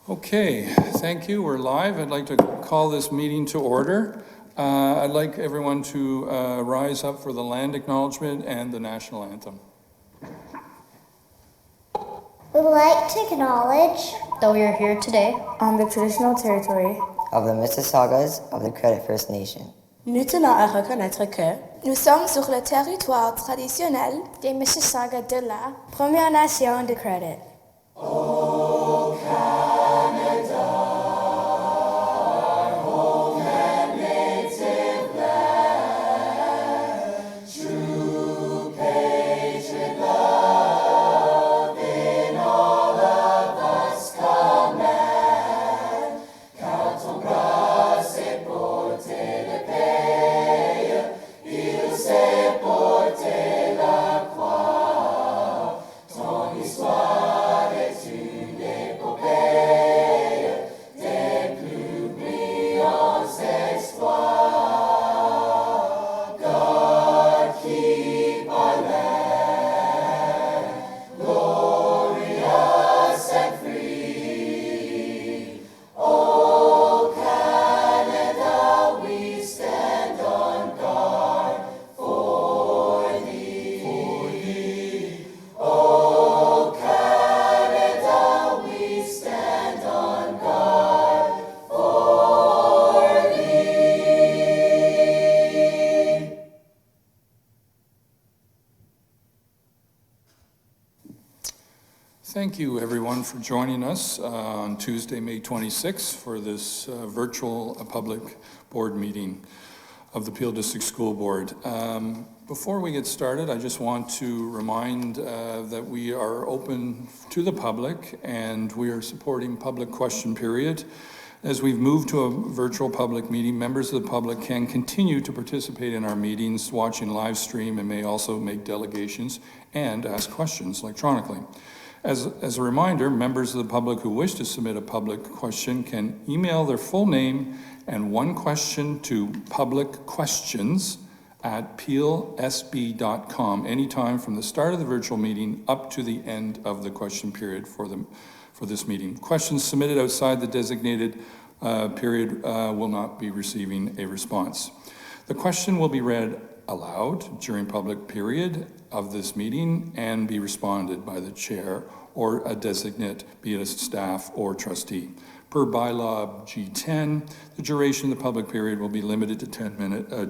Okay, thank you. We're live. I'd like to call this meeting to order. I'd like everyone to rise up for the land acknowledgement and the national anthem. We would like to acknowledge that we are here today on the traditional territory of the Mississaugas of the Credit First Nation. Nous tenons à reconnaître que nous sommes sur le territoire traditionnel des Mississaugas de la Première Nation de Credit. Oh, Canada, our home and native land, true patriot love in all of us command. Quand ton bras s'est porté le pays, il s'est porté la croix, ton histoire. Thank you, everyone, for joining us on Tuesday, May 26th for this virtual public board meeting of the Peel District School Board. Before we get started, I just want to remind that we are open to the public and we are supporting public question period. As we've moved to a virtual public meeting, members of the public can continue to participate in our meetings, watching live stream, and may also make delegations and ask questions electronically. As a reminder, members of the public who wish to submit a public question can email their full name and one question to publicquestions@peelsb.com anytime from the start of the virtual meeting up to the end of the question period for this meeting. Questions submitted outside the designated period will not be receiving a response. The question will be read aloud during public period of this meeting and be responded by the chair or a designate, be it a staff or trustee. Per bylaw G10, the duration of the public period will be limited to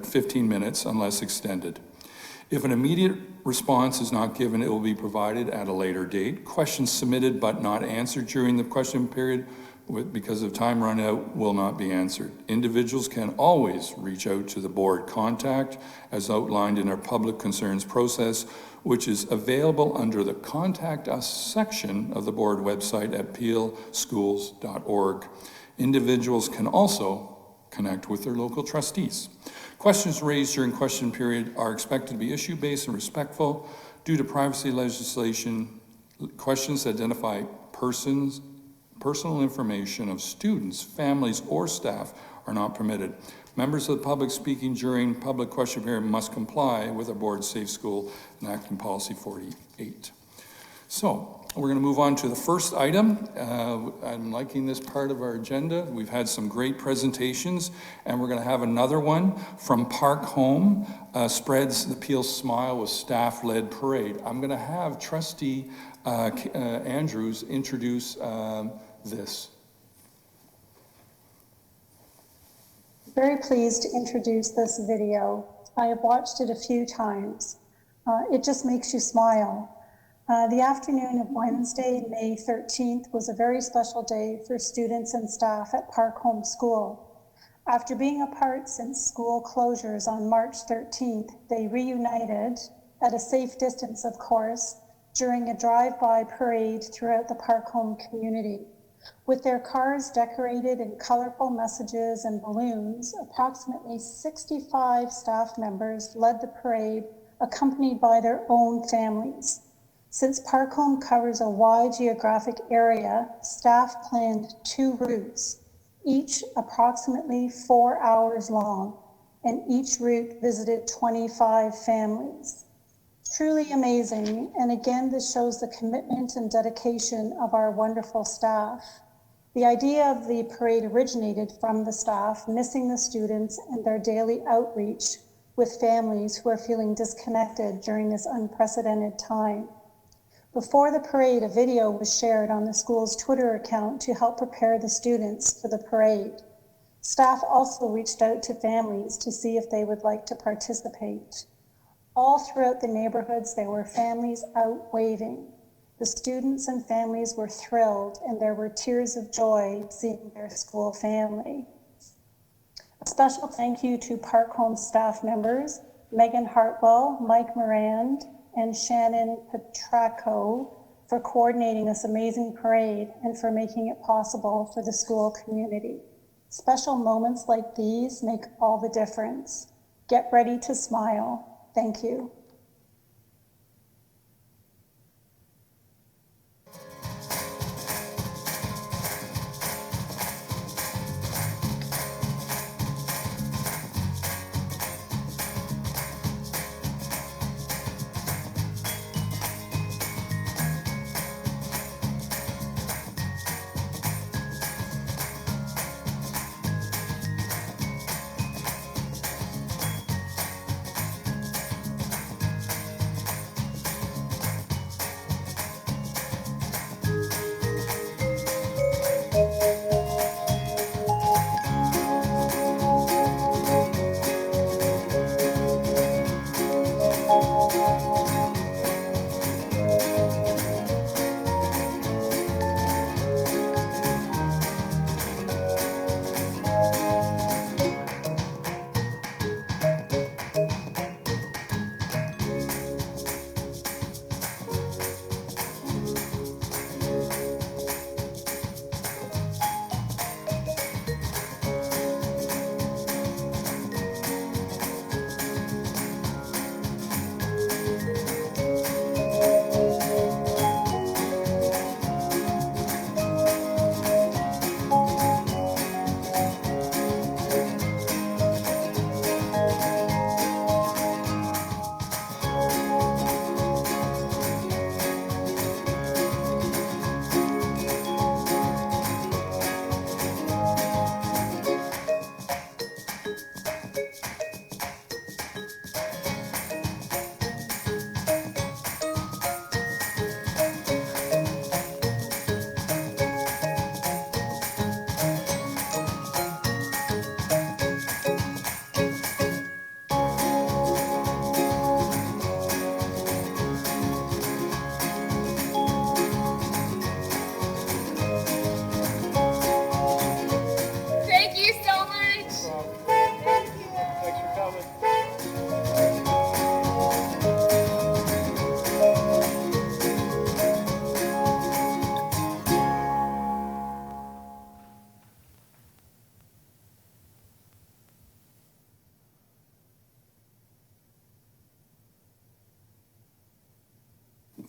15 minutes unless extended. If an immediate response is not given, it will be provided at a later date. Questions submitted but not answered during the question period because of time run out will not be answered. Individuals can always reach out to the board contact as outlined in our public concerns process, which is available under the Contact Us section of the board website at peelschools.org. Individuals can also connect with their local trustees. Questions raised during question period are expected to be issue-based and respectful. Due to privacy legislation, questions that identify personal information of students, families, or staff are not permitted. Members of the public speaking during public question period must comply with our board's Safe School Enacting Policy 48. So we're going to move on to the first item. I'm liking this part of our agenda. We've had some great presentations, and we're going to have another one from Park Home, Spreads the Peel Smile with Staff-Led Parade. I'm going to have Trustee Andrews introduce this. Very pleased to introduce this video. I have watched it a few times. It just makes you smile. The afternoon of Wednesday, May 13th was a very special day for students and staff at Park Home School. After being apart since school closures on March 13th, they reunited, at a safe distance of course, during a drive-by parade throughout the Park Home community. With their cars decorated in colorful messages and balloons, approximately 65 staff members led the parade, accompanied by their own families. Since Park Home covers a wide geographic area, staff planned 2 routes, each approximately 4 hours long, and each route visited 25 families. Truly amazing, and again, this shows the commitment and dedication of our wonderful staff. The idea of the parade originated from the staff missing the students and their daily outreach with families who are feeling disconnected during this unprecedented time. Before the parade, a video was shared on the school's Twitter account to help prepare the students for the parade. Staff also reached out to families to see if they would like to participate. All throughout the neighborhoods, there were families out waving. The students and families were thrilled, and there were tears of joy seeing their school family. A special thank you to Park Home staff members, Megan Hartwell, Mike Morand, and Shannon Petraco for coordinating this amazing parade and for making it possible for the school community. Special moments like these make all the difference. Get ready to smile. Thank you.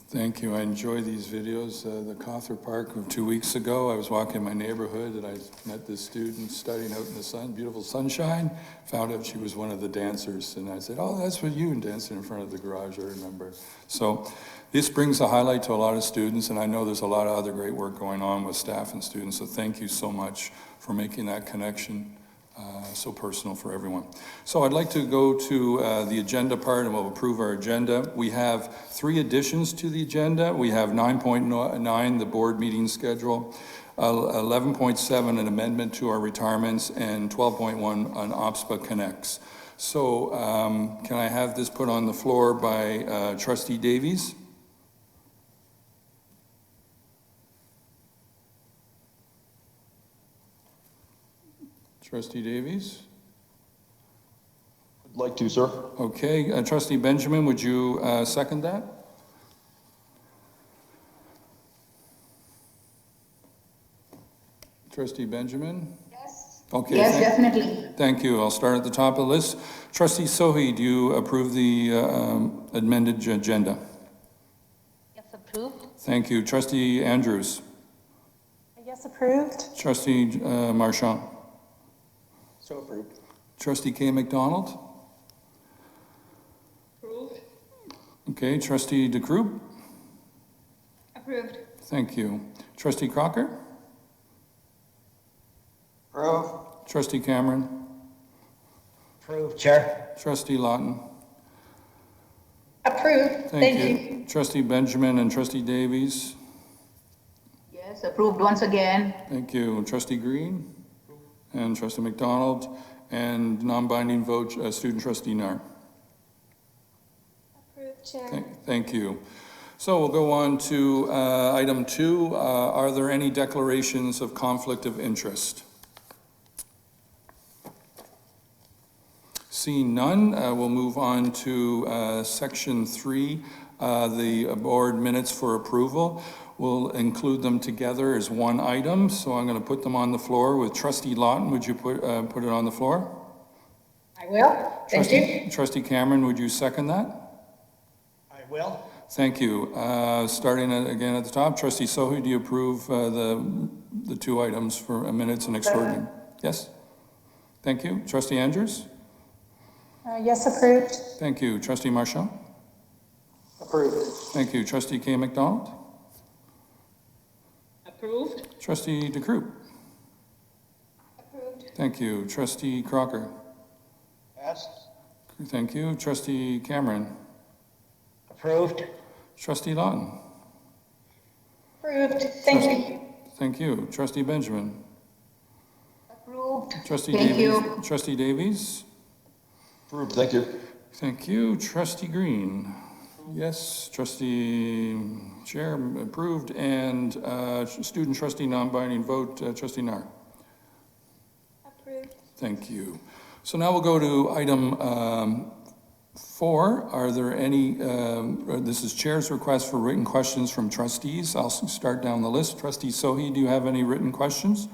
Thank you. I enjoy these videos. The Cawthra Park of 2 weeks ago, I was walking in my neighborhood and I met this student studying out in the sun, beautiful sunshine, found out she was one of the dancers. And I said, oh, that's what you and dancing in front of the garage, I remember. So this brings a highlight to a lot of students, and I know there's a lot of other great work going on with staff and students. So thank you so much for making that connection so personal for everyone. So I'd like to go to the agenda part, and we'll approve our agenda. We have 3 additions to the agenda. We have 9.9, the board meeting schedule, 11.7, an amendment to our retirements, and 12.1 on OPSPA Connects. So can I have this put on the floor by Trustee Davies? Trustee Davies? I'd like to, sir. Okay, Trustee Benjamin, would you second that? Trustee Benjamin? Yes. Okay. Yes, definitely. Thank you. I'll start at the top of the list. Trustee Sohi, do you approve the amended agenda? Yes, approved. Thank you. Trustee Andrews? Yes, approved. Trustee Marchand? So approved. Trustee K. McDonald? Approved. Okay. Trustee DeCroo? Approved. Thank you. Trustee Crocker? Approve. Trustee Cameron, Approve, Chair. Trustee Lawton. Approved. Thank you. Trustee Benjamin and Trustee Davies. Yes, approved once again. Thank you. Trustee Green and Trustee McDonald, and non-binding vote, Student Trustee Nar. Approved, Chair. Thank you. So we'll go on to item 2. Are there any declarations of conflict of interest? Seeing none, we'll move on to section 3, the board minutes for approval. We'll include them together as one item, so I'm going to put them on the floor with Trustee Lawton. Would you put it on the floor? I will. Thank you. Trustee Cameron, would you second that? I will. Thank you. Starting again at the top, Trustee Sophia, do you approve the 2 items for minutes and extraordinary? Yes? Thank you. Trustee Andrews? Yes, approved. Thank you. Trustee Marchand? Approved. Thank you. Trustee K. McDonald? Approved. Trustee DeCroop? Approved. Thank you. Trustee Crocker? Yes. Thank you. Trustee Cameron? Approved. Trustee Lawton? Approved. Thank you. Thank you. Trustee Benjamin? Approved. Trustee Thank Davies? you. Trustee Davies? Approved, thank you. Thank you. Trustee Green? Yes. Trustee Chair, approved. And Student Trustee non-binding vote, Trustee Nar? Approved. Thank you. So now we'll go to item 4. Are there any, this is Chair's request for written questions from trustees. I'll start down the list. Trustee Sohi, do you have any written questions?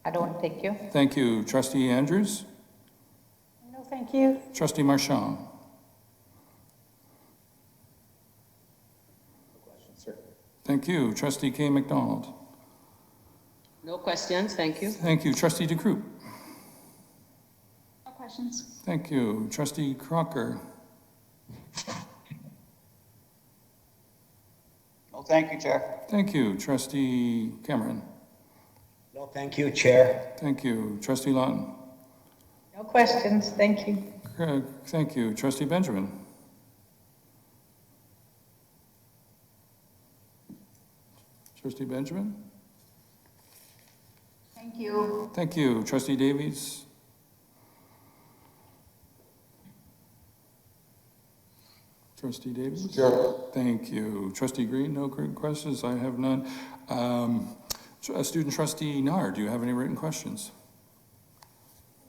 I don't thank you. Thank you. Trustee Andrews? No, thank you. Trustee Marchand? Thank you. Trustee K. McDonald? No questions, thank you. Thank you. Trustee DeCroop? No questions. Thank you. Trustee Crocker? No, thank you, Chair. Thank you. Trustee Cameron? No, thank you, Chair. Thank you. Trustee Lawton? No questions, thank you. Thank you. Trustee Benjamin? Trustee Benjamin? Thank you. Thank you. Trustee Davies? Trustee Davies? Chair. Thank you. Trustee Green, no questions? I have none. Student Trustee Nar, do you have any written questions?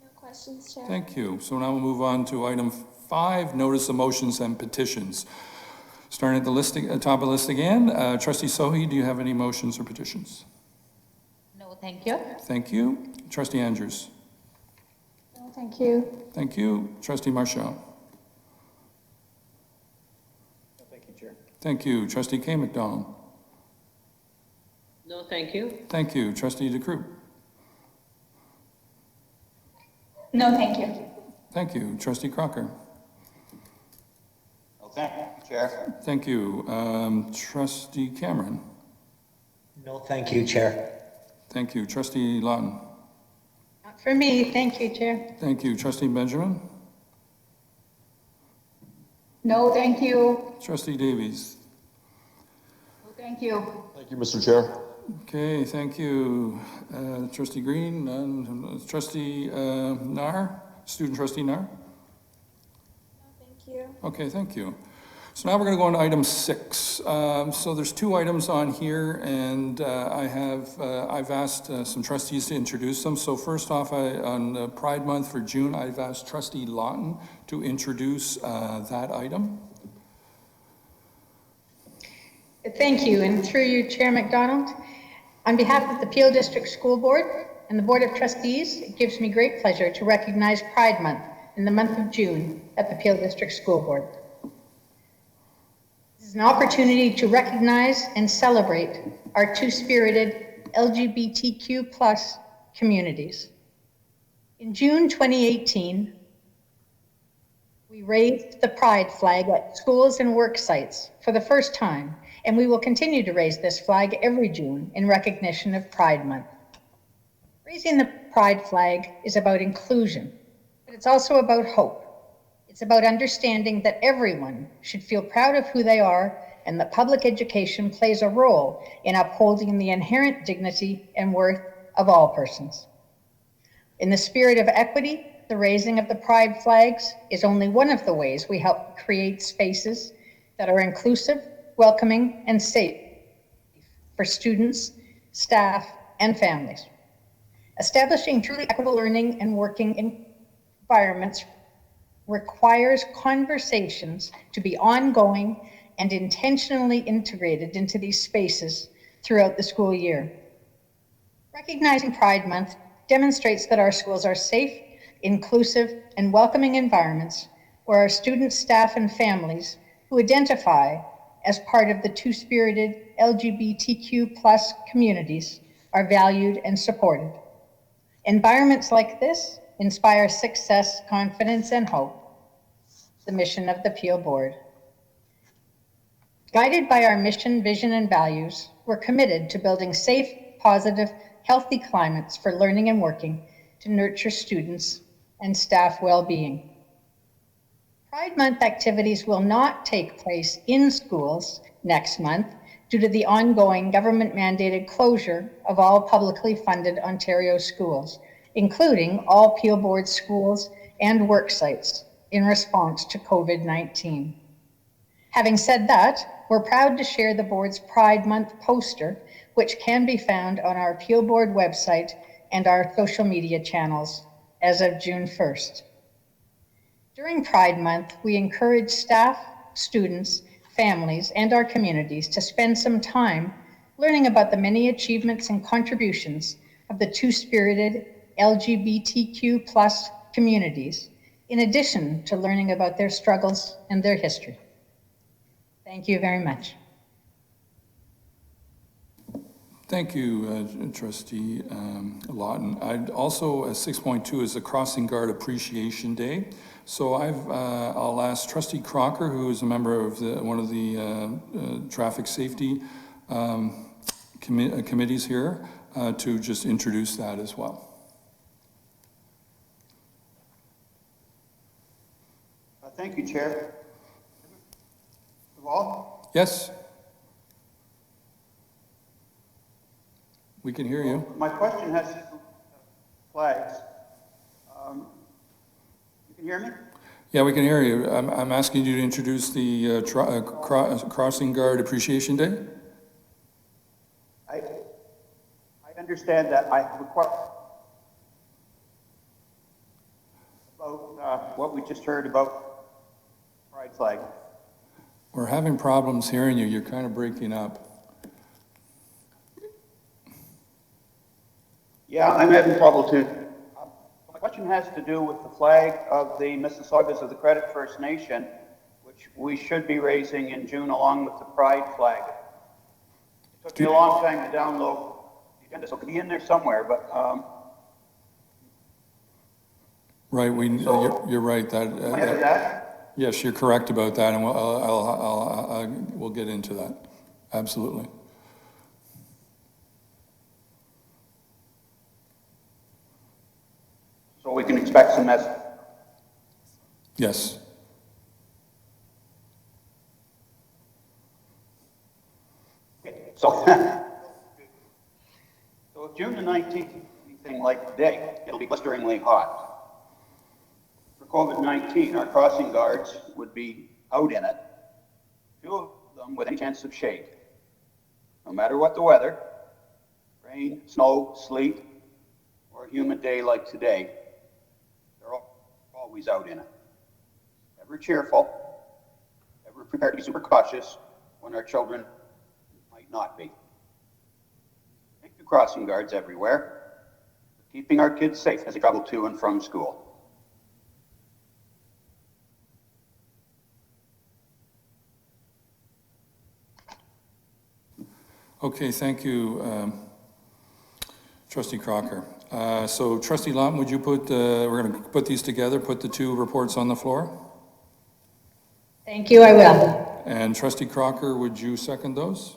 No questions, Chair. Thank you. So now we'll move on to item 5, notice of motions and petitions. Starting at the list, top of the list again, Trustee Sohi, do you have any motions or petitions? No, thank you. Thank you. Trustee Andrews? No, thank you. Thank you. Trustee Marchand? No, thank you, Chair. Thank you. Trustee K. McDonald? No, thank you. Thank you. Trustee DeCroop? No, thank you. Thank you. Trustee Crocker? No, thank you, Chair. Thank you. Trustee Cameron? No, thank you, Chair. Thank you. Trustee Lawton? Not for me, thank you, Chair. Thank you. Trustee Benjamin? No, thank you. Trustee Davies? No, thank you. Thank you, Mr. Chair. Okay, thank you. Trustee Green, none. Trustee Nar? Student Trustee Nar? No, thank you. Okay, thank you. So now we're going to go on to item 6. So there's 2 items on here, and I've asked some trustees to introduce them. So first off, on Pride Month for June, I've asked Trustee Lawton to introduce that item. Thank you, and through you, Chair McDonald, on behalf of the Peel District School Board and the Board of Trustees, it gives me great pleasure to recognize Pride Month in the month of June at the Peel District School Board. This is an opportunity to recognize and celebrate our two-spirited LGBTQ+ communities. In June 2018, we raised the Pride flag at schools and work sites for the first time and we will continue to raise this flag every June in recognition of Pride Month. Raising the Pride flag is about inclusion, but it's also about hope. It's about understanding that everyone should feel proud of who they are and that public education plays a role in upholding the inherent dignity and worth of all persons. In the spirit of equity, the raising of the Pride flags is only one of the ways we help create spaces that are inclusive, welcoming, and safe for students, staff, and families. Establishing truly equitable learning and working environments requires conversations to be ongoing and intentionally integrated into these spaces throughout the school year. Recognizing Pride Month demonstrates that our schools are safe, inclusive, and welcoming environments where our students, staff, and families who identify as part of the two-spirited LGBTQ+ communities are valued and supported. Environments like this inspire success, confidence, and hope, the mission of the Peel Board. Guided by our mission, vision, and values, we're committed to building safe, positive, healthy climates for learning and working to nurture students and staff well-being. Pride Month activities will not take place in schools next month due to the ongoing government-mandated closure of all publicly funded Ontario schools, including all Peel Board schools and work sites in response to COVID-19. Having said that, we're proud to share the board's Pride Month poster, which can be found on our Peel Board website and our social media channels as of June 1st. During Pride Month, we encourage staff, students, families, and our communities to spend some time learning about the many achievements and contributions of the two-spirited LGBTQ+ communities, in addition to learning about their struggles and their history. Thank you very much. Thank you, Trustee Lawton. I'd also, 6.2 is the Crossing Guard Appreciation Day. So I'll ask Trustee Crocker, who is a member of one of the traffic safety committees here, to just introduce that as well. Thank you, Chair. All? Yes. We can hear you. My question has to do with flags. You can hear me? Yeah, we can hear you. I'm asking you to introduce the Crossing Guard Appreciation Day. I understand that. I have a question about what we just heard about Pride flag. We're having problems hearing you. You're kind of breaking up. Yeah, I'm having trouble too. My question has to do with the flag of the Mississaugas of the Credit First Nation, which we should be raising in June along with the Pride flag. It took me a long time to download the agenda, so it could be in there somewhere, but... Right, you're right. That? Yes, you're correct about that, and we'll get into that. Absolutely. So we can expect some message. Yes. Okay, so if June the 19th, anything like today, it'll be blisteringly hot. For COVID-19, our crossing guards would be out in it, 2 of them with any chance of shade. No matter what the weather, rain, snow, sleet, or a humid day like today, they're always out in it. Ever cheerful, ever prepared to be super cautious when our children might not be. Thank you, crossing guards everywhere, for keeping our kids safe as they travel to and from school. Okay, thank you, Trustee Crocker. So Trustee Lawton, would you put, we're going to put these together, put the 2 reports on the floor? Thank you, I will. And Trustee Crocker, would you second those?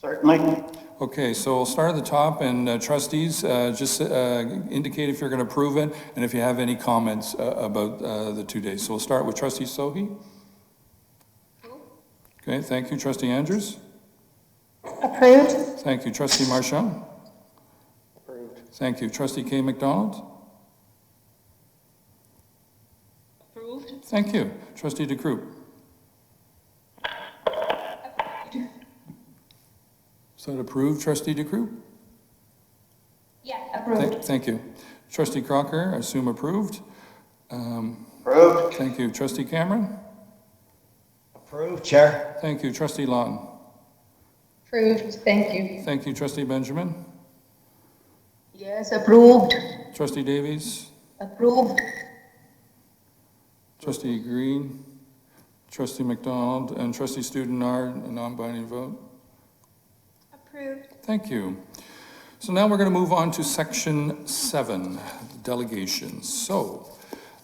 Certainly. Okay, so we'll start at the top, and trustees, just indicate if you're going to approve it and if you have any comments about the 2 days. So we'll start with Trustee Sohi. Okay, thank you. Trustee Andrews? Approved. Thank you. Trustee Marchand? Approved. Thank you. Trustee K. McDonald? Approved. Thank you. Trustee DeCroop? Is that approved, Trustee DeCroop? Yeah, approved. Thank you. Trustee Crocker, I assume approved. Approved. Thank you. Trustee Cameron? Approved, Chair. Thank you. Trustee Lawton? Approved. Thank you. Thank you. Trustee Benjamin? Yes, approved. Trustee Davies? Approved. Trustee Green? Trustee McDonald? And Trustee Student-Nard, a non-binding vote? Approved. Thank you. So now we're going to move on to Section 7, Delegations. So,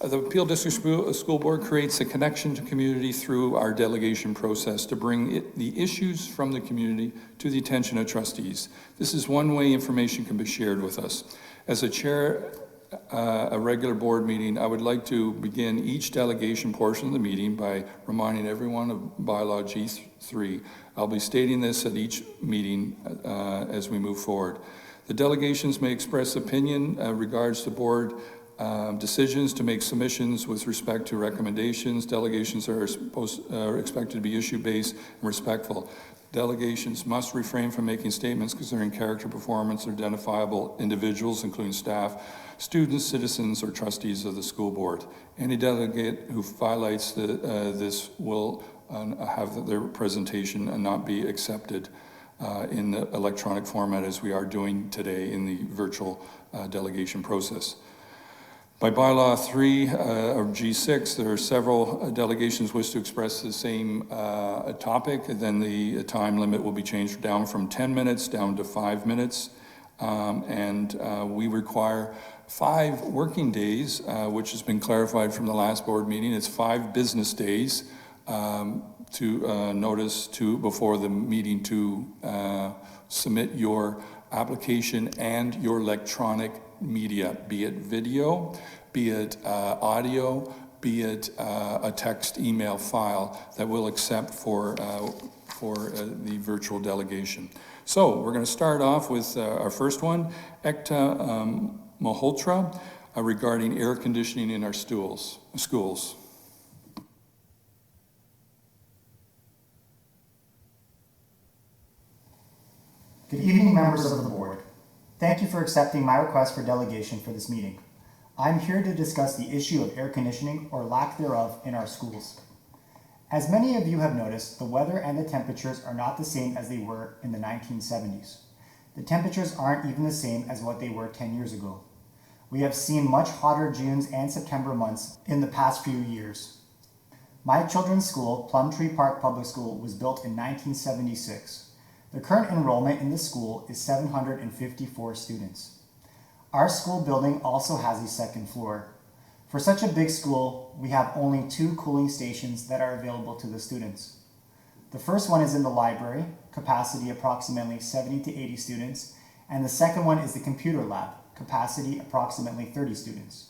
the Peel District School Board creates a connection to community through our delegation process to bring the issues from the community to the attention of trustees. This is one way information can be shared with us. As a chair, a regular board meeting, I would like to begin each delegation portion of the meeting by reminding everyone of Bylaw G3. I'll be stating this at each meeting as we move forward. The delegations may express opinion regards to board decisions, to make submissions with respect to recommendations. Delegations are expected to be issue-based and respectful. Delegations must refrain from making statements concerning character, performance, or identifiable individuals, including staff, students, citizens, or trustees of the school board. Any delegate who violates this will have their presentation and not be accepted in the electronic format as we are doing today in the virtual delegation process. By bylaw 3 or G6, there are several delegations wish to express the same topic. Then the time limit will be changed down from 10 minutes down to 5 minutes. We require 5 working days, which has been clarified from the last board meeting. It's 5 business days to notice before the meeting to submit your application and your electronic media, be it video, be it audio, be it a text email file that we'll accept for the virtual delegation. So we're going to start off with our first one, Ekta Malhotra, regarding air conditioning in our schools. Good evening, members of the board. Thank you for accepting my request for delegation for this meeting. I'm here to discuss the issue of air conditioning or lack thereof in our schools. As many of you have noticed, the weather and the temperatures are not the same as they were in the 1970s. The temperatures aren't even the same as what they were 10 years ago. We have seen much hotter Junes and September months in the past few years. My children's school, Plumtree Park Public School, was built in 1976. The current enrollment in the school is 754 students. Our school building also has a second floor. For such a big school, we have only 2 cooling stations that are available to the students. The first one is in the library, capacity approximately 70 to 80 students, and the second one is the computer lab, capacity approximately 30 students.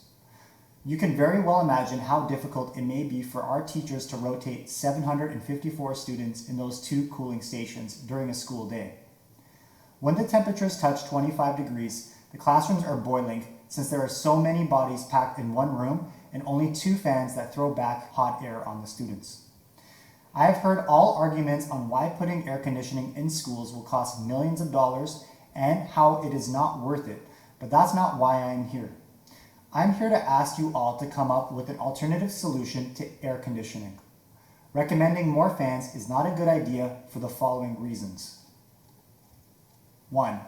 You can very well imagine how difficult it may be for our teachers to rotate 754 students in those 2 cooling stations during a school day. When the temperatures touch 25 degrees, the classrooms are boiling since there are so many bodies packed in one room and only 2 fans that throw back hot air on the students. I have heard all arguments on why putting air conditioning in schools will cost millions of dollars and how it is not worth it, but that's not why I am here. I'm here to ask you all to come up with an alternative solution to air conditioning. Recommending more fans is not a good idea for the following reasons. 1.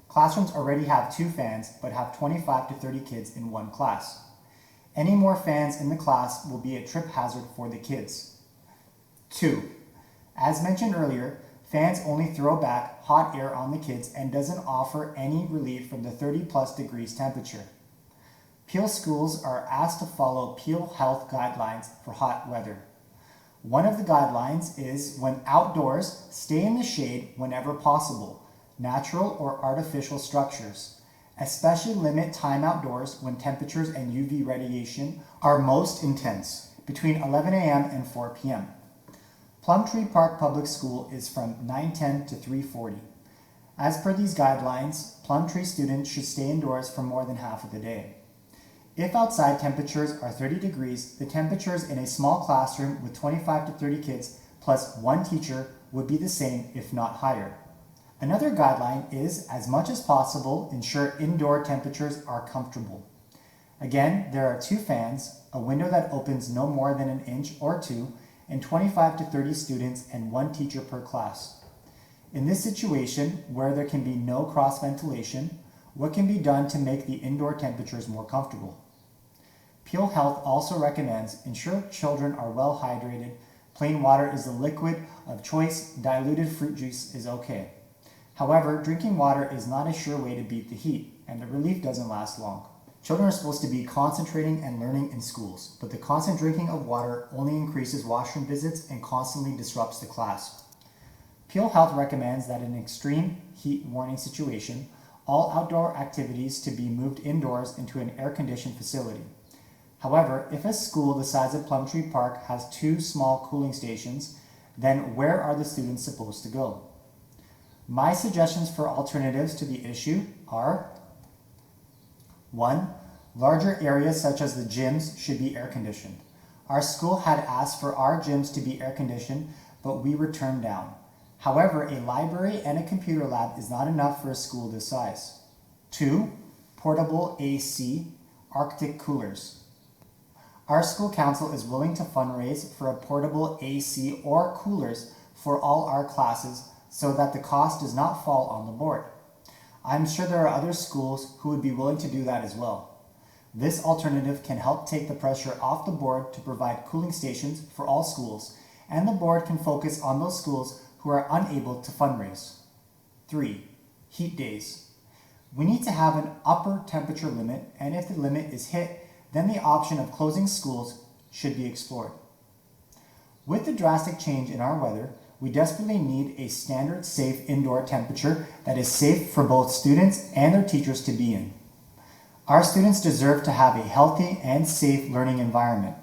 Classrooms already have 2 fans but have 25 to 30 kids in one class. Any more fans in the class will be a trip hazard for the kids. 2. As mentioned earlier, fans only throw back hot air on the kids and doesn't offer any relief from the 30+ degrees temperature. Peel schools are asked to follow Peel health guidelines for hot weather. One of the guidelines is when outdoors, stay in the shade whenever possible, natural or artificial structures. Especially limit time outdoors when temperatures and UV radiation are most intense, between 11 a.m. and 4 p.m. Plumtree Park Public School is from 9:10 to 3:40. As per these guidelines, Plumtree students should stay indoors for more than half of the day. If outside temperatures are 30 degrees, the temperatures in a small classroom with 25 to 30 kids plus one teacher would be the same, if not higher. Another guideline is, as much as possible, ensure indoor temperatures are comfortable. Again, there are 2 fans, a window that opens no more than an inch or 2, and 25 to 30 students and 1 teacher per class. In this situation, where there can be no cross ventilation, what can be done to make the indoor temperatures more comfortable? Peel Health also recommends ensure children are well hydrated. Plain water is the liquid of choice. Diluted fruit juice is okay. However, drinking water is not a sure way to beat the heat, and the relief doesn't last long. Children are supposed to be concentrating and learning in schools, but the constant drinking of water only increases washroom visits and constantly disrupts the class. Peel Health recommends that in an extreme heat warning situation, all outdoor activities to be moved indoors into an air-conditioned facility. However, if a school the size of Plumtree Park has 2 small cooling stations, then where are the students supposed to go? My suggestions for alternatives to the issue are: 1. Larger areas such as the gyms should be air-conditioned. Our school had asked for our gyms to be air-conditioned, but we were turned down. However, a library and a computer lab is not enough for a school this size. 2. Portable AC, Arctic coolers. Our school council is willing to fundraise for a portable AC or coolers for all our classes so that the cost does not fall on the board. I'm sure there are other schools who would be willing to do that as well. This alternative can help take the pressure off the board to provide cooling stations for all schools, and the board can focus on those schools who are unable to fundraise. 3. Heat days. We need to have an upper temperature limit, and if the limit is hit, then the option of closing schools should be explored. With the drastic change in our weather, we desperately need a standard safe indoor temperature that is safe for both students and their teachers to be in. Our students deserve to have a healthy and safe learning environment.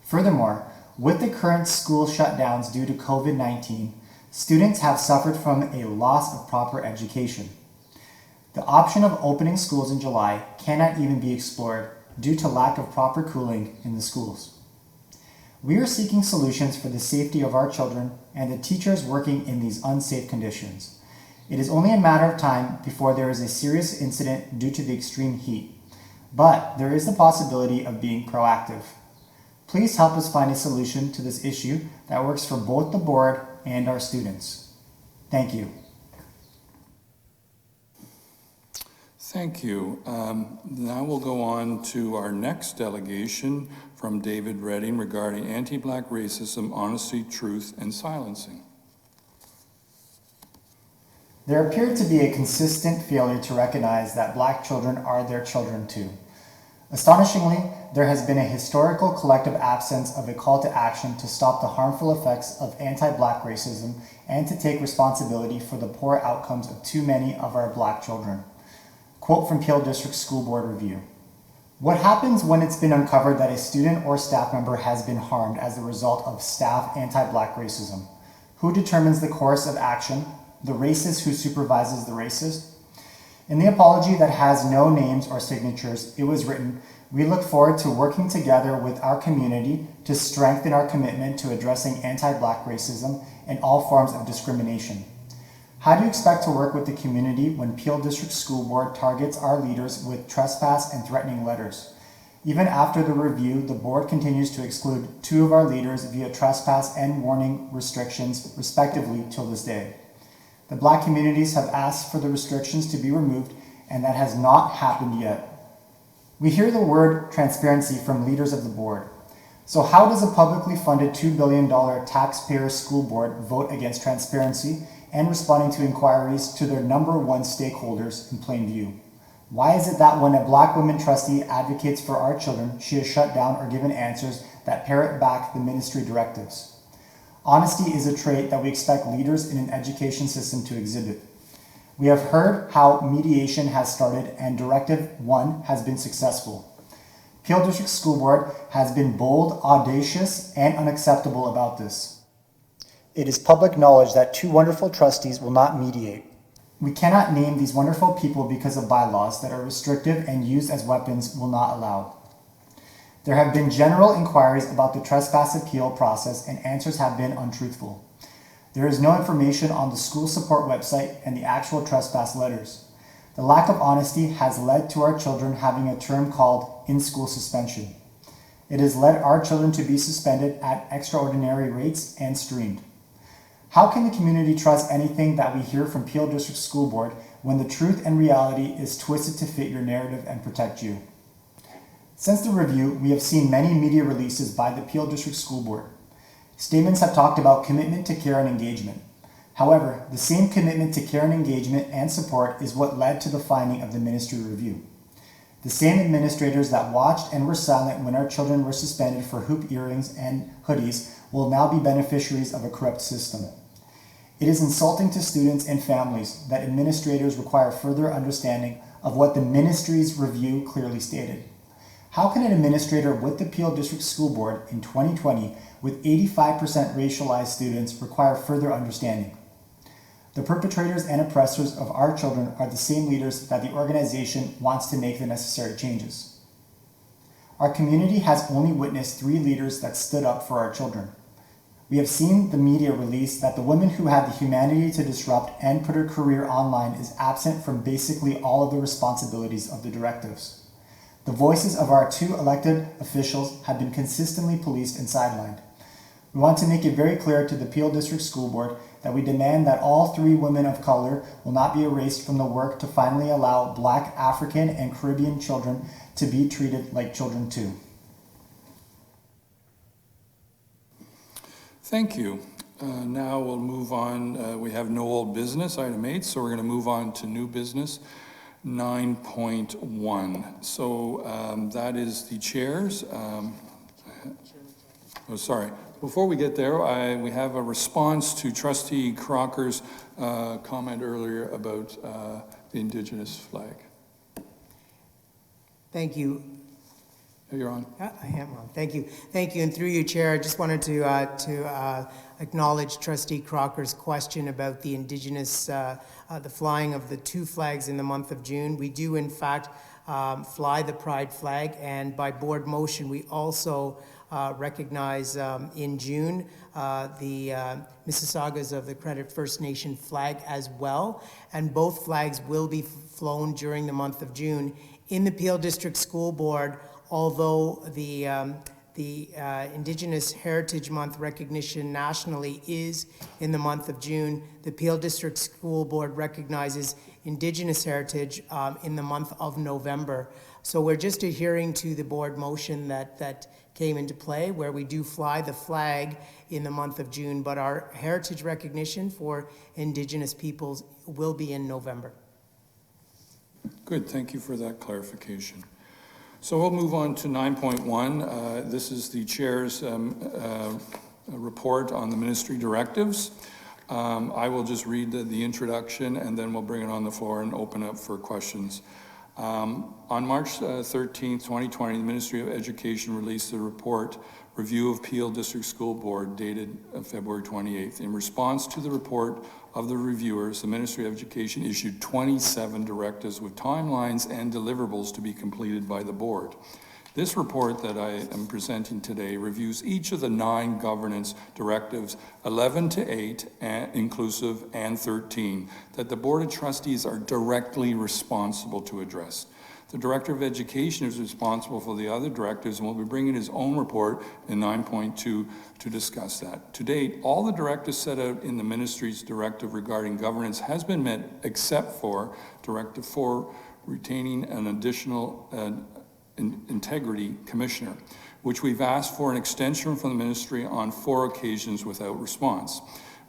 Furthermore, with the current school shutdowns due to COVID-19, students have suffered from a loss of proper education. The option of opening schools in July cannot even be explored due to lack of proper cooling in the schools. We are seeking solutions for the safety of our children and the teachers working in these unsafe conditions. It is only a matter of time before there is a serious incident due to the extreme heat, but there is the possibility of being proactive. Please help us find a solution to this issue that works for both the board and our students. Thank you. Thank you. Now we'll go on to our next delegation from David Redding regarding anti-Black racism, honesty, truth, and silencing. There appeared to be a consistent failure to recognize that Black children are their children too. Astonishingly, there has been a historical collective absence of a call to action to stop the harmful effects of anti-Black racism and to take responsibility for the poor outcomes of too many of our Black children. Quote from Peel District School Board Review. What happens when it's been uncovered that a student or staff member has been harmed as a result of staff anti-Black racism? Who determines the course of action? The racist who supervises the racist? In the apology that has no names or signatures, it was written, "We look forward to working together with our community to strengthen our commitment to addressing anti-Black racism and all forms of discrimination." How do you expect to work with the community when Peel District School Board targets our leaders with trespass and threatening letters? Even after the review, the board continues to exclude 2 of our leaders via trespass and warning restrictions, respectively, till this day. The Black communities have asked for the restrictions to be removed, and that has not happened yet. We hear the word transparency from leaders of the board. So how does a publicly funded $2 billion taxpayer school board vote against transparency and responding to inquiries to their number 1 stakeholders in plain view? Why is it that when a Black woman trustee advocates for our children, she is shut down or given answers that parrot back the ministry directives? Honesty is a trait that we expect leaders in an education system to exhibit. We have heard how mediation has started and Directive 1 has been successful. Peel District School Board has been bold, audacious, and unacceptable about this. It is public knowledge that two wonderful trustees will not mediate. We cannot name these wonderful people because of bylaws that are restrictive and used as weapons will not allow. There have been general inquiries about the trespass appeal process and answers have been untruthful. There is no information on the school support website and the actual trespass letters. The lack of honesty has led to our children having a term called in-school suspension. It has led our children to be suspended at extraordinary rates and streamed. How can the community trust anything that we hear from Peel District School Board when the truth and reality is twisted to fit your narrative and protect you? Since the review, we have seen many media releases by the Peel District School Board. Statements have talked about commitment to care and engagement. However, the same commitment to care and engagement and support is what led to the finding of the ministry review. The same administrators that watched and were silent when our children were suspended for hoop earrings and hoodies will now be beneficiaries of a corrupt system. It is insulting to students and families that administrators require further understanding of what the ministry's review clearly stated. How can an administrator with the Peel District School Board in 2020 with 85% racialized students require further understanding? The perpetrators and oppressors of our children are the same leaders that the organization wants to make the necessary changes. Our community has only witnessed 3 leaders that stood up for our children. We have seen the media release that the woman who had the humanity to disrupt and put her career online is absent from basically all of the responsibilities of the directives. The voices of our 2 elected officials have been consistently policed and sidelined. We want to make it very clear to the Peel District School Board that we demand that all 3 women of color will not be erased from the work to finally allow Black, African, and Caribbean children to be treated like children too. Thank you. Now we'll move on. We have no old business, item 8, so we're going to move on to new business. 9.1. So that is the chairs. Sorry. Before we get there, we have a response to Trustee Crocker's comment earlier about the Indigenous flag. Thank you. You're on. I am on. Thank you. Thank you. And through you, Chair, I just wanted to acknowledge Trustee Crocker's question about the Indigenous, the flying of the 2 flags in the month of June. We do, in fact, fly the Pride flag, and by board motion, we also recognize in June the Mississaugas of the Credit First Nation flag as well, and both flags will be flown during the month of June. In the Peel District School Board, although the Indigenous Heritage Month recognition nationally is in the month of June, the Peel District School Board recognizes Indigenous heritage in the month of November. So we're just adhering to the board motion that came into play, where we do fly the flag in the month of June, but our heritage recognition for Indigenous peoples will be in November. Good, thank you for that clarification. So we'll move on to 9.1. This is the chair's report on the ministry directives. I will just read the introduction and then we'll bring it on the floor and open up for questions. On March 13th, 2020, the Ministry of Education released a report, Review of Peel District School Board, dated February 28th. In response to the report of the reviewers, the Ministry of Education issued 27 directives with timelines and deliverables to be completed by the board. This report that I am presenting today reviews each of the 9 governance directives, 11 to 8 inclusive and 13, that the Board of Trustees are directly responsible to address. The Director of Education is responsible for the other directives and will be bringing his own report in 9.2 to discuss that. To date, all the directives set out in the Ministry's directive regarding governance has been met except for Directive 4, retaining an additional integrity commissioner, which we've asked for an extension from the ministry on 4 occasions without response.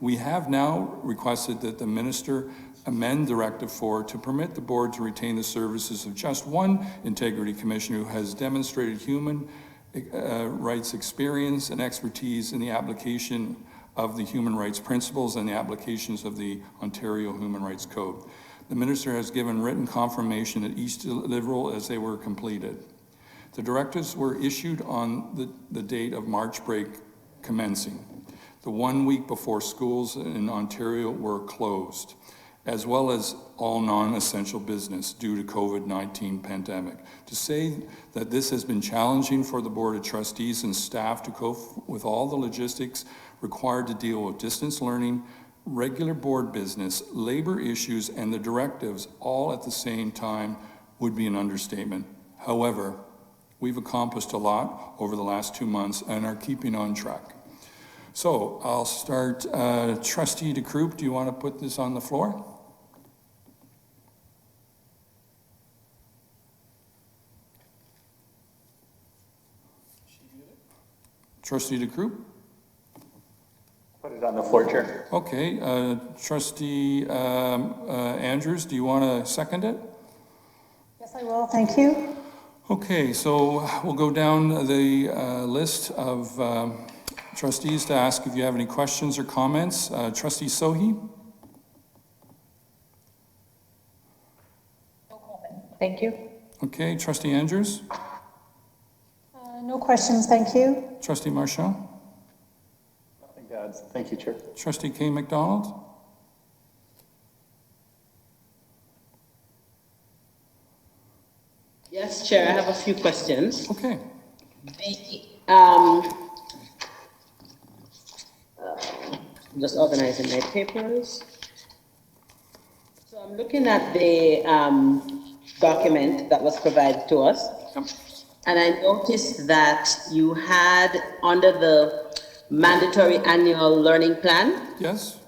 We have now requested that the minister amend Directive 4 to permit the board to retain the services of just one integrity commissioner who has demonstrated human rights experience and expertise in the application of the human rights principles and the applications of the Ontario Human Rights Code. The minister has given written confirmation at each deliverable as they were completed. The directives were issued on the date of March break commencing, the 1 week before schools in Ontario were closed, as well as all non-essential business due to COVID-19 pandemic. To say that this has been challenging for the Board of Trustees and staff to cope with all the logistics required to deal with distance learning, regular board business, labor issues, and the directives all at the same time would be an understatement. However, we've accomplished a lot over the last 2 months and are keeping on track. So I'll start, Trustee DeCroop, do you want to put this on the floor? Trustee DeCroop? Put it on the floor, Chair. Okay, Trustee Andrews, do you want to second it? Yes, I will. Thank you. Okay, so we'll go down the list of trustees to ask if you have any questions or comments. Trustee Sohi? Thank you. Okay, Trustee Andrews? No questions, thank you. Trustee Marchand? Nothing to add. Thank you, Chair. Trustee K. McDonald? Yes, Chair, I have a few questions. Okay. I'm just organizing my papers. So I'm looking at the document that was provided to us. And I noticed that you had under the mandatory annual learning plan. Yes.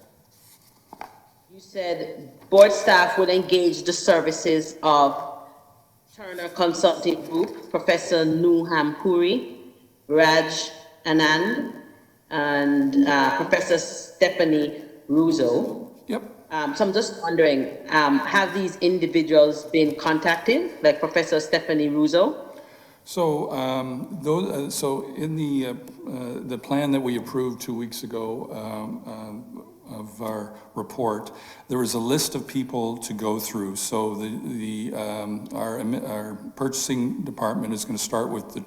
You said board staff would engage the services of Turner Consulting Group, Professor Nuham Puri, Raj Anand, and Professor Stephanie Russo. Yep. So I'm just wondering, have these individuals been contacted, like Professor Stephanie Russo? So, so in the plan that we approved 2 weeks ago of our report, there was a list of people to go through. So our purchasing department is going to start with the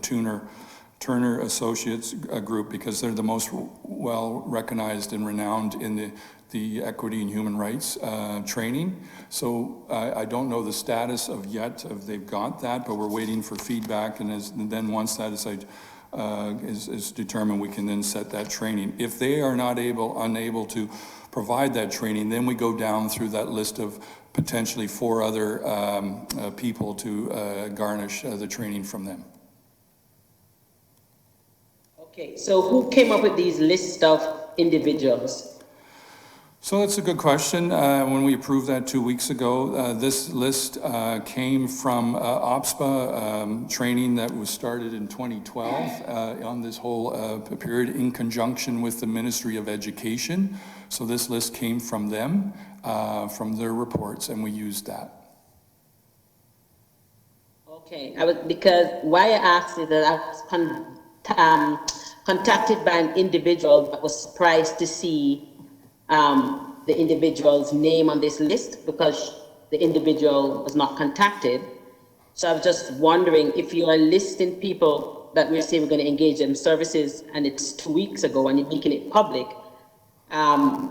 Turner Associates group because they're the most well recognized and renowned in the equity and human rights training. So I don't know the status of yet if they've got that, but we're waiting for feedback, and then once that is determined, we can then set that training. If they are not unable to provide that training, then we go down through that list of potentially 4 other people to garnish the training from them. Okay, so who came up with these lists of individuals? So that's a good question. When we approved that 2 weeks ago, this list came from OPSPA training that was started in 2012 on this whole period in conjunction with the Ministry of Education. So this list came from them, from their reports, and we used that. Okay, because why I asked is that I was contacted by an individual that was surprised to see the individual's name on this list because the individual was not contacted. So I was just wondering if you are listing people that we say we're going to engage in services and it's 2 weeks ago and you're making it public, I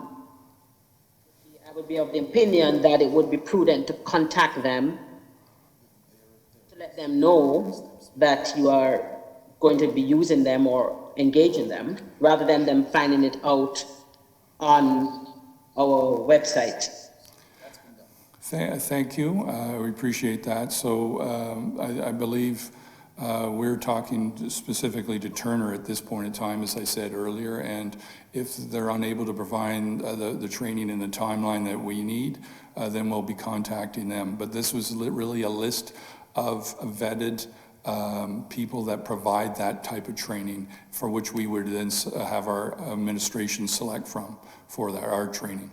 would be of the opinion that it would be prudent to contact them to let them know that you are going to be using them or engaging them rather than them finding it out on our website. Thank you. We appreciate that. So I believe we're talking specifically to Turner at this point in time, as I said earlier, and if they're unable to provide the training in the timeline that we need, then we'll be contacting them. But this was really a list of vetted people that provide that type of training for which we would then have our administration select from for our training.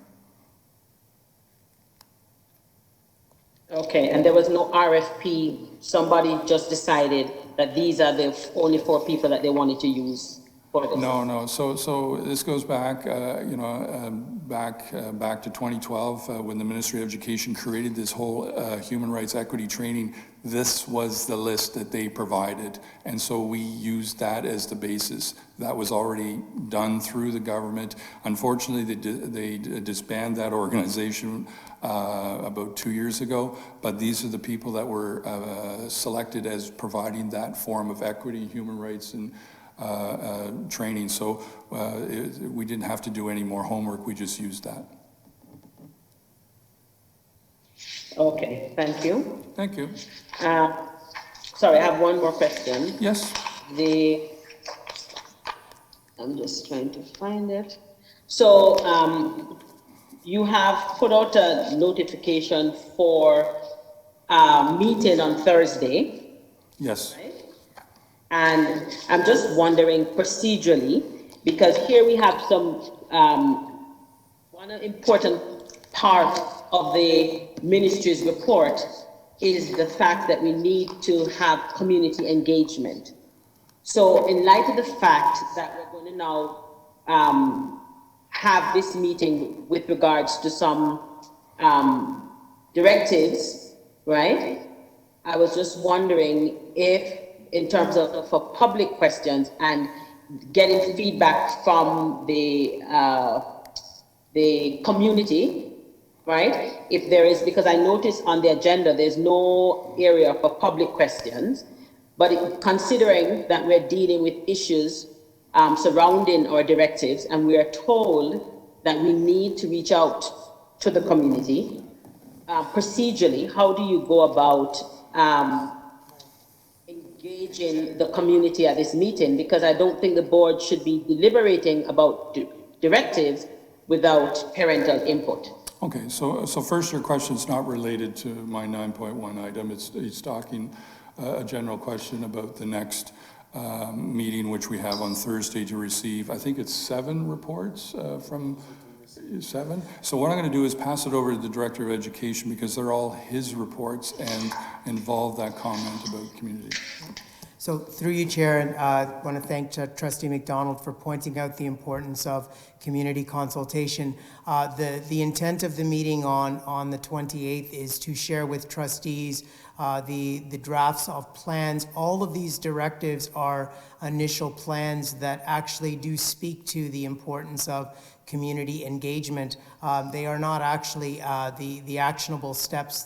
Okay, and there was no RFP, somebody just decided that these are the only 4 people that they wanted to use for this? No. So this goes back, back to 2012, when the Ministry of Education created this whole human rights equity training. This was the list that they provided, and so we used that as the basis. That was already done through the government. Unfortunately, they disbanded that organization about 2 years ago, but these are the people that were selected as providing that form of equity, human rights, and training. So we didn't have to do any more homework, we just used that. Okay, thank you. Thank you. Sorry, I have one more question. Yes. I'm just trying to find it. So you have put out a notification for a meeting on Thursday. Yes. Right? And I'm just wondering procedurally, because here we have some, one important part of the ministry's report is the fact that we need to have community engagement. So in light of the fact that we're going to now have this meeting with regards to some directives, right? I was just wondering if, in terms of for public questions and getting feedback from the community, right? If there is, because I noticed on the agenda, there's no area for public questions, but considering that we're dealing with issues surrounding our directives, and we are told that we need to reach out to the community, procedurally, how do you go about engaging the community at this meeting? Because I don't think the board should be deliberating about directives without parental input. Okay, so first, your question's not related to my 9.1 item. It's talking a general question about the next meeting, which we have on Thursday to receive. I think it's 7 reports from 7. So what I'm going to do is pass it over to the Director of Education, because they're all his reports and involve that comment about community. So through you, Chair, I want to thank Trustee McDonald for pointing out the importance of community consultation. The intent of the meeting on the 28th is to share with trustees the drafts of plans. All of these directives are initial plans that actually do speak to the importance of community engagement. They are not actually the actionable steps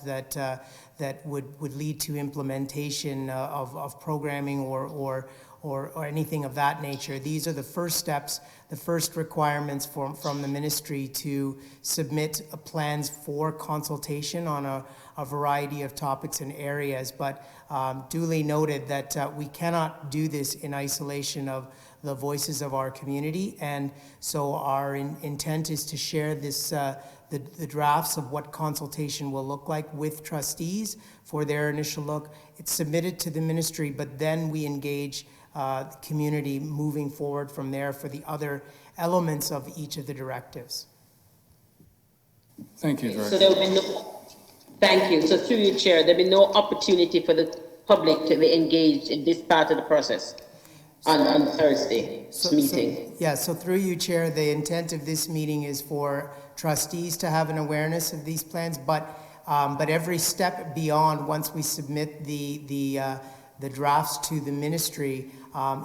that would lead to implementation of programming or anything of that nature. These are the first steps, the first requirements from the ministry to submit plans for consultation on a variety of topics and areas. But duly noted that we cannot do this in isolation of the voices of our community, and so our intent is to share this the drafts of what consultation will look like with trustees for their initial look. It's submitted to the ministry, but then we engage the community moving forward from there for the other elements of each of the directives. Thank you, Director. So there will be no, thank you. So through you, Chair, there will be no opportunity for the public to be engaged in this part of the process on Thursday meeting. So through you, Chair, the intent of this meeting is for trustees to have an awareness of these plans, but every step beyond, once we submit the drafts to the ministry,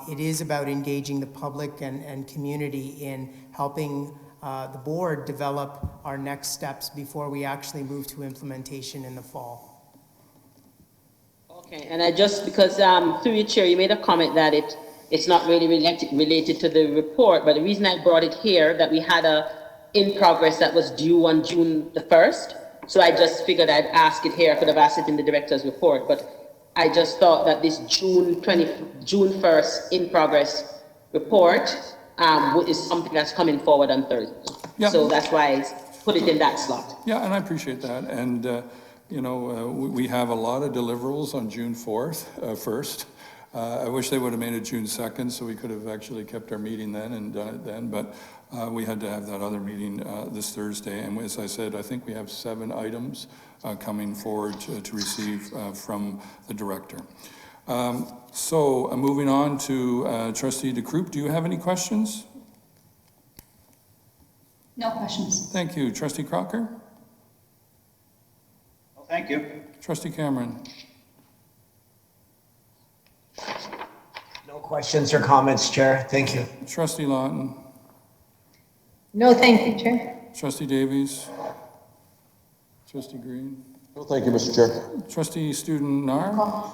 it is about engaging the public and community in helping the board develop our next steps before we actually move to implementation in the fall. Okay, and I just, because through your Chair, you made a comment that it's not really related to the report, but the reason I brought it here, that we had a in progress that was due on June the 1st. So I just figured I'd ask it here. I could have asked it in the director's report, but I just thought that this June 1st in progress report is something that's coming forward on Thursday. Yeah. So that's why I put it in that slot. Yeah, and I appreciate that. And, we have a lot of deliverables on June 1st. I wish they would have made it June 2nd, so we could have actually kept our meeting then and done it then, but we had to have that other meeting this Thursday. And as I said, I think we have 7 items coming forward to receive from the director. So moving on to Trustee DeCroop, do you have any questions? No questions. Thank you. Trustee Crocker? Well, thank you. Trustee Cameron? No questions or comments, Chair. Thank you. Trustee Lawton? No, thank you, Chair. Trustee Davies? Trustee Green? No, thank you, Mr. Chair. Trustee Student Nar? No,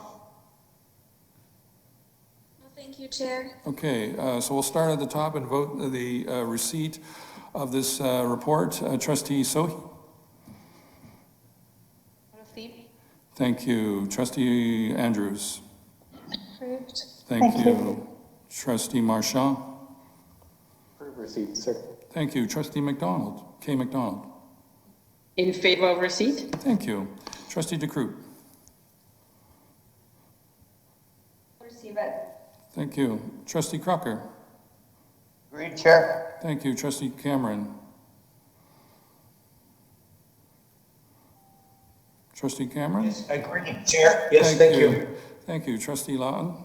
thank you, Chair. Okay, so we'll start at the top and vote the receipt of this report. Trustee Sophia? Thank you. Trustee Andrews? Approved. Thank you. Trustee Marchand? Approve receipt, sir. Thank you. Trustee McDonald? K. McDonald? In favor of receipt? Thank you. Trustee DeCroop? Receive it. Thank you. Trustee Crocker? Agreed, Chair. Thank you. Trustee Cameron? Trustee Cameron? Yes, agreed, Chair. Yes, thank you. Thank you. Trustee Lawton?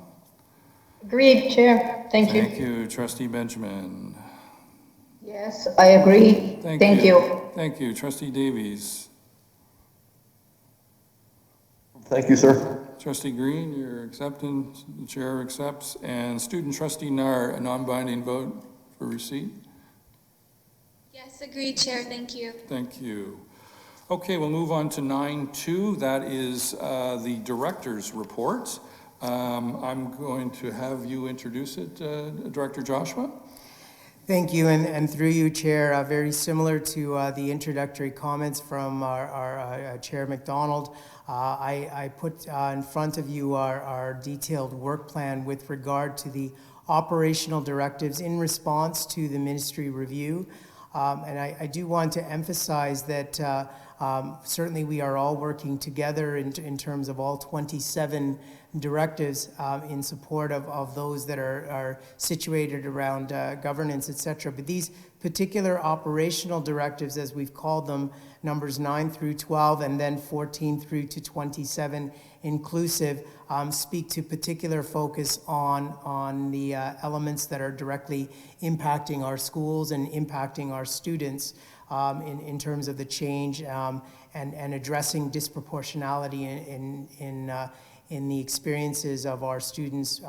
Agreed, Chair. Thank you. Thank you. Trustee Benjamin? Yes, I agree. Thank you. Thank you. Trustee Davies? Thank you, sir. Trustee Green, your acceptance, the chair accepts. And student trustee Nar, a non-binding vote for receipt? Yes, agreed, Chair. Thank you. Thank you. Okay, we'll move on to 9.2. That is the director's report. I'm going to have you introduce it, Director Joshua. Thank you, and through you, Chair, very similar to the introductory comments from our Chair McDonald, I put in front of you our detailed work plan with regard to the operational directives in response to the ministry review. And I do want to emphasize that certainly we are all working together in terms of all 27 directives in support of those that are situated around governance, etc. But these particular operational directives, as we've called them, numbers 9 through 12 and then 14 through to 27 inclusive, speak to particular focus on the elements that are directly impacting our schools and impacting our students in terms of the change and addressing disproportionality in the experiences of our students,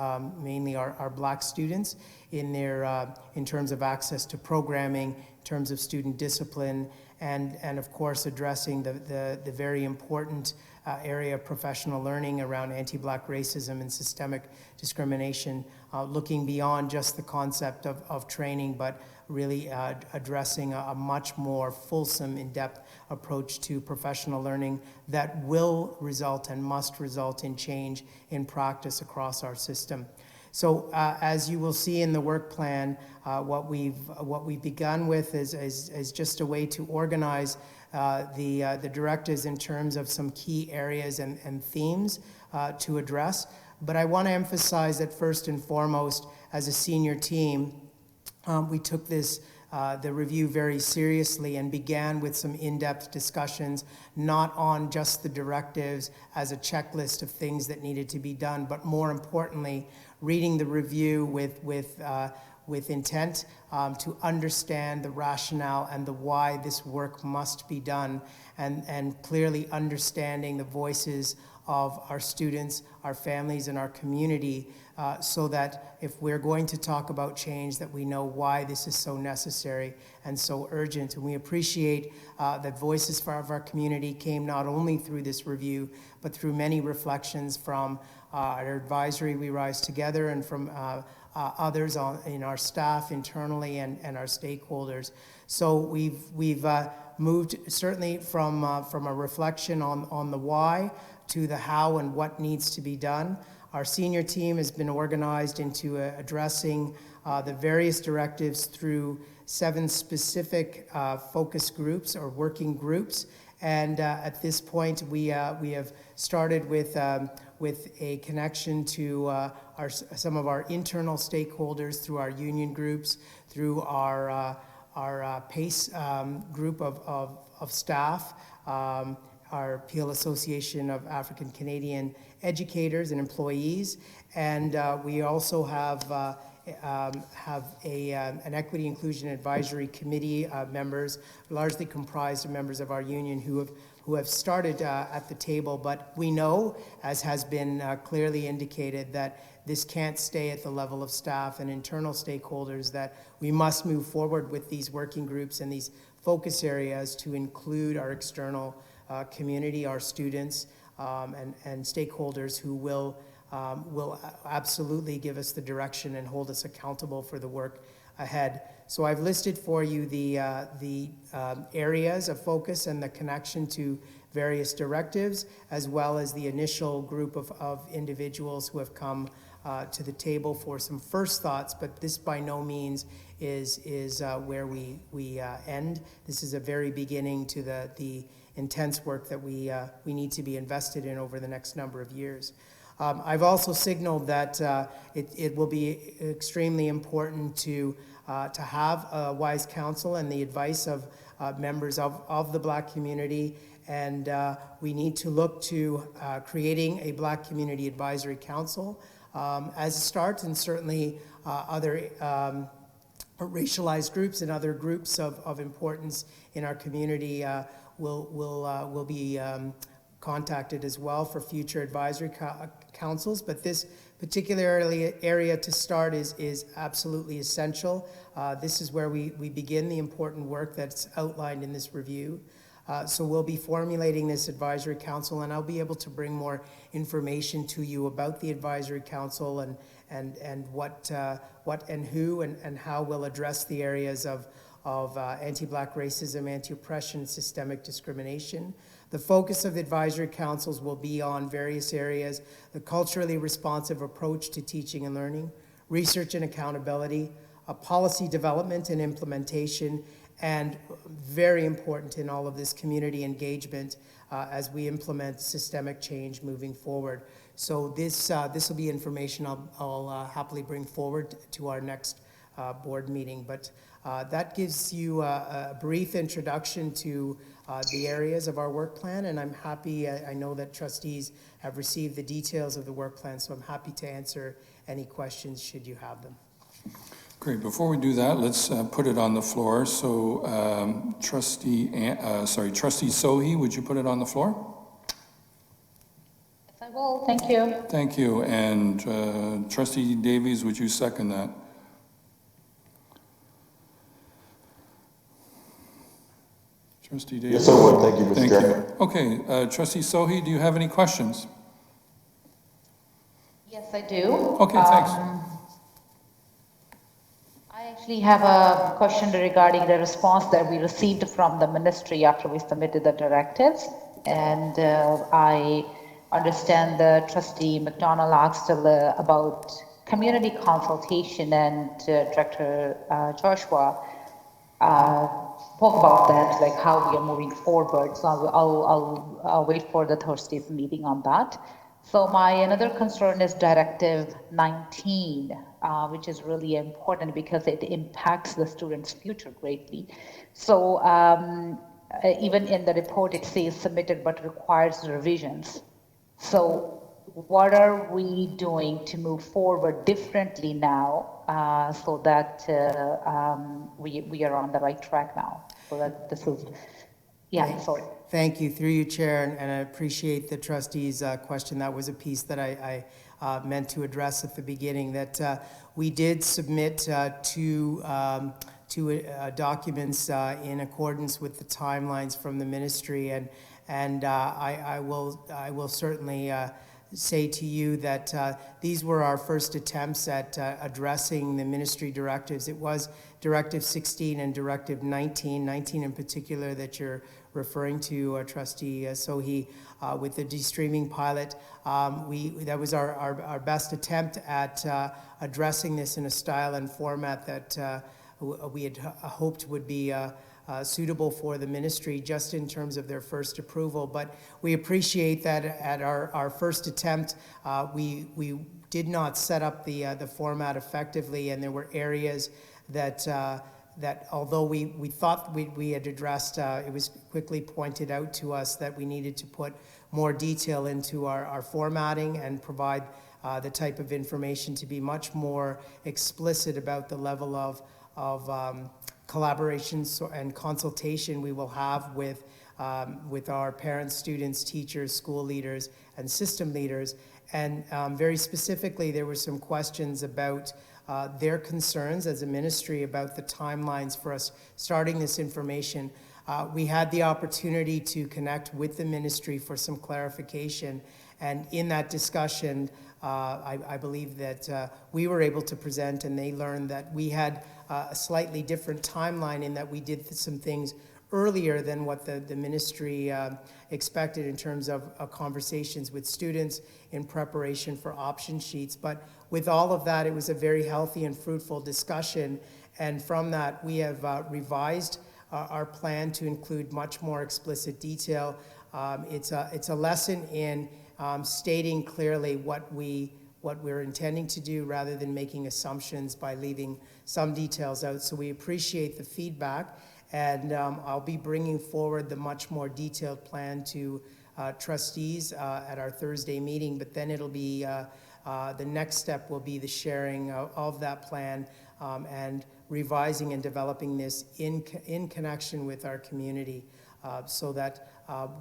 mainly our Black students, in terms of access to programming, in terms of student discipline, and of course addressing the very important area of professional learning around anti-Black racism and systemic discrimination, looking beyond just the concept of training, but really addressing a much more fulsome, in-depth approach to professional learning that will result and must result in change in practice across our system. So as you will see in the work plan, what we've begun with is just a way to organize the directives in terms of some key areas and themes to address. But I want to emphasize that first and foremost, as a senior team, we took the review very seriously and began with some in-depth discussions, not on just the directives as a checklist of things that needed to be done, but more importantly, reading the review with intent to understand the rationale and the why this work must be done, and clearly understanding the voices of our students, our families, and our community, so that if we're going to talk about change, that we know why this is so necessary and so urgent. And we appreciate that voices of our community came not only through this review, but through many reflections from our advisory We Rise Together and from others in our staff internally and our stakeholders. So we've moved certainly from a reflection on the why to the how and what needs to be done. Our senior team has been organized into addressing the various directives through 7 specific focus groups or working groups, And at this point, we have started with a connection to some of our internal stakeholders through our union groups, through our PACE group of staff, our Peel Association of African Canadian Educators and Employees, and we also have an Equity Inclusion Advisory Committee members, largely comprised of members of our union who have started at the table. But we know, as has been clearly indicated, that this can't stay at the level of staff and internal stakeholders, that we must move forward with these working groups and these focus areas to include our external community, our students, and stakeholders who will absolutely give us the direction and hold us accountable for the work ahead. So I've listed for you the areas of focus and the connection to various directives, as well as the initial group of individuals who have come to the table for some first thoughts, but this by no means is where we end. This is a very beginning to the intense work that we need to be invested in over the next number of years. I've also signaled that it will be extremely important to have a wise counsel and the advice of members of the Black community, and we need to look to creating a Black Community Advisory Council as a start, and certainly other racialized groups and other groups of importance in our community will be contacted as well for future advisory councils. But this particular area to start is absolutely essential. This is where we begin the important work that's outlined in this review. So we'll be formulating this advisory council, and I'll be able to bring more information to you about the advisory council and what and who and how we'll address the areas of anti-Black racism, anti-oppression, systemic discrimination. The focus of the advisory councils will be on various areas: the culturally responsive approach to teaching and learning, research and accountability, policy development and implementation, and very important in all of this, community engagement as we implement systemic change moving forward. So this will be information I'll happily bring forward to our next board meeting. But that gives you a brief introduction to the areas of our work plan, and I'm happy, I know that trustees have received the details of the work plan, so I'm happy to answer any questions should you have them. Great. Before we do that, let's put it on the floor. So, Trustee Sohi, would you put it on the floor? Yes, I will. Thank you. Thank you. And Trustee Davies, would you second that? Trustee Davies? Yes, I would. Thank you, Mr. Chair. Okay. Trustee Sohi, do you have any questions? Yes, I do. Okay, thanks. I actually have a question regarding the response that we received from the ministry after we submitted the directives. And I understand the Trustee McDonald asked about community consultation, and Director Joshua spoke about that, like how we are moving forward. So I'll wait for the Thursday's meeting on that. So my another concern is Directive 19, which is really important because it impacts the students' future greatly. So even in the report it says submitted but requires revisions. So what are we doing to move forward differently now so that we are on the right track now? So that this is, yeah, sorry. Thank you, through you, Chair, and I appreciate the trustee's question. That was a piece that I meant to address at the beginning, that we did submit two documents in accordance with the timelines from the ministry, and I will certainly say to you that these were our first attempts at addressing the ministry directives. It was Directive 16 and Directive 19 in particular that you're referring to, Trustee Sohi, with the de-streaming pilot. That was our best attempt at addressing this in a style and format that we had hoped would be suitable for the ministry just in terms of their first approval. But we appreciate that at our first attempt, we did not set up the format effectively, and there were areas that although we thought we had addressed, it was quickly pointed out to us that we needed to put more detail into our formatting and provide the type of information to be much more explicit about the level of collaboration and consultation we will have with our parents, students, teachers, school leaders, and system leaders. And very specifically, there were some questions about their concerns as a ministry about the timelines for us starting this information. We had the opportunity to connect with the ministry for some clarification, and in that discussion, I believe that we were able to present, and they learned that we had a slightly different timeline in that we did some things earlier than what the ministry expected in terms of conversations with students in preparation for option sheets. But with all of that, it was a very healthy and fruitful discussion, and from that we have revised our plan to include much more explicit detail. It's a lesson in stating clearly what we're intending to do rather than making assumptions by leaving some details out. So we appreciate the feedback, and I'll be bringing forward the much more detailed plan to trustees at our Thursday meeting, but then it'll be the next step will be the sharing of that plan and revising and developing this in connection with our community so that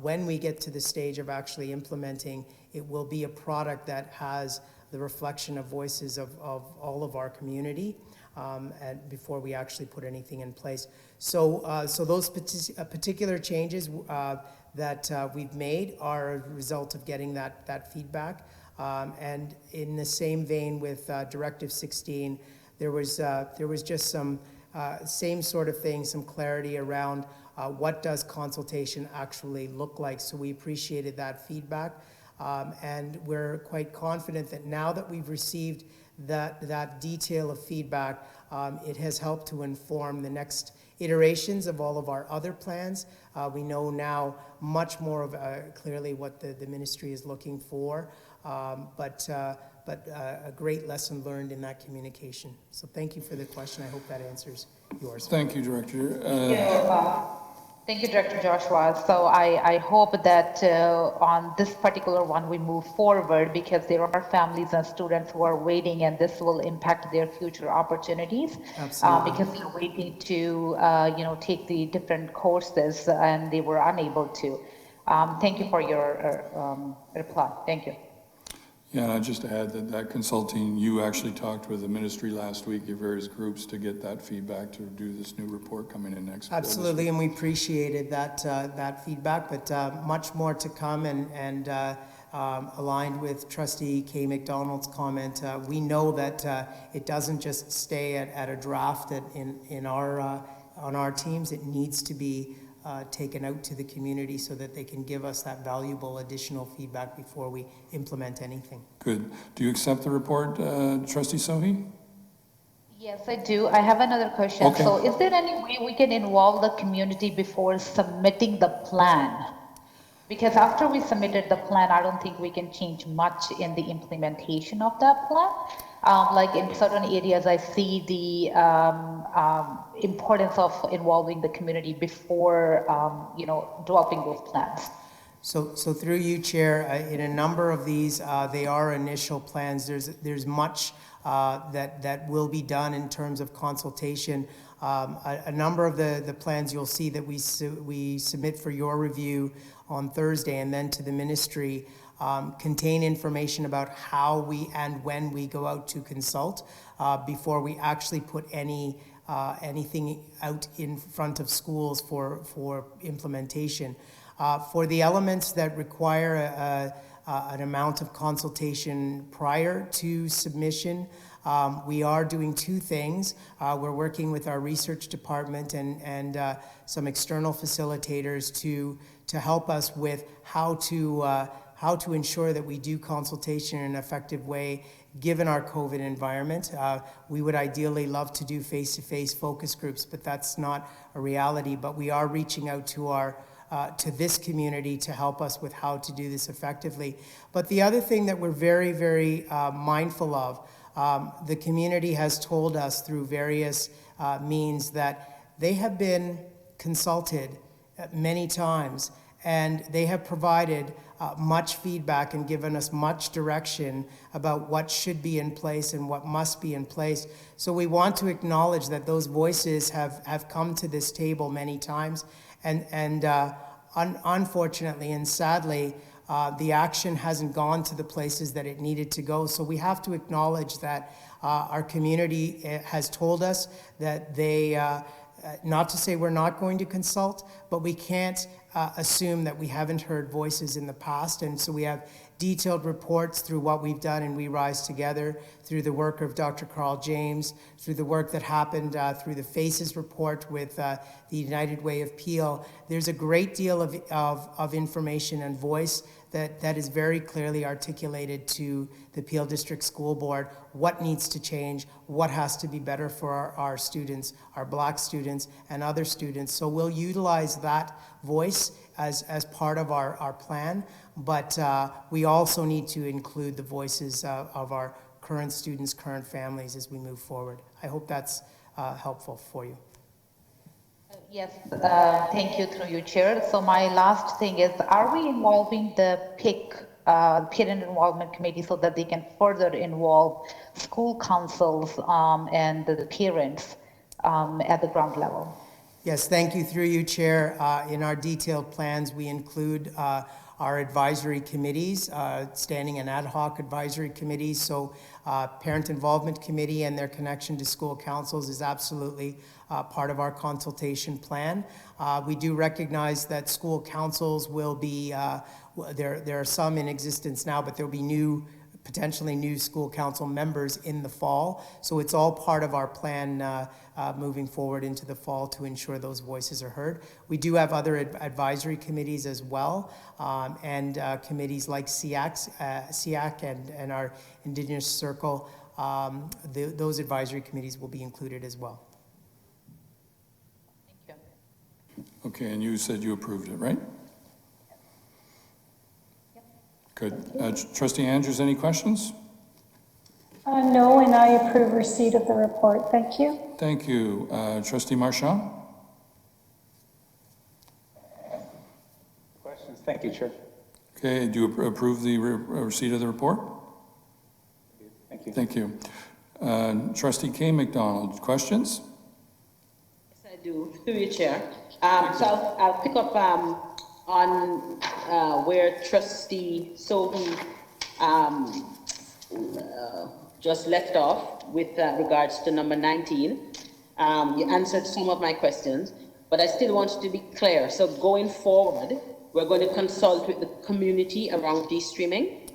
when we get to the stage of actually implementing, it will be a product that has the reflection of voices of all of our community and before we actually put anything in place. So those particular changes that we've made are a result of getting that feedback. And in the same vein with Directive 16, there was just some same sort of thing, some clarity around what does consultation actually look like. So we appreciated that feedback, and we're quite confident that now that we've received that detail of feedback, it has helped to inform the next iterations of all of our other plans. We know now much more of clearly what the ministry is looking for, but a great lesson learned in that communication. So thank you for the question. I hope that answers yours. Thank you, Director. Thank you, Director Joshua. So I hope that on this particular one we move forward, because there are families and students who are waiting, and this will impact their future opportunities. Absolutely. Because they're waiting to take the different courses and they were unable to. Thank you for your reply. Thank you. Yeah, I'd just add that consulting, you actually talked with the ministry last week, your various groups, to get that feedback to do this new report coming in next. Absolutely, and we appreciated that feedback, but much more to come, and aligned with Trustee K. McDonald's comment, we know that it doesn't just stay at a draft on our teams. It needs to be taken out to the community so that they can give us that valuable additional feedback before we implement anything. Good. Do you accept the report, Trustee Sohi? Yes, I do. I have another question. Okay. So is there any way we can involve the community before submitting the plan? Because after we submitted the plan, I don't think we can change much in the implementation of that plan. Like in certain areas, I see the importance of involving the community before, developing those plans. So through you, Chair, in a number of these, they are initial plans. There's much that will be done in terms of consultation. A number of the plans you'll see that we submit for your review on Thursday and then to the ministry contain information about how we and when we go out to consult before we actually put anything out in front of schools for implementation. For the elements that require an amount of consultation prior to submission, we are doing two things. We're working with our research department and some external facilitators to help us with how how to ensure that we do consultation in an effective way given our COVID environment. We would ideally love to do face-to-face focus groups, but that's not a reality. But we are reaching out to to this community to help us with how to do this effectively. But the other thing that we're very, very mindful of, the community has told us through various means that they have been consulted many times, and they have provided much feedback and given us much direction about what should be in place and what must be in place. So we want to acknowledge that those voices have come to this table many times, and unfortunately and sadly, the action hasn't gone to the places that it needed to go. So we have to acknowledge that our community has told us that they, not to say we're not going to consult, but we can't assume that we haven't heard voices in the past. And so we have detailed reports through what we've done in We Rise Together, through the work of Dr. Carl James, through the work that happened through the FACES report with the United Way of Peel. There's a great deal of information and voice that is very clearly articulated to the Peel District School Board, what needs to change, what has to be better for our students, our Black students and other students. So we'll utilize that voice as part of our plan, but we also need to include the voices of our current students, current families as we move forward. I hope that's helpful for you. Yes, thank you through you, Chair. So my last thing is, are we involving the PIC, Parent Involvement Committee, so that they can further involve school councils and the parents at the ground level? Yes, thank you through you, Chair. In our detailed plans, we include our advisory committees, standing and ad hoc advisory committees. So Parent Involvement Committee and their connection to school councils is absolutely part of our consultation plan. We do recognize that school councils will be, there are some in existence now, but there will be potentially new school council members in the fall. So it's all part of our plan moving forward into the fall to ensure those voices are heard. We do have other advisory committees as well, and committees like SEAC and our Indigenous Circle. Those advisory committees will be included as well. Thank you. Okay, and you said you approved it, right? Good. Trustee Andrews, any questions? No, and I approve receipt of the report. Thank you. Thank you. Trustee Marchand? Questions? Thank you, Chair. Okay, do you approve the receipt of the report? Thank you. Thank you. Trustee K. McDonald, questions? Yes, I do. Through you, Chair. So I'll pick up on where Trustee Sophia just left off with regards to number 19. You answered some of my questions, but I still want you to be clear. So going forward, we're going to consult with the community around de-streaming?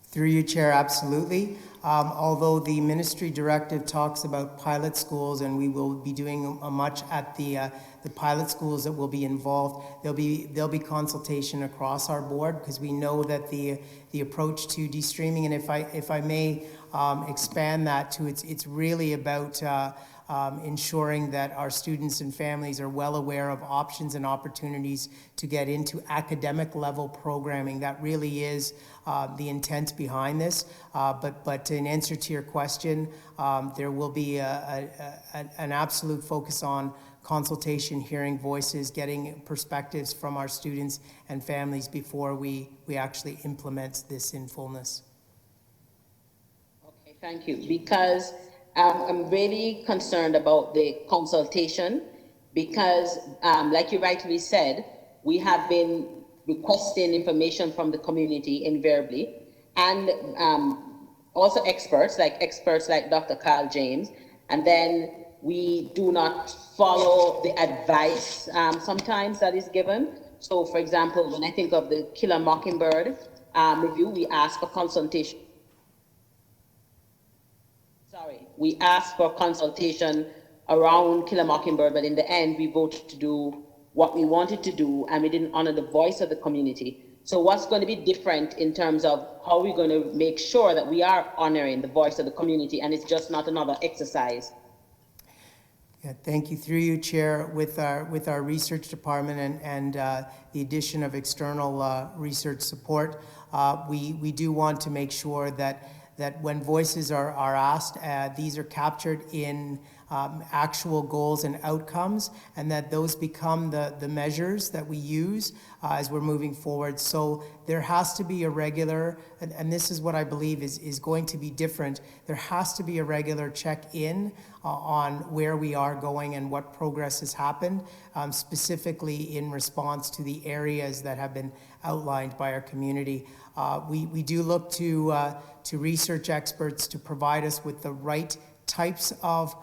Through you, Chair, absolutely. Although the ministry directive talks about pilot schools, and we will be doing much at the pilot schools that will be involved, there'll be consultation across our board, because we know that the approach to de-streaming, and if I may expand that to it's really about ensuring that our students and families are well aware of options and opportunities to get into academic level programming. That really is the intent behind this. But in answer to your question, there will be an absolute focus on consultation, hearing voices, getting perspectives from our students and families before we actually implement this in fullness. Okay, thank you. Because I'm really concerned about the consultation, because like you rightly said, we have been requesting information from the community invariably, and also experts like Dr. Carl James, and then we do not follow the advice sometimes that is given. So for example, when I think of the Killer Mockingbird review, we ask for consultation. We asked for consultation around Killer Mockingbird, but in the end, we voted to do what we wanted to do, and we didn't honor the voice of the community. So what's going to be different in terms of how we're going to make sure that we are honoring the voice of the community and it's just not another exercise? Yeah, thank you. Through you, Chair, with our research department and the addition of external research support, we do want to make sure that when voices are asked, these are captured in actual goals and outcomes, and that those become the measures that we use as we're moving forward. So there has to be a regular, and this is what I believe is going to be different, there has to be a regular check-in on where we are going and what progress has happened, specifically in response to the areas that have been outlined by our community. We do look to research experts to provide us with the right types of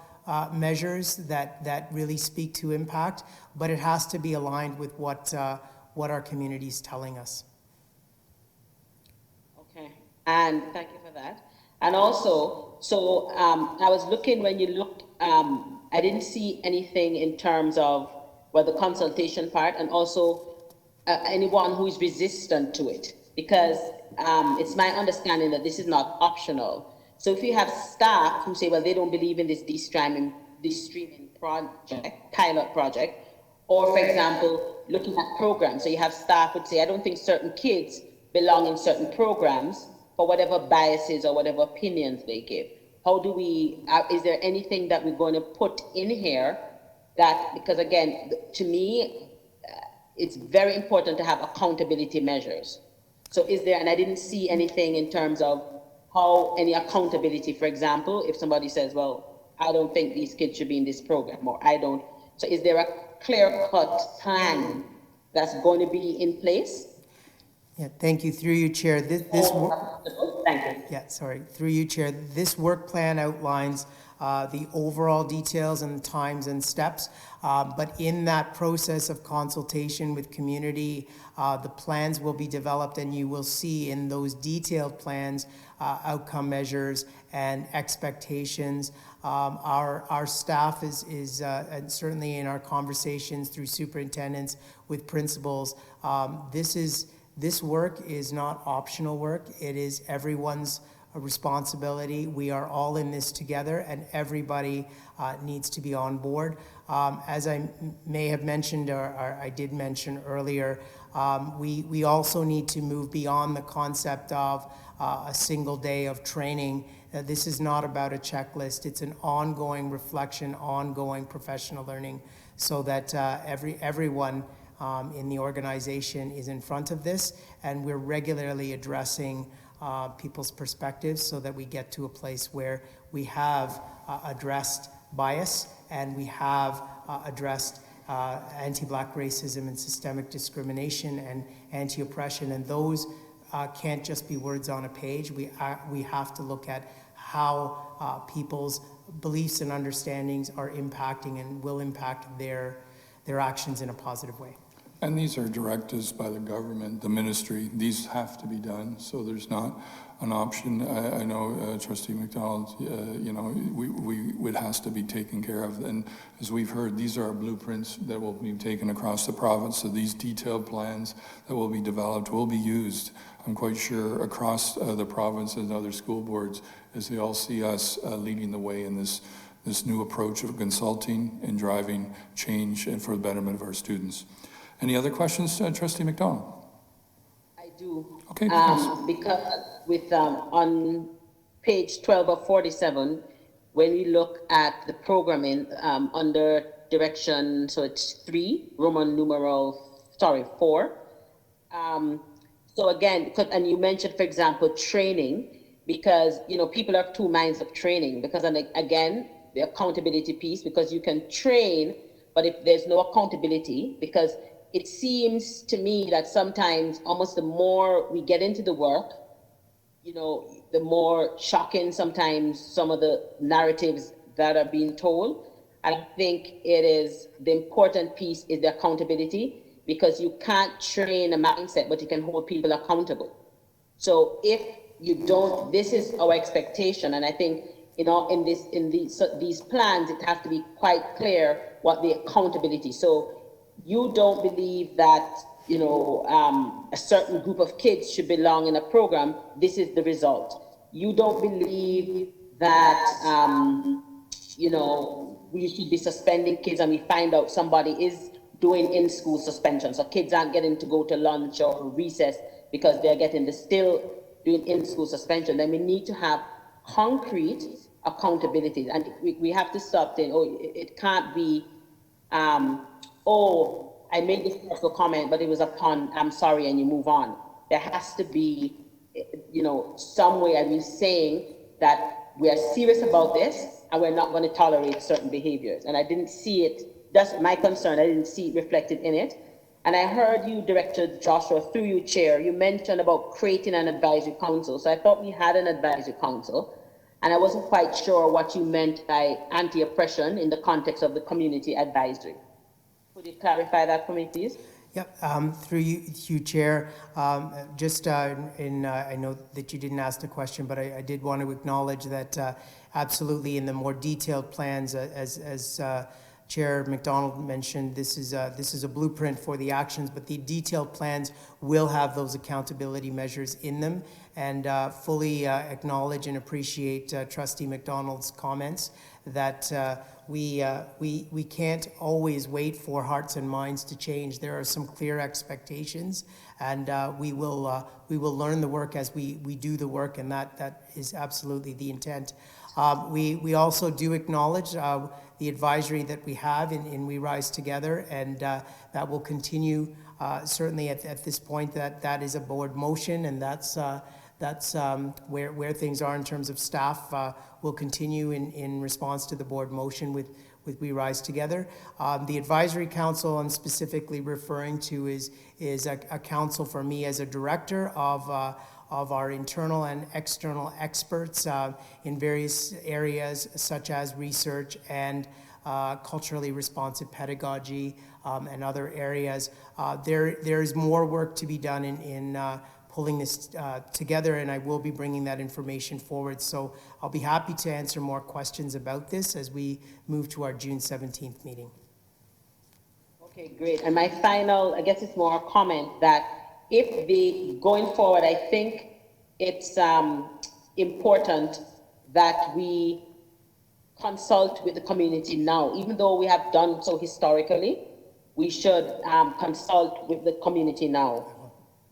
measures that really speak to impact, but it has to be aligned with what our community is telling us. Okay, and thank you for that. And also, so I was looking, when you looked, I didn't see anything in terms of the consultation part, and also anyone who is resistant to it, because it's my understanding that this is not optional. So if you have staff who say, well, they don't believe in this de-streaming project, pilot project, or for example, looking at programs. So you have staff would say, I don't think certain kids belong in certain programs for whatever biases or whatever opinions they give. How do we, is there anything that we're going to put in here that, because again, to me, it's very important to have accountability measures. So is there, and I didn't see anything in terms of how any accountability, for example, if somebody says, well, I don't think these kids should be in this program, or I don't. So is there a clear-cut plan that's going to be in place? Yeah, thank you. Through you, Chair. Thank you. Yeah, sorry. Through you, Chair. This work plan outlines the overall details and times and steps, but in that process of consultation with community, the plans will be developed, and you will see in those detailed plans outcome measures and expectations. Our staff is and certainly in our conversations through superintendents with principals, this work is not optional work. It is everyone's responsibility. We are all in this together, and everybody needs to be on board. As I may have mentioned, or I did mention earlier, we also need to move beyond the concept of a single day of training. This is not about a checklist. It's an ongoing reflection, ongoing professional learning, so that everyone in the organization is in front of this, and we're regularly addressing people's perspectives so that we get to a place where we have addressed bias and we have addressed anti-Black racism and systemic discrimination and anti-oppression, and those can't just be words on a page. We have to look at how people's beliefs and understandings are impacting and will impact their actions in a positive way. And these are directives by the government, the ministry. These have to be done, so there's not an option. I know Trustee McDonald, it has to be taken care of. And as we've heard, these are blueprints that will be taken across the province. So these detailed plans that will be developed will be used, I'm quite sure, across the province and other school boards as they all see us leading the way in this new approach of consulting and driving change and for the betterment of our students. Any other questions, Trustee McDonald? I do. Okay. Because with on page 12 of 47, when we look at the programming under direction, so it's 3, Roman numeral, 4. So again, and you mentioned, for example, training, because people have two minds of training. Because again, the accountability piece, because you can train, but if there's no accountability, because it seems to me that sometimes almost the more we get into the work, the more shocking sometimes some of the narratives that are being told. And I think the important piece is the accountability, because you can't train a mindset, but you can hold people accountable. So if you don't, this is our expectation. And I think, in these plans, it has to be quite clear what the accountability. So you don't believe that a certain group of kids should belong in a program, this is the result. You don't believe that, we should be suspending kids and we find out somebody is doing in-school suspension. So kids aren't getting to go to lunch or recess because they're still doing in-school suspension. Then we need to have concrete accountability. And we have to stop saying, it can't be, I made this personal comment, but it was a pun, I'm sorry, and you move on. There has to be, some way of you saying that we are serious about this and we're not going to tolerate certain behaviors. And I didn't see it, that's my concern, I didn't see it reflected in it. And I heard you, Director Joshua, through you, Chair, you mentioned about creating an advisory council. So I thought we had an advisory council, and I wasn't quite sure what you meant by anti-oppression in the context of the community advisory. Could you clarify that for me, please? Yep, through you, Chair. I know that you didn't ask the question, but I did want to acknowledge that absolutely in the more detailed plans, as Chair McDonald mentioned, this is a blueprint for the actions, but the detailed plans will have those accountability measures in them, and fully acknowledge and appreciate Trustee McDonald's comments that we can't always wait for hearts and minds to change. There are some clear expectations, and we will learn the work as we do the work, and that is absolutely the intent. We also do acknowledge the advisory that we have in We Rise Together, and that will continue. Certainly at this point, that is a board motion, and that's where things are in terms of staff. Will continue in response to the board motion with We Rise Together. The advisory council I'm specifically referring to is a council for me as a director of our internal and external experts in various areas such as research and culturally responsive pedagogy and other areas. There is more work to be done in pulling this together, and I will be bringing that information forward. So I'll be happy to answer more questions about this as we move to our June 17th meeting. Okay, great. And my final, I guess it's more a comment that going forward, I think it's important that we consult with the community now. Even though we have done so historically, we should consult with the community now.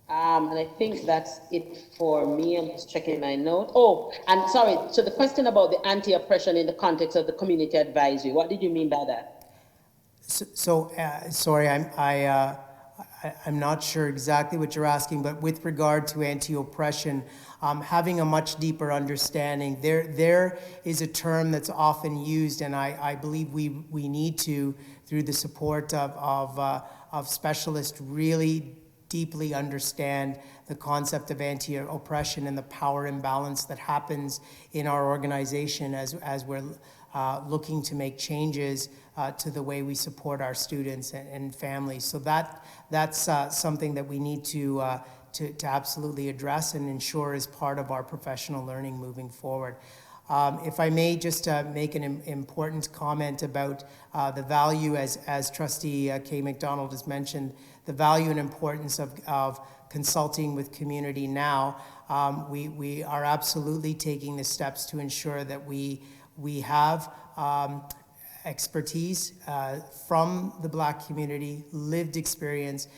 And I think that's it for me. I'm just checking my note. Oh, and sorry, so the question about the anti-oppression in the context of the community advisory, what did you mean by that? Sorry, I'm not sure exactly what you're asking, but with regard to anti-oppression, having a much deeper understanding, there is a term that's often used, and I believe we need to, through the support of specialists, really deeply understand the concept of anti-oppression and the power imbalance that happens in our organization as we're looking to make changes to the way we support our students and families. So that's something that we need to absolutely address and ensure is part of our professional learning moving forward. If I may just make an important comment about the value, as Trustee Kay McDonald has mentioned, the value and importance of consulting with community now. We are absolutely taking the steps to ensure that we have expertise from the Black community, lived experience,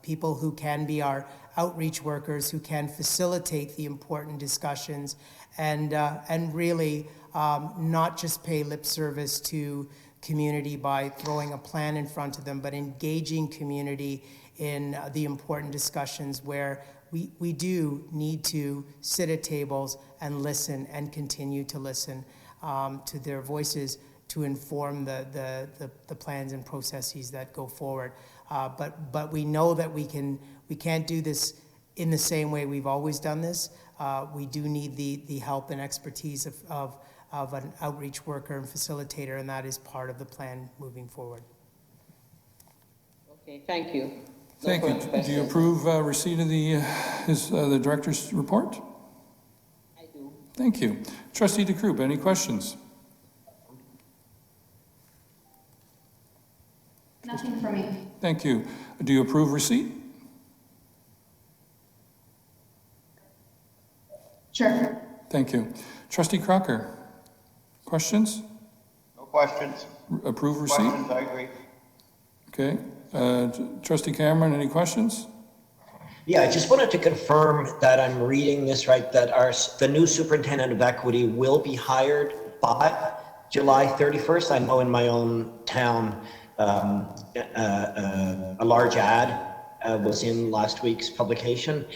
people who can be our outreach workers, who can facilitate the important discussions, and really not just pay lip service to community by throwing a plan in front of them, but engaging community in the important discussions where we do need to sit at tables and listen and continue to listen to their voices to inform the plans and processes that go forward. But we know that we can't do this in the same way we've always done this. We do need the help and expertise of an outreach worker and facilitator, and that is part of the plan moving forward. Okay, thank you. Thank you. Do you approve receipt of the director's report? I do. Thank you. Trustee DeCroop, any questions? Nothing for me. Thank you. Do you approve receipt? Sure. Thank you. Trustee Crocker, questions? No questions. Approve receipt? Questions, I agree. Okay. Trustee Cameron, any questions? Yeah, I just wanted to confirm that I'm reading this right, that the new superintendent of equity will be hired by July 31st. I know in my own town, a large ad was in last week's publication.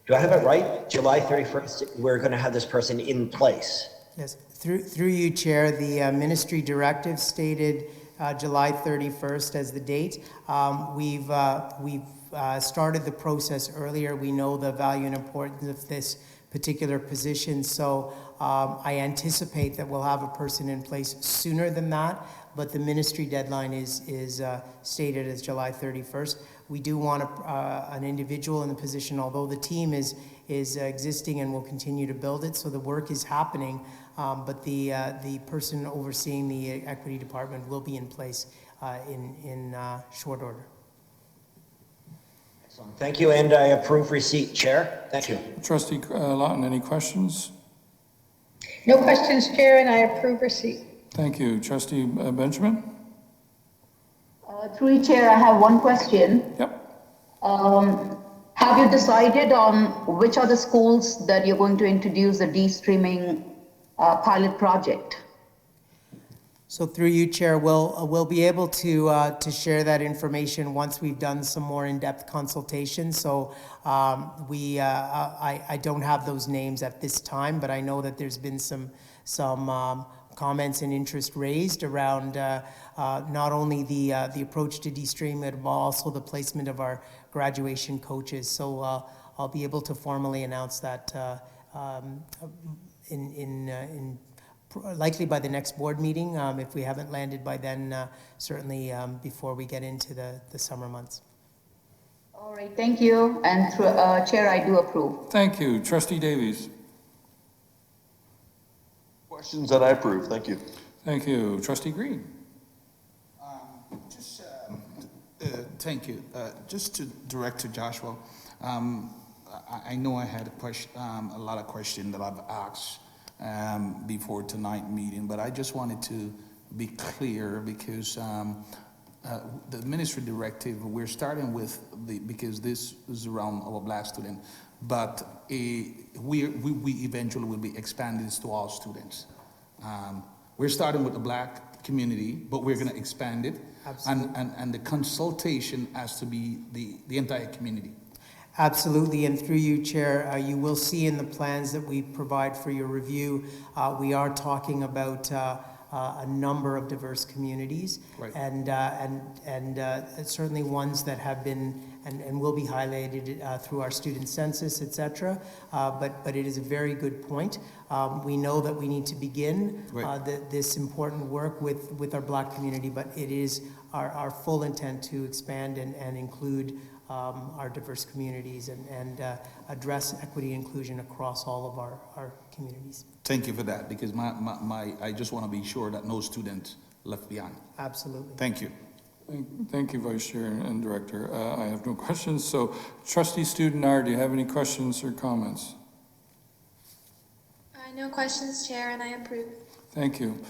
Do I have it right? July 31st, we're going to have this person in place. Yes, through you, Chair, the ministry directive stated July 31st as the date. We've started the process earlier. We know the value and importance of this particular position, so I anticipate that we'll have a person in place sooner than that, but the ministry deadline is stated as July 31st. We do want an individual in the position, although the team is existing and will continue to build it, so the work is happening, but the person overseeing the equity department will be in place in short order. Excellent. Thank you, and I approve receipt, Chair. Thank you. Trustee Lawton, any questions? No questions, Chair, and I approve receipt. Thank you. Trustee Benjamin? Through you, Chair, I have one question. Yep. Have you decided on which are the schools that you're going to introduce the de-streaming pilot project? So through you, Chair, we'll be able to share that information once we've done some more in-depth consultation. So I don't have those names at this time, but I know that there's been some comments and interest raised around not only the approach to de-streaming, but also the placement of our graduation coaches. So I'll be able to formally announce that likely by the next board meeting. If we haven't landed by then, certainly before we get into the summer months. All right, thank you. And through Chair, I do approve. Thank you. Trustee Davies? Questions that I approve. Thank you. Thank you. Trustee Green? Thank you. Just to direct to Joshua, I know I had a question, a lot of questions that I've asked before tonight's meeting, but I just wanted to be clear because the ministry directive, we're starting with because this is around our Black student, but we eventually will be expanding this to all students. We're starting with the Black community, but we're going to expand it. And the consultation has to be the entire community. Absolutely, and through you, Chair, you will see in the plans that we provide for your review, we are talking about a number of diverse communities, right. and certainly ones that have been and will be highlighted through our student census, etc. But it is a very good point. We know that we need to begin this important work with our Black community, but it is our full intent to expand and include our diverse communities and address equity and inclusion across all of our communities. Thank you for that, because I just want to be sure that no student left behind. Absolutely. Thank you. Thank you, Vice Chair and Director. I have no questions. So, Trustee Student-R, do you have any questions or comments? No questions, Chair, and I approve. Thank you.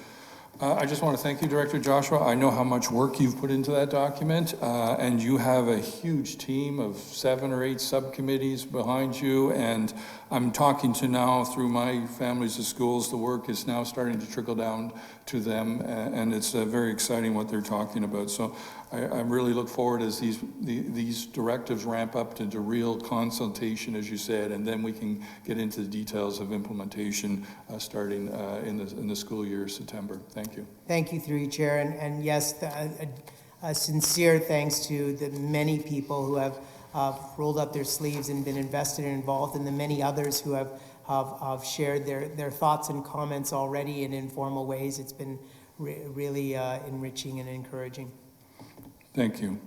I just want to thank you, Director Joshua. I know how much work you've put into that document, and you have a huge team of 7 or 8 subcommittees behind you, and I'm talking to now through my families of schools, the work is now starting to trickle down to them, and it's very exciting what they're talking about. So I really look forward as these directives ramp up into real consultation, as you said, and then we can get into the details of implementation starting in the school year, September. Thank you. Thank you, through you, Chair, and yes, a sincere thanks to the many people who have rolled up their sleeves and been invested and involved, and the many others who have shared their thoughts and comments already in informal ways. It's been really enriching and encouraging. Thank you.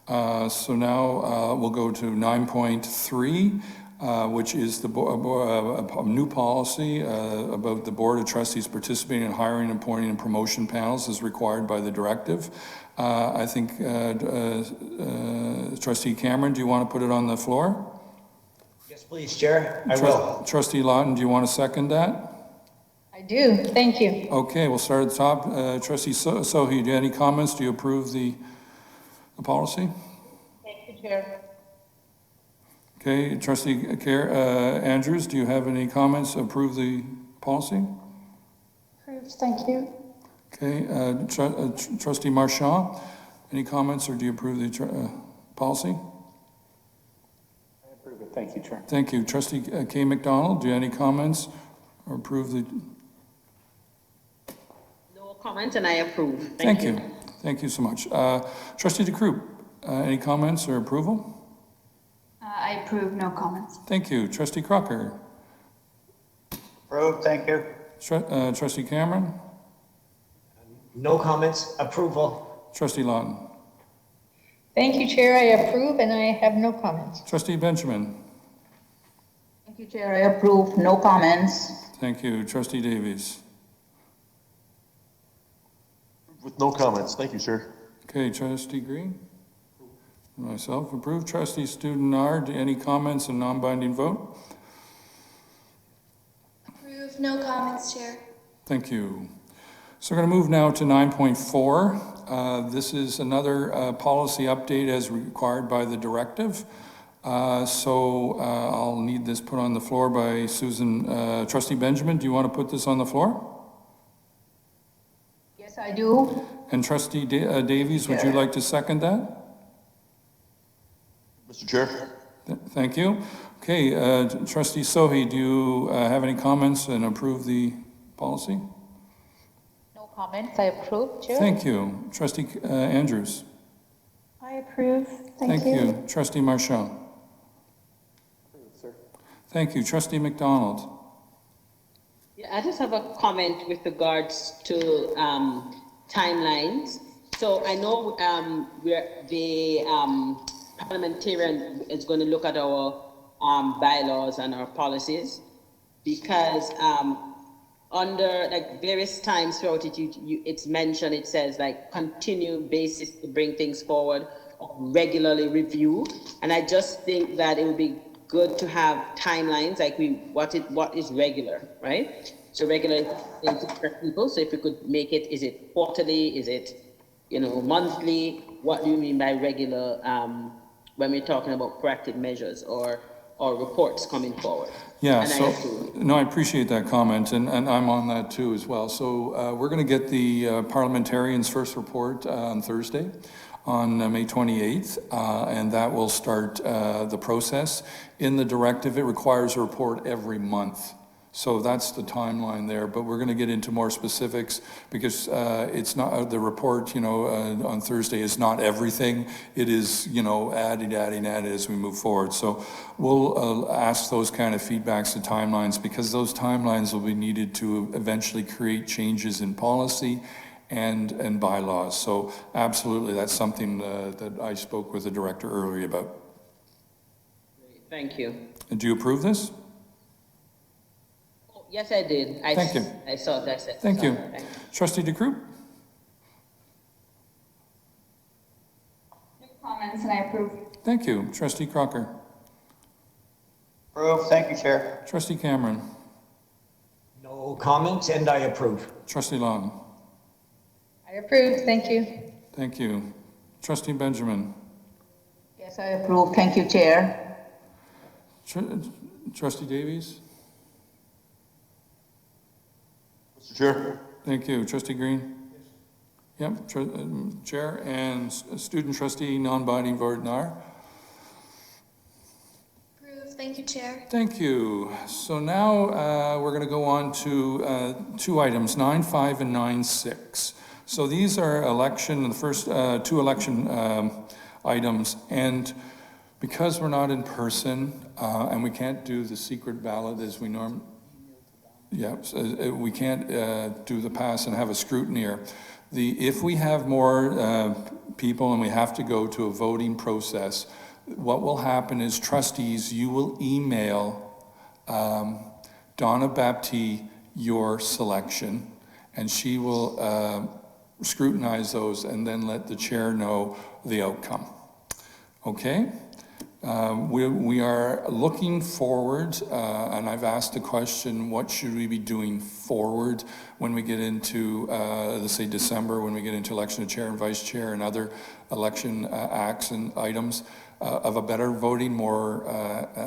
So now we'll go to 9.3. which is the a new policy about the Board of Trustees participating in hiring, appointing, and promotion panels as required by the directive. I think Trustee Cameron, do you want to put it on the floor? Yes, please, Chair. I will. Trustee Lawton, do you want to second that? I do. Thank you. Okay, we'll start at the top. Trustee Sohi, do you have any comments? Do you approve the policy? Thank you, Chair. Okay, Trustee Andrews, do you have any comments? Approve the policy? Approved, thank you. Okay, Trustee Marchand, any comments, or do you approve the policy? I approve it. Thank you, Chair. Thank you. Trustee K. McDonald, do you have any comments or approve the? No comments, and I approve. Thank you. Thank you so much. Trustee DeCroop, any comments or approval? I approve, no comments. Thank you. Trustee Crocker. Approved, thank you. Trustee Cameron. No comments, approval. Trustee Lawton. Thank you, Chair. I approve, and I have no comments. Trustee Benjamin. Thank you, Chair. I approve, no comments. Thank you. Trustee Davies. With no comments. Thank you, sir. Okay, Trustee Green. Myself approved. Trustee Student-Nard, any comments and non-binding vote? Approved, no comments, Chair. Thank you. So we're going to move now to 9.4. This is another policy update as required by the directive. I'll need this put on the floor by Susan. Trustee Benjamin, do you want to put this on the floor? Yes, I do. And Trustee Davies, would you like to second that? Mr. Chair. Thank you. Okay, Trustee Sohi, do you have any comments and approve the policy? No comments. I approve, Chair. Thank you. Trustee Andrews. I approve, Thank you. Trustee Marchand. Approved, sir. Thank you. Trustee McDonald. Yeah, I just have a comment with regards to timelines. So I know the parliamentarian is going to look at our bylaws and our policies, because under like various times throughout it, it's mentioned, it says like continued basis to bring things forward, regularly review. And I just think that it would be good to have timelines, like what is regular, right? So regular for people. So if we could make it, is it quarterly? Is it, monthly? What do you mean by regular when we're talking about proactive measures or reports coming forward? Yeah, I appreciate that comment, and I'm on that too as well. So we're going to get the parliamentarians' first report on Thursday, on May 28th, and that will start the process. In the directive, it requires a report every month. So that's the timeline there, but we're going to get into more specifics because it's not the report, on Thursday is not everything. It is, adding as we move forward. So we'll ask those kind of feedbacks and timelines, because those timelines will be needed to eventually create changes in policy and bylaws. So absolutely, that's something that I spoke with the director earlier about. Thank you. And do you approve this? Yes, I did. Thank you. I saw that. Thank you. Trustee DeCroop? No comments, and I approve. Thank you. Trustee Crocker? Approved, thank you, Chair. Trustee Cameron? No comments, and I approve. Trustee Long? I approve. Thank you. Thank you. Trustee Benjamin? Yes, I approve. Thank you, Chair. Trustee Davies? Mr. Chair. Thank you. Trustee Green? Yep. Chair and student trustee, non-binding vote, NAR. Approved. Thank you, Chair. Thank you. So now we're going to go on to two items, 9.5 and 9.6. So these are the first two election items, and because we're not in person and we can't do the secret ballot as we normally, we can't do the pass and have a scrutineer. If we have more people and we have to go to a voting process, what will happen is, trustees, you will email Donna Baptiste your selection, and she will scrutinize those and then let the chair know the outcome. Okay? We are looking forward, and I've asked the question, what should we be doing forward when we get into, let's say, December, when we get into election of chair and vice chair and other election acts and items, of a better voting, more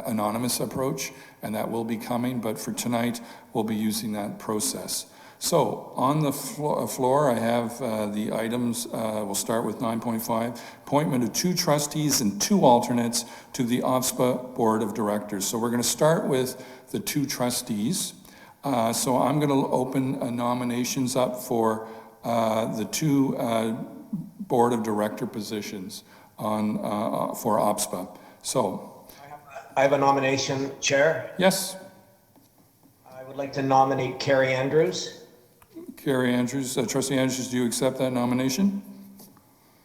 anonymous approach, and that will be coming, but for tonight, we'll be using that process. So, on the floor, I have the items. We'll start with 9.5, appointment of 2 trustees and 2 alternates to the OSPA Board of Directors. So we're going to start with the 2 trustees. So I'm going to open nominations up for the 2 Board of Director positions on for OSPA. So, I have a nomination, Chair. Yes. I would like to nominate Carrie Andrews. Carrie Andrews, Trustee Andrews, do you accept that nomination?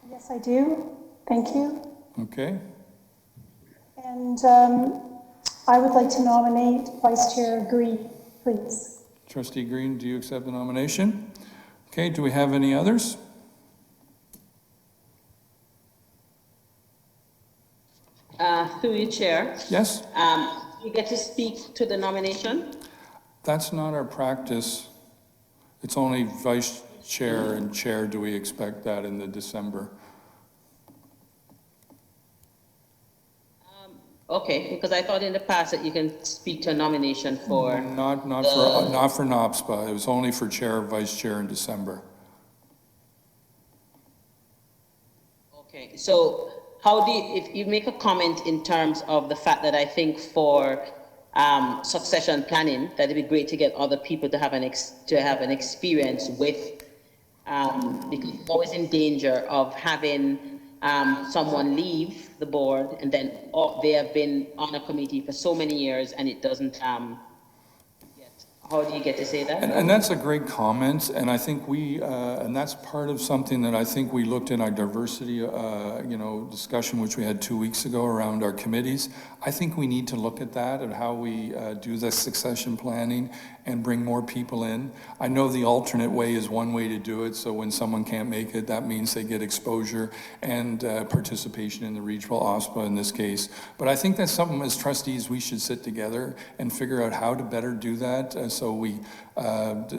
Yes, I do. Thank you. Okay. And I would like to nominate Vice Chair Green, please. Trustee Green, do you accept the nomination? Okay, do we have any others? Through you, Chair. Yes? You get to speak to the nomination? That's not our practice. It's only vice chair and chair. Do we expect that in the December? Okay, because I thought in the past that you can speak to a nomination for... Not for NOPSPA. It was only for chair, vice chair in December. Okay, so how do you, if you make a comment in terms of the fact that I think for succession planning, that it'd be great to get other people to have an experience with, because you're always in danger of having someone leave the board and then they have been on a committee for so many years and it doesn't how do you get to say that? And that's a great comment, and I think and that's part of something that I think we looked in our diversity, discussion, which we had 2 weeks ago around our committees. I think we need to look at that and how we do the succession planning and bring more people in. I know the alternate way is one way to do it, so when someone can't make it, that means they get exposure and participation in the regional OSPA in this case. But I think that's something as trustees we should sit together and figure out how to better do that, so we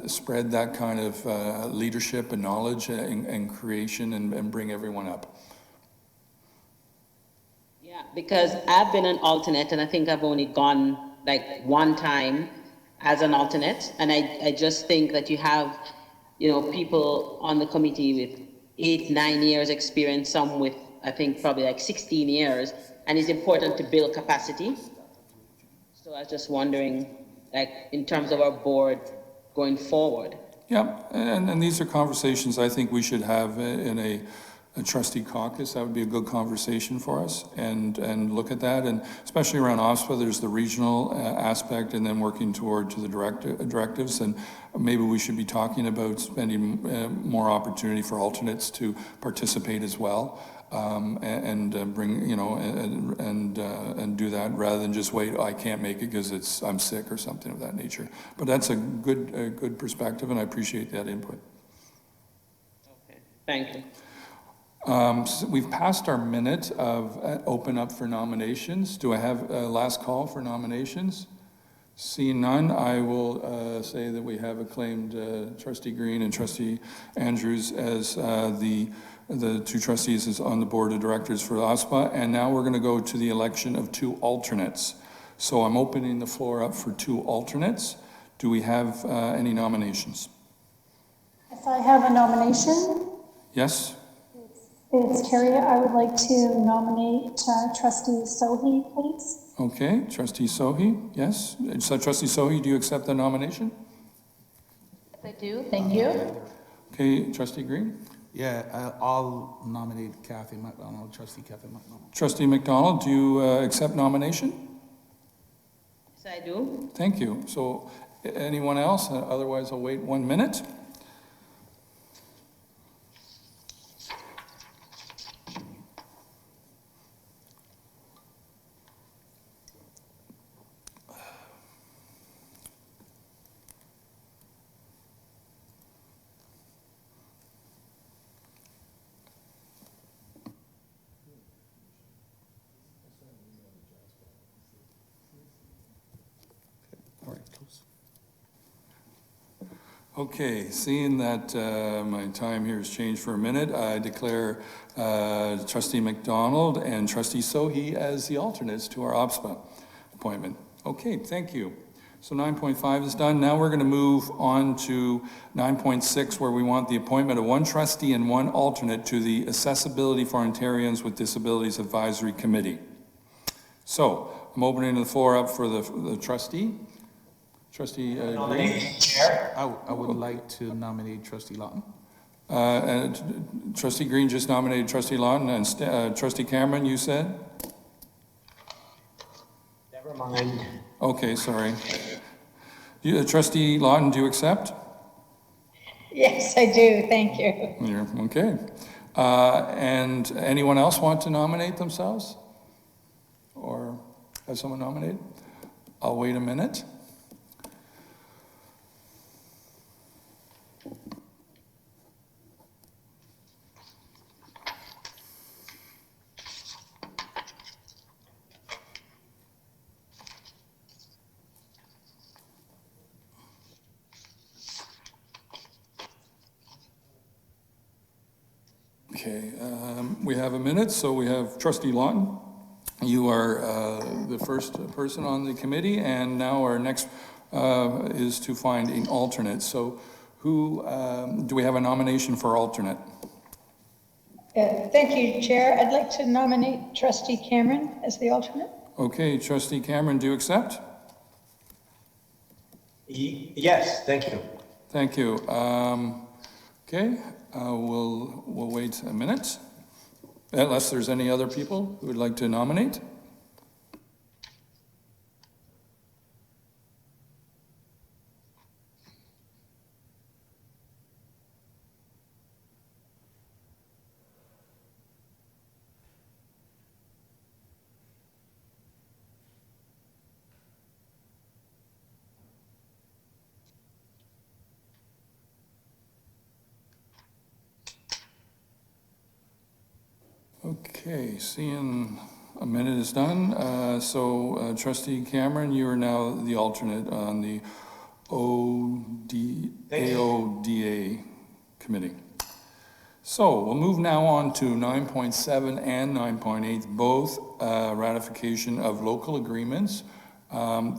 spread that kind of leadership and knowledge and creation and bring everyone up. Yeah, because I've been an alternate and I think I've only gone like one time as an alternate, and I just think that you have, people on the committee with 8-9 years experience, some with I think probably like 16 years, and it's important to build capacity. So I was just wondering, like in terms of our board going forward. Yeah, and these are conversations I think we should have in a trustee caucus. That would be a good conversation for us, and look at that, and especially around OSPA, there's the regional aspect, and then working toward to the directives, and maybe we should be talking about spending more opportunity for alternates to participate as well, and bring, and do that rather than just wait, I can't make it because I'm sick or something of that nature. But that's a good perspective, and I appreciate that input. Okay, thank you. So we've passed our minute of open up for nominations. Do I have a last call for nominations? Seeing none, I will say that we have acclaimed Trustee Green and Trustee Andrews as the 2 trustees on the board of directors for OSPA, and now we're going to go to the election of 2 alternates. So I'm opening the floor up for 2 alternates. Do we have any nominations? Yes, I have a nomination. Yes? It's Carrie. I would like to nominate Trustee Sophia, please. Okay, Trustee Sohi, yes. So Trustee Sohi, do you accept the nomination? Yes, I do. Thank you. Okay, Trustee Green? Yeah, I'll nominate Kathy McDonald, Trustee Kathy McDonald. Trustee McDonald, do you accept nomination? Yes, I do. Thank you. So anyone else? Otherwise, I'll wait 1 minute. Okay, seeing that my time here has changed for a minute, I declare Trustee McDonald and Trustee Sohi as the alternates to our OPSPA appointment. Okay, thank you. So 9.5 is done. Now we're going to move on to 9.6, where we want the appointment of one trustee and one alternate to the Accessibility for Ontarians with Disabilities Advisory Committee. So I'm opening the floor up for the trustee. Trustee Green. Chair. I would like to nominate Trustee Lawton. And Trustee Green just nominated Trustee Lawton, and Trustee Cameron, you said? Never mind. Okay, sorry. Trustee Lawton, do you accept? Yes, I do. Thank you. Yeah, okay. And anyone else want to nominate themselves? Or have someone nominated? I'll wait a minute. Okay, we have a minute, so we have Trustee Lawton. You are the first person on the committee, and now our next is to find an alternate. So who, do we have a nomination for alternate? Thank you, Chair. I'd like to nominate Trustee Cameron as the alternate. Okay, Trustee Cameron, do you accept? Yes, thank you. Thank you. Okay, we'll wait a minute, unless there's any other people who would like to nominate. Okay, seeing a minute is done. So Trustee Cameron, you are now the alternate on the AODA committee. So we'll move now on to 9.7 and 9.8, both ratification of local agreements.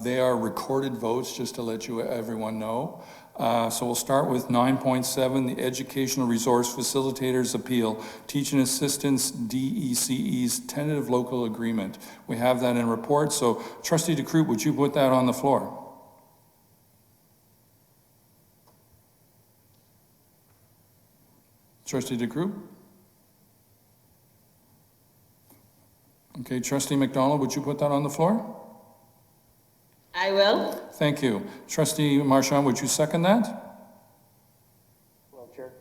They are recorded votes, just to let everyone know. So we'll start with 9.7, the Educational Resource Facilitators Appeal, Teaching Assistants DECE's tentative local agreement. We have that in report. So Trustee DeCroop, would you put that on the floor? Trustee DeCroop? Okay, Trustee McDonald, would you put that on the floor? I will. Thank you. Trustee Marchand, would you second that? Well, Chair.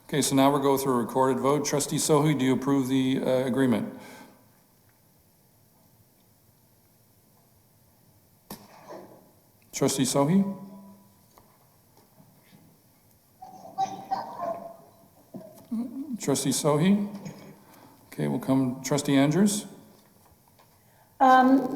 Okay, so now we'll go through a recorded vote. Trustee Sohi, do you approve the agreement? Trustee Sohi? Trustee Sohi? Okay, we'll come Trustee Andrews.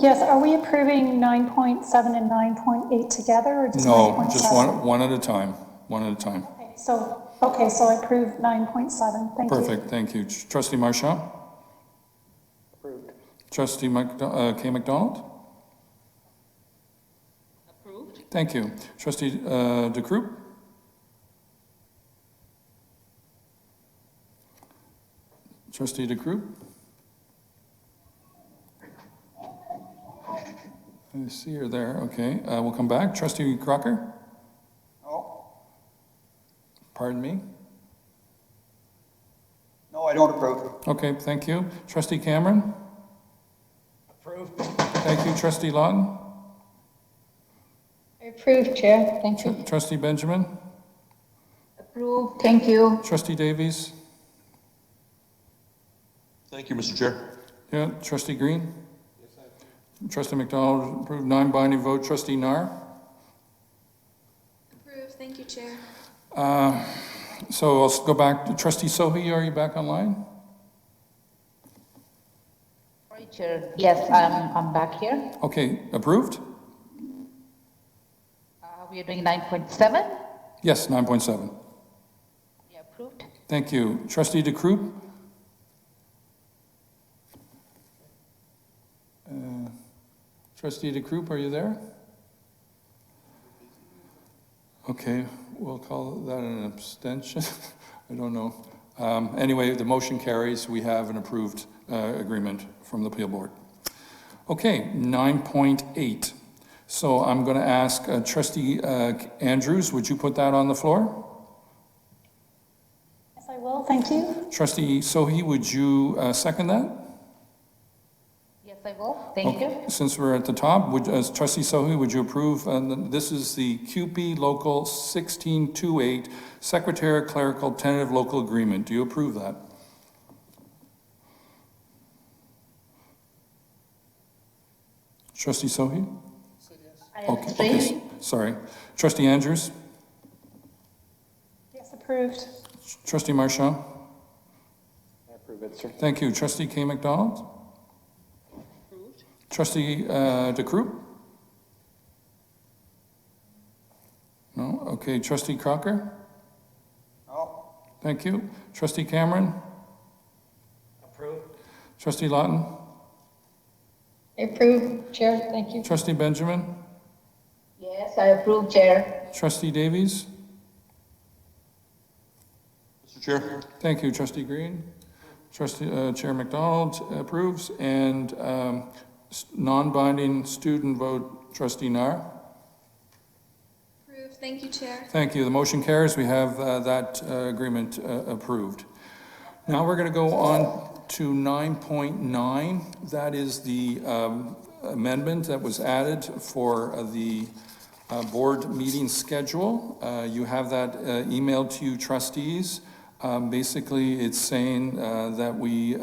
Yes, are we approving 9.7 and 9.8 together, or just 9.7? No, just one at a time. One at a time. Okay, so I approve 9.7. Thank you. Perfect, thank you. Trustee Marchand? Approved. Trustee K. McDonald? Approved. Thank you. Trustee DeCroop? Trustee DeCroop? I see her there. Okay, we'll come back. Trustee Crocker? No. Pardon me? No, I don't approve. Okay, thank you. Trustee Cameron? Approved. Thank you. Trustee Lawton? I approve, Chair. Thank you. Trustee Benjamin? Approved. Thank you. Trustee Davies? Thank you, Mr. Chair. Yeah. Trustee Green? Trustee McDonald approved, non-binding vote. Trustee Nar? Approved. Thank you, Chair. So I'll go back to Trustee Sohi. Are you back online? Sorry, Chair. Yes, I'm back here. Okay, approved? We are doing 9.7. Yes, 9.7. Yeah, approved. Thank you. Trustee DeCroop? Trustee DeCroop, are you there? Okay, we'll call that an abstention. I don't know. Anyway, the motion carries. We have an approved agreement from the Appeal Board. Okay, 9.8. So I'm going to ask Trustee Andrews, would you put that on the floor? Yes, I will. Thank you. Trustee Sohi, would you second that? Yes, I will. Thank you. Since we're at the top, Trustee Sohi, would you approve? This is the QP Local 1628 Secretarial Clerical Tentative Local Agreement. Do you approve that? Trustee Sohi? Okay. Sorry. Trustee Andrews? Yes, approved. Trustee Marchand? I approve it, sir. Thank you. Trustee K. McDonald? Approved. Trustee DeCroop? No? Okay. Trustee Crocker? No. Thank you. Trustee Cameron? Approved. Trustee Lawton? I approve, Chair. Thank you. Trustee Benjamin? Yes, I approve, Chair. Trustee Davies? Mr. Chair. Thank you. Trustee Green? Trustee Chair McDonald approves. And non-binding student vote, Trustee Nar? Approved. Thank you, Chair. Thank you. The motion carries. We have that agreement approved. Now we're going to go on to 9.9. That is the amendment that was added for the board meeting schedule. You have that emailed to you, trustees. Basically, it's saying that we've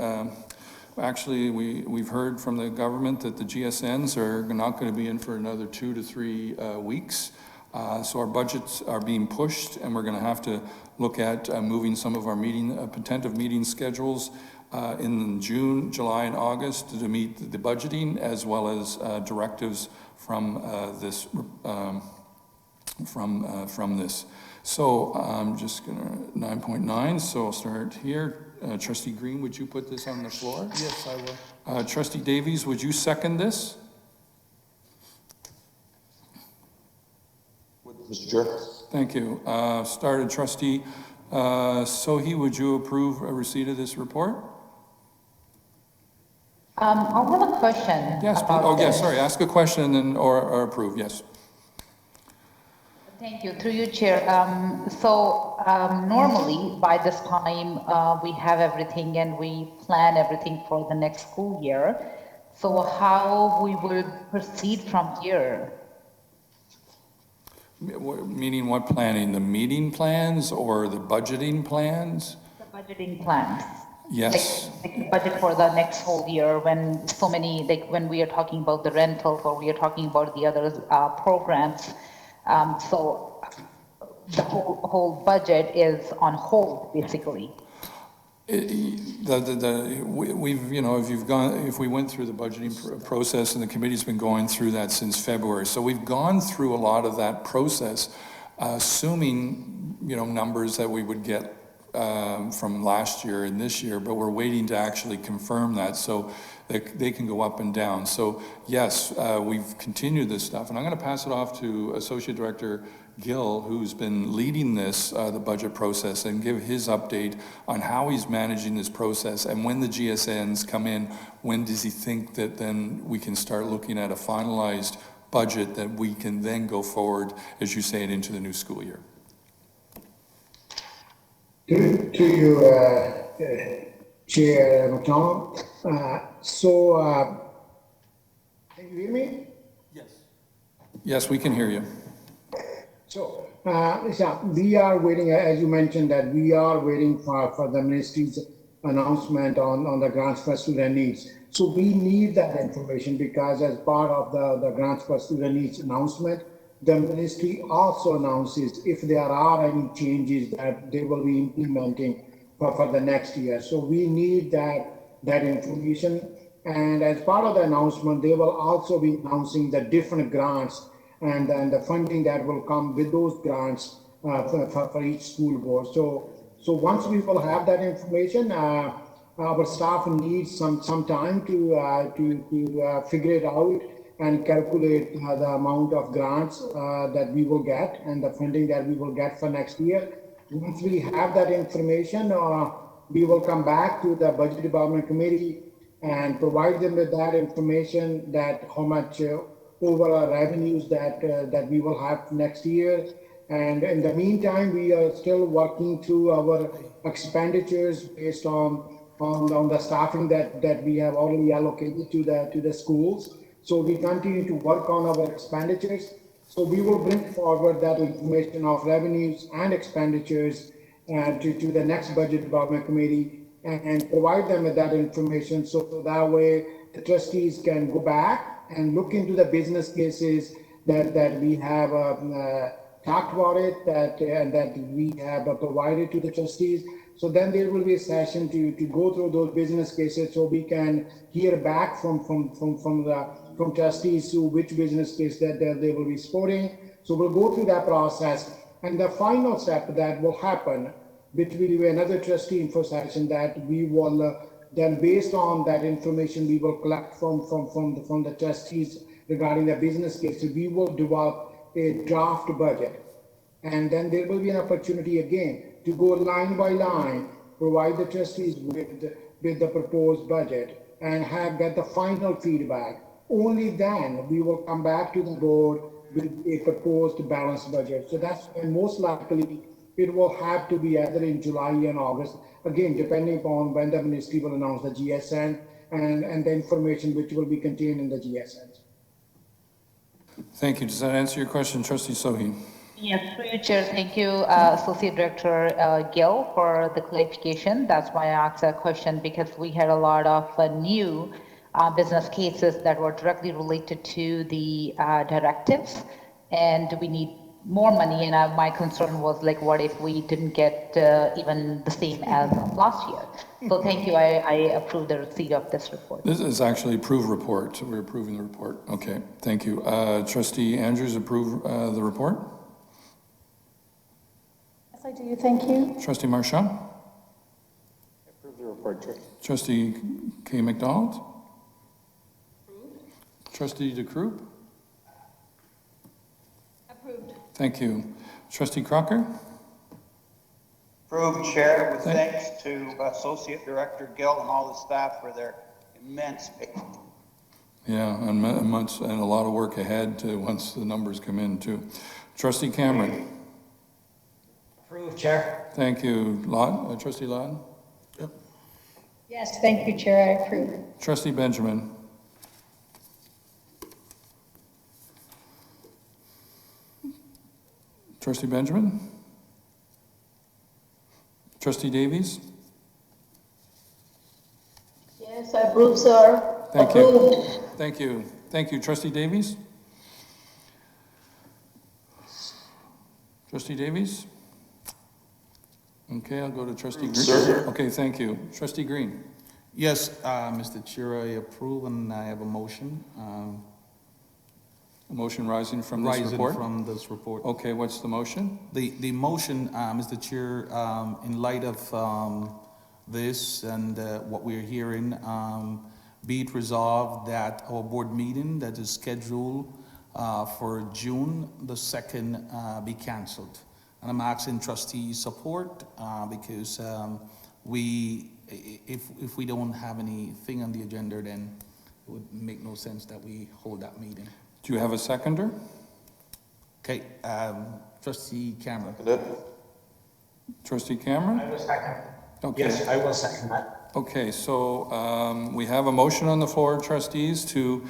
heard from the government that the GSNs are not going to be in for another 2 to 3 weeks. So our budgets are being pushed, and we're going to have to look at moving some of our tentative meeting schedules in June, July, and August to meet the budgeting, as well as directives from this. From this. So I'm just gonna 9.9. So I'll start here. Trustee Green, would you put this on the floor? Yes, I will. Trustee Davies, would you second this? Mr. Chair. Thank you. Started Trustee Sohi, would you approve a receipt of this report? I have a question. Yes. Yes. Sorry. Ask a question and then or approve. Yes. Thank you. Through you, Chair. Normally by this time we have everything and we plan everything for the next school year. So how we will proceed from here? Meaning what planning? The meeting plans or the budgeting plans? The budgeting plans. Yes. Like the budget for the next whole year, when so many, like when we are talking about the rentals or we are talking about the other programs. So the whole budget is on hold, basically. We've, you know, if we went through the budgeting process, and the committee's been going through that since February. So we've gone through a lot of that process, assuming, you know, numbers that we would get from last year and this year, but we're waiting to actually confirm that so they can go up and down. So yes, we've continued this stuff, and I'm going to pass it off to Associate Director Gill, who's been leading this, the budget process, and give his update on how he's managing this process, and when the GSNs come in, when does he think that then we can start looking at a finalized budget that we can then go forward, as you say, into the new school year. To you, Chair McDonald. Can you hear me? Yes. Yes, we can hear you. So, we are waiting, as you mentioned, that we are waiting for the ministry's announcement on the grants for student needs. So we need that information because as part of the grants for student needs announcement, the ministry also announces if there are any changes that they will be implementing for the next year. So we need that information. And as part of the announcement, they will also be announcing the different grants and then the funding that will come with those grants for each school board. So once we will have that information, our staff needs some time to figure it out and calculate the amount of grants that we will get and the funding that we will get for next year. Once we have that information, we will come back to the Budget Development Committee and provide them with that information, that how much overall revenues that we will have next year. And in the meantime, we are still working through our expenditures based on the staffing that we have already allocated to the schools. So we continue to work on our expenditures. So we will bring forward that information of revenues and expenditures to the next Budget Development Committee and provide them with that information, so that way the trustees can go back and look into the business cases that we have talked about it, and that we have provided to the trustees. So then there will be a session to go through those business cases, so we can hear back from trustees to which business case that they will be supporting. So we'll go through that process, and the final step that will happen between another trustee info session that we will then, based on that information we will collect from the trustees regarding the business case, we will develop a draft budget. And then there will be an opportunity again to go line by line, provide the trustees with the proposed budget and get the final feedback. Only then we will come back to the board with a proposed balanced budget. So that's when most likely it will have to be either in July and August, again, depending upon when the ministry will announce the GSN and the information which will be contained in the GSNs. Thank you. Does that answer your question, Trustee Sohi? Yes, through you, Chair. Thank you, Associate Director Gill, for the clarification. That's why I asked that question, because we had a lot of new business cases that were directly related to the directives, and we need more money. And my concern was, like, what if we didn't get even the same as last year? So thank you. I approve the receipt of this report. This is actually approved report. We're approving the report. Okay, thank you. Trustee Andrews, approve the report? Yes, I do. Thank you. Trustee Marchand? Approve the report, Chair. Trustee K. McDonald? Trustee DeCroop? Approved. Thank you. Trustee Crocker? Approved, Chair, with thanks to Associate Director Gill and all the staff for their immense patience. Yeah, and months and a lot of work ahead once the numbers come in too. Trustee Cameron? Approved, Chair. Thank you. Trustee Lawton? Yep. Yes, thank you, Chair. I approve. Trustee Benjamin? Trustee Benjamin? Trustee Davies? Yes, I approve, sir. Thank Approved. you. Thank you. Thank you. Trustee Davies? Trustee Davies? Okay, I'll go to Trustee Green. Sir. Okay, thank you. Trustee Green? Yes, Mr. Chair, I approve, and I have a motion. A motion rising from this report? From this report. Okay, what's the motion? The motion, Mr. Chair, in light of this and what we're hearing, be it resolved that our board meeting that is scheduled for June the 2nd be canceled. And I'm asking trustees support because if we don't have anything on the agenda, then it would make no sense that we hold that meeting. Do you have a seconder? Okay, Trustee Cameron. Trustee Cameron? I will second. Okay. Yes, I will second that. Okay, so we have a motion on the floor, trustees, to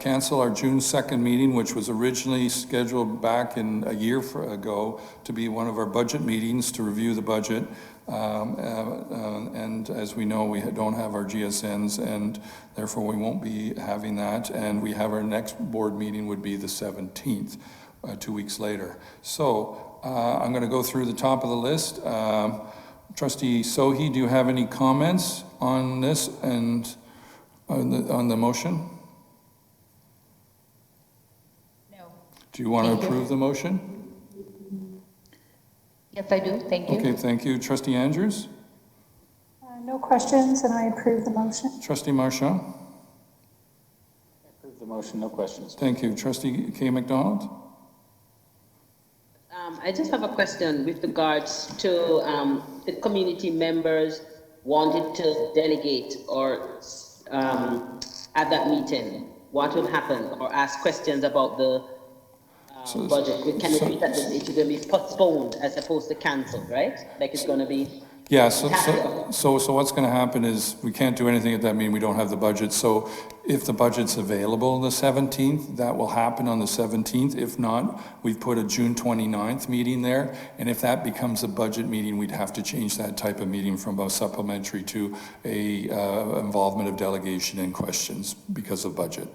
cancel our June 2nd meeting, which was originally scheduled back in a year ago to be one of our budget meetings to review the budget. And as we know, we don't have our GSNs, and therefore we won't be having that. And we have our next board meeting would be the 17th, 2 weeks later. So I'm going to go through the top of the list. Trustee Sohi, do you have any comments on this and on the motion? No. Do you want to Thank you. approve the motion? Yes, I do. Thank you. Okay, thank you. Trustee Andrews? No questions, and I approve the motion. Trustee Marchand? Approve the motion, no questions. Thank you. Trustee K. McDonald? I just have a question with regards to the community members wanted to delegate or at that meeting. What would happen, or ask questions about the budget? Can we read that it's going to be postponed as opposed to cancelled, right? Like it's going to be. Yeah, so what's going to happen is we can't do anything at that meeting. We don't have the budget. So if the budget's available on the 17th, that will happen on the 17th. If not, we've put a June 29th meeting there. And if that becomes a budget meeting, we'd have to change that type of meeting from a supplementary to a involvement of delegation and questions because of budget.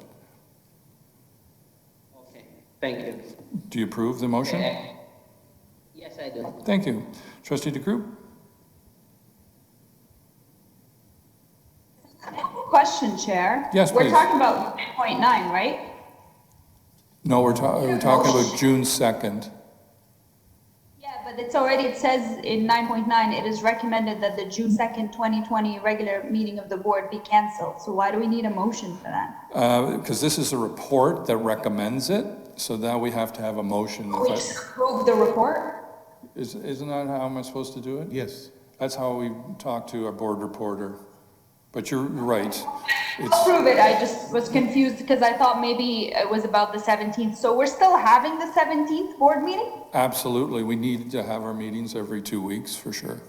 Okay, thank you. Do you approve the motion? Yes, I do. Thank you. Trustee DeCroop? Question, Chair. Yes, We're please. talking about 9.9, right? No, we're talking about June 2nd. Yeah, but it's already, it says in 9.9, it is recommended that the June 2nd, 2020 regular meeting of the board be canceled. So why do we need a motion for that? Because this is a report that recommends it, so now we have to have a motion. We just approve the report? Isn't that how am I supposed to do it? Yes. That's how we talk to our board reporter. But you're right. I'll prove it. I just was confused because I thought maybe it was about the 17th. So we're still having the 17th board meeting? Absolutely. We need to have our meetings every 2 weeks for sure.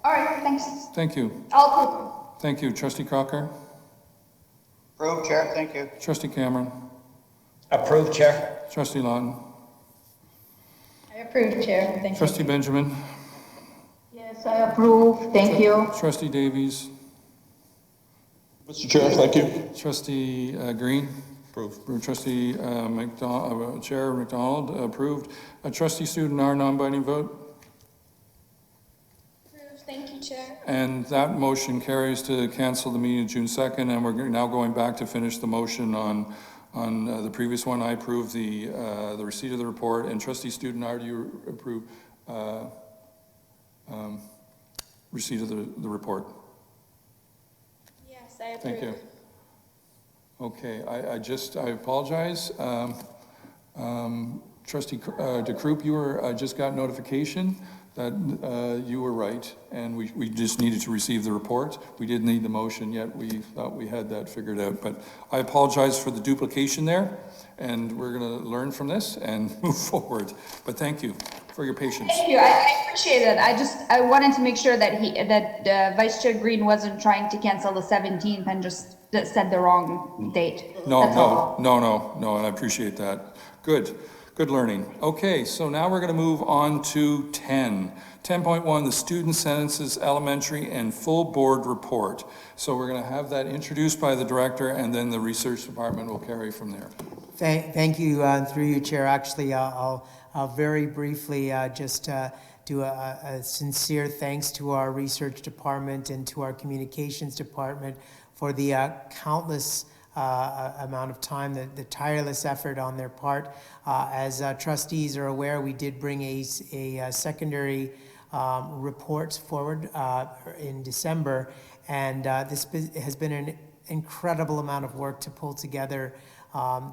All right, thanks. Thank you. I'll approve. Thank you. Trustee Crocker? Approved, Chair, thank you. Trustee Cameron? Approved, Chair. Trustee Lawton? I approve, Chair. Thank you. Trustee Benjamin? Yes, I approve. Thank you. Trustee Davies? Mr. Chair, thank you. Trustee Green? Approved. Trustee Chair McDonald, approved. Trustee Student, our non-binding vote? Approved. Thank you, Chair. And that motion carries to cancel the meeting June 2nd, and we're now going back to finish the motion on the previous one. I approve the receipt of the report, and Trustee Student, do you approve receipt of the report? Yes, I approve. Thank you. Okay, I apologize. Trustee DeCroop, you just got notification that you were right, and we just needed to receive the report. We didn't need the motion yet. We thought we had that figured out, but I apologize for the duplication there, and we're going to learn from this and move forward. But thank you for your patience. Thank you. I appreciate it. I wanted to make sure that Vice Chair Green wasn't trying to cancel the 17th and just said the wrong date. No, and I appreciate that. Good learning. Okay, so now we're going to move on to 10. 10.1, the Student Census Elementary and Full Board Report. So we're going to have that introduced by the Director, and then the Research Department will carry from there. Thank you, through you, Chair. Actually, I'll very briefly just do a sincere thanks to our Research Department and to our Communications Department for the countless amount of time, the tireless effort on their part. As trustees are aware, we did bring a secondary report forward in December, and this has been an incredible amount of work to pull together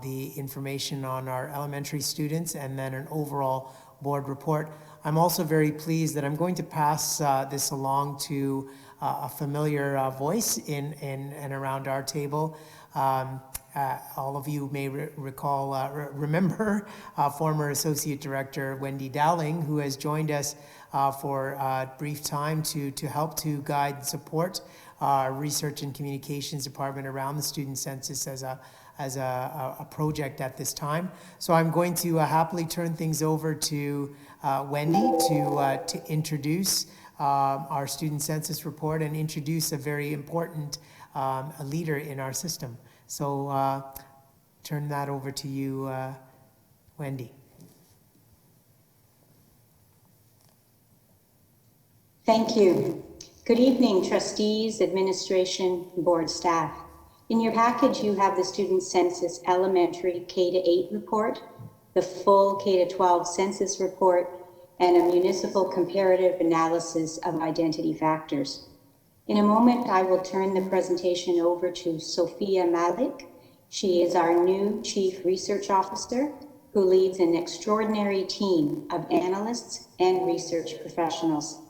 the information on our elementary students and then an overall board report. I'm also very pleased that I'm going to pass this along to a familiar voice in and around our table. All of you may remember former Associate Director Wendy Dowling, who has joined us for a brief time to help to guide and support our Research and Communications Department around the student census as a project at this time. So I'm going to happily turn things over to Wendy to introduce our student census report and introduce a very important leader in our system. So turn that over to you, Wendy. Thank you. Good evening, trustees, administration, board staff. In your package, you have the Student Census Elementary K-8 report, the full K-12 census report, and a municipal comparative analysis of identity factors. In a moment, I will turn the presentation over to Sophia Malik. She is our new Chief Research Officer who leads an extraordinary team of analysts and research professionals.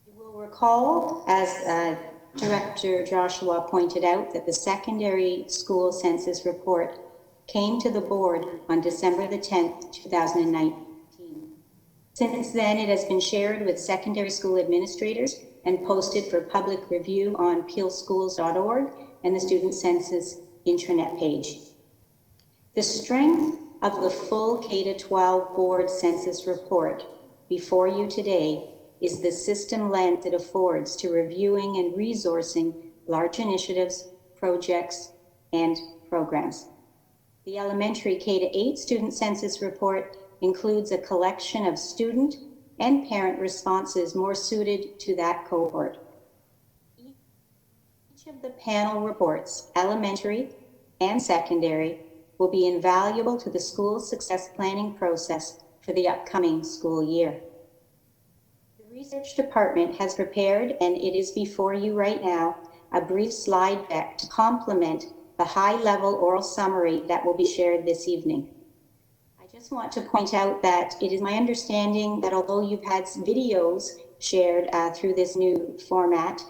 You will recall, as Director Joshua pointed out, that the secondary school census report came to the board on December the 10th, 2019. Since then, it has been shared with secondary school administrators and posted for public review on peelschools.org and the Student Census intranet page. The strength of the full K-12 board census report before you today is the system lens it affords to reviewing and resourcing large initiatives, projects, and programs. The elementary K-8 student census report includes a collection of student and parent responses more suited to that cohort. Each of the panel reports, elementary and secondary, will be invaluable to the school success planning process for the upcoming school year. The research department has prepared, and it is before you right now, a brief slide deck to complement the high-level oral summary that will be shared this evening. I just want to point out that it is my understanding that although you've had videos shared through this new format,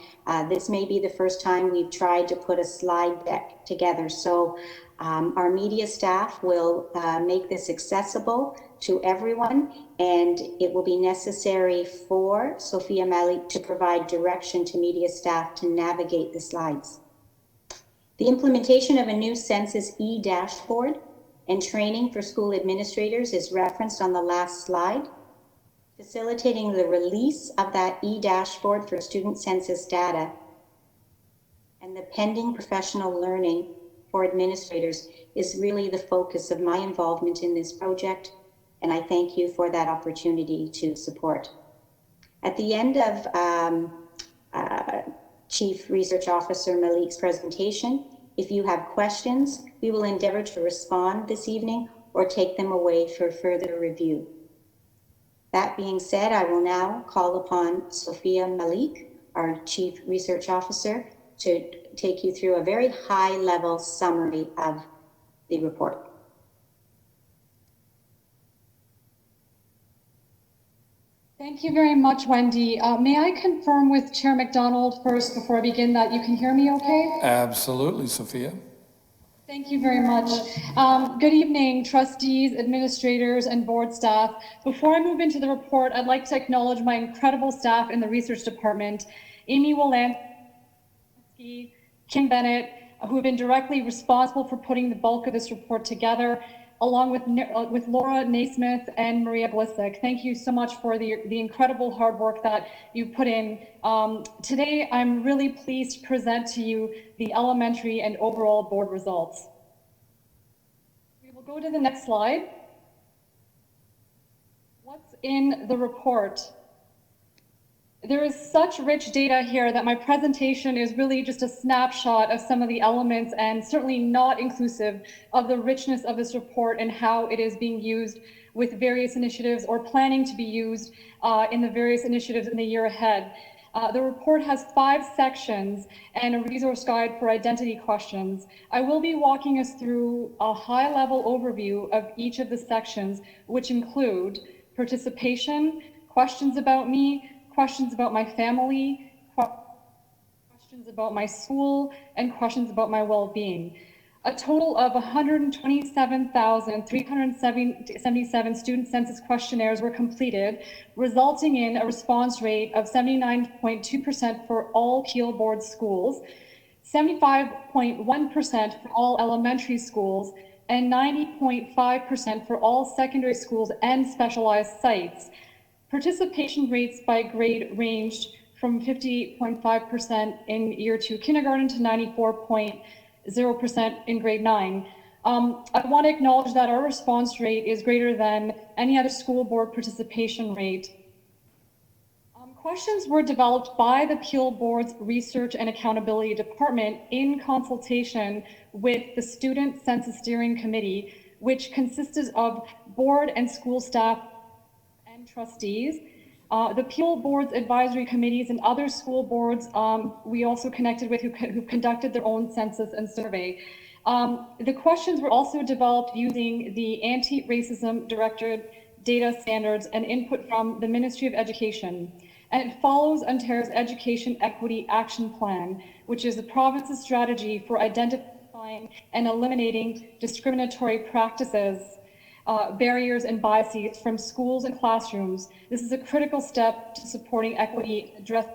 this may be the first time we've tried to put a slide deck together. So our media staff will make this accessible to everyone, and it will be necessary for Sophia Mele to provide direction to media staff to navigate the slides. The implementation of a new Census e-dashboard and training for school administrators is referenced on the last slide. Facilitating the release of that e-dashboard for student census data and the pending professional learning for administrators is really the focus of my involvement in this project, and I thank you for that opportunity to support. At the end of Chief Research Officer Malik's presentation, if you have questions, we will endeavor to respond this evening or take them away for further review. That being said, I will now call upon Sophia Malik, our Chief Research Officer, to take you through a very high-level summary of the report. Thank you very much, Wendy. May I confirm with Chair McDonald first before I begin that you can hear me okay? Absolutely, Sophia. Thank you very much. Good evening, trustees, administrators, and board staff. Before I move into the report, I'd like to acknowledge my incredible staff in the research department, Amy Wolanski, Kim Bennett, who have been directly responsible for putting the bulk of this report together, along with Laura Naismith and Maria Blisick. Thank you so much for the incredible hard work that you put in. Today, I'm really pleased to present to you the elementary and overall board results. We will go to the next slide. What's in the report? There is such rich data here that my presentation is really just a snapshot of some of the elements and certainly not inclusive of the richness of this report and how it is being used with various initiatives or planning to be used in the various initiatives in the year ahead. The report has 5 sections and a resource guide for identity questions. I will be walking us through a high-level overview of each of the sections, which include participation, questions about me, questions about my family, questions about my school, and questions about my well-being. A total of 127,377 student census questionnaires were completed, resulting in a response rate of 79.2% for all Peel Board schools, 75.1% for all elementary schools, and 90.5% for all secondary schools and specialized sites. Participation rates by grade ranged from 58.5% in year 2 kindergarten to 94.0% in grade 9. I want to acknowledge that our response rate is greater than any other school board participation rate. questions were developed by the Peel Board's Research and Accountability Department in consultation with the Student Census Steering Committee, which consisted of board and school staff and trustees. The Peel Board's advisory committees and other school boards we also connected with who conducted their own census and survey. The questions were also developed using the Anti-Racism Directorate data standards and input from the Ministry of Education. And it follows Ontario's Education Equity Action Plan, which is the province's strategy for identifying and eliminating discriminatory practices, barriers and biases from schools and classrooms. This is a critical step to supporting equity and addressing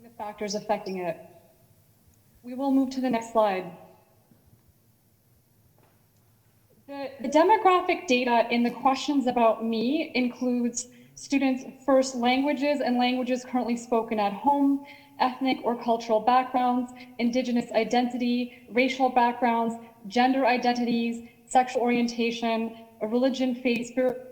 the factors affecting it. We will move to the next slide. The demographic data in the questions about me includes students' first languages and languages currently spoken at home, ethnic or cultural backgrounds, Indigenous identity, racial backgrounds, gender identities, sexual orientation, religion, faith, spirituality,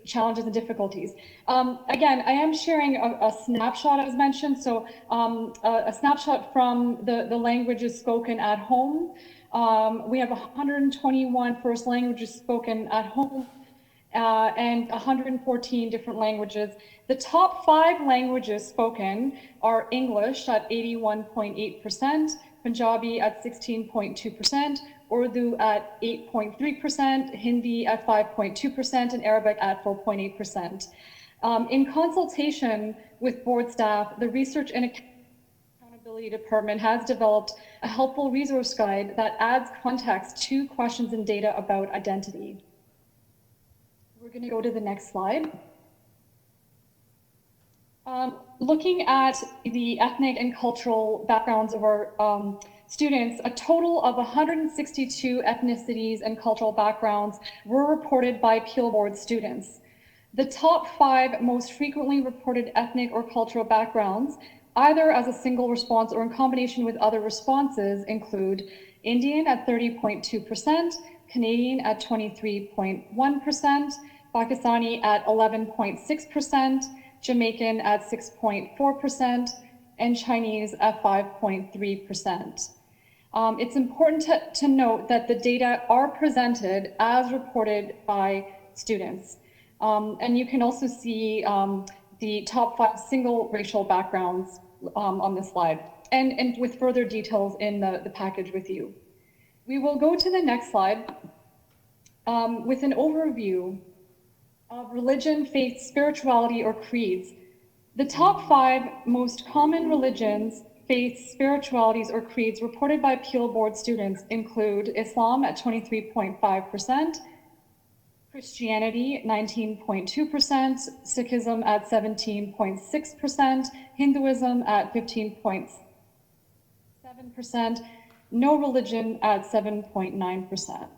challenges and difficulties. Again, I am sharing a snapshot as mentioned, so a snapshot from the languages spoken at home. We have 121 first languages spoken at home and 114 different languages. The top 5 languages spoken are English at 81.8%, Punjabi at 16.2%, Urdu at 8.3%, Hindi at 5.2%, and Arabic at 4.8%. In consultation with board staff, the Research and Accountability Department has developed a helpful resource guide that adds context to questions and data about identity. We're going to go to the next slide. Looking at the ethnic and cultural backgrounds of our students, a total of 162 ethnicities and cultural backgrounds were reported by Peel Board students. The top 5 most frequently reported ethnic or cultural backgrounds, either as a single response or in combination with other responses, include Indian at 30.2%, Canadian at 23.1%, Pakistani at 11.6%, Jamaican at 6.4%, and Chinese at 5.3%. It's important to note that the data are presented as reported by students. And you can also see the top 5 single racial backgrounds on this slide, and with further details in the package with you. We will go to the next slide with an overview of religion, faith, spirituality, or creeds. The top 5 most common religions, faiths, spiritualities, or creeds reported by Peel Board students include Islam at 23.5%, Christianity 19.2%, Sikhism at 17.6%, Hinduism at 15.7%, no religion at 7.9%.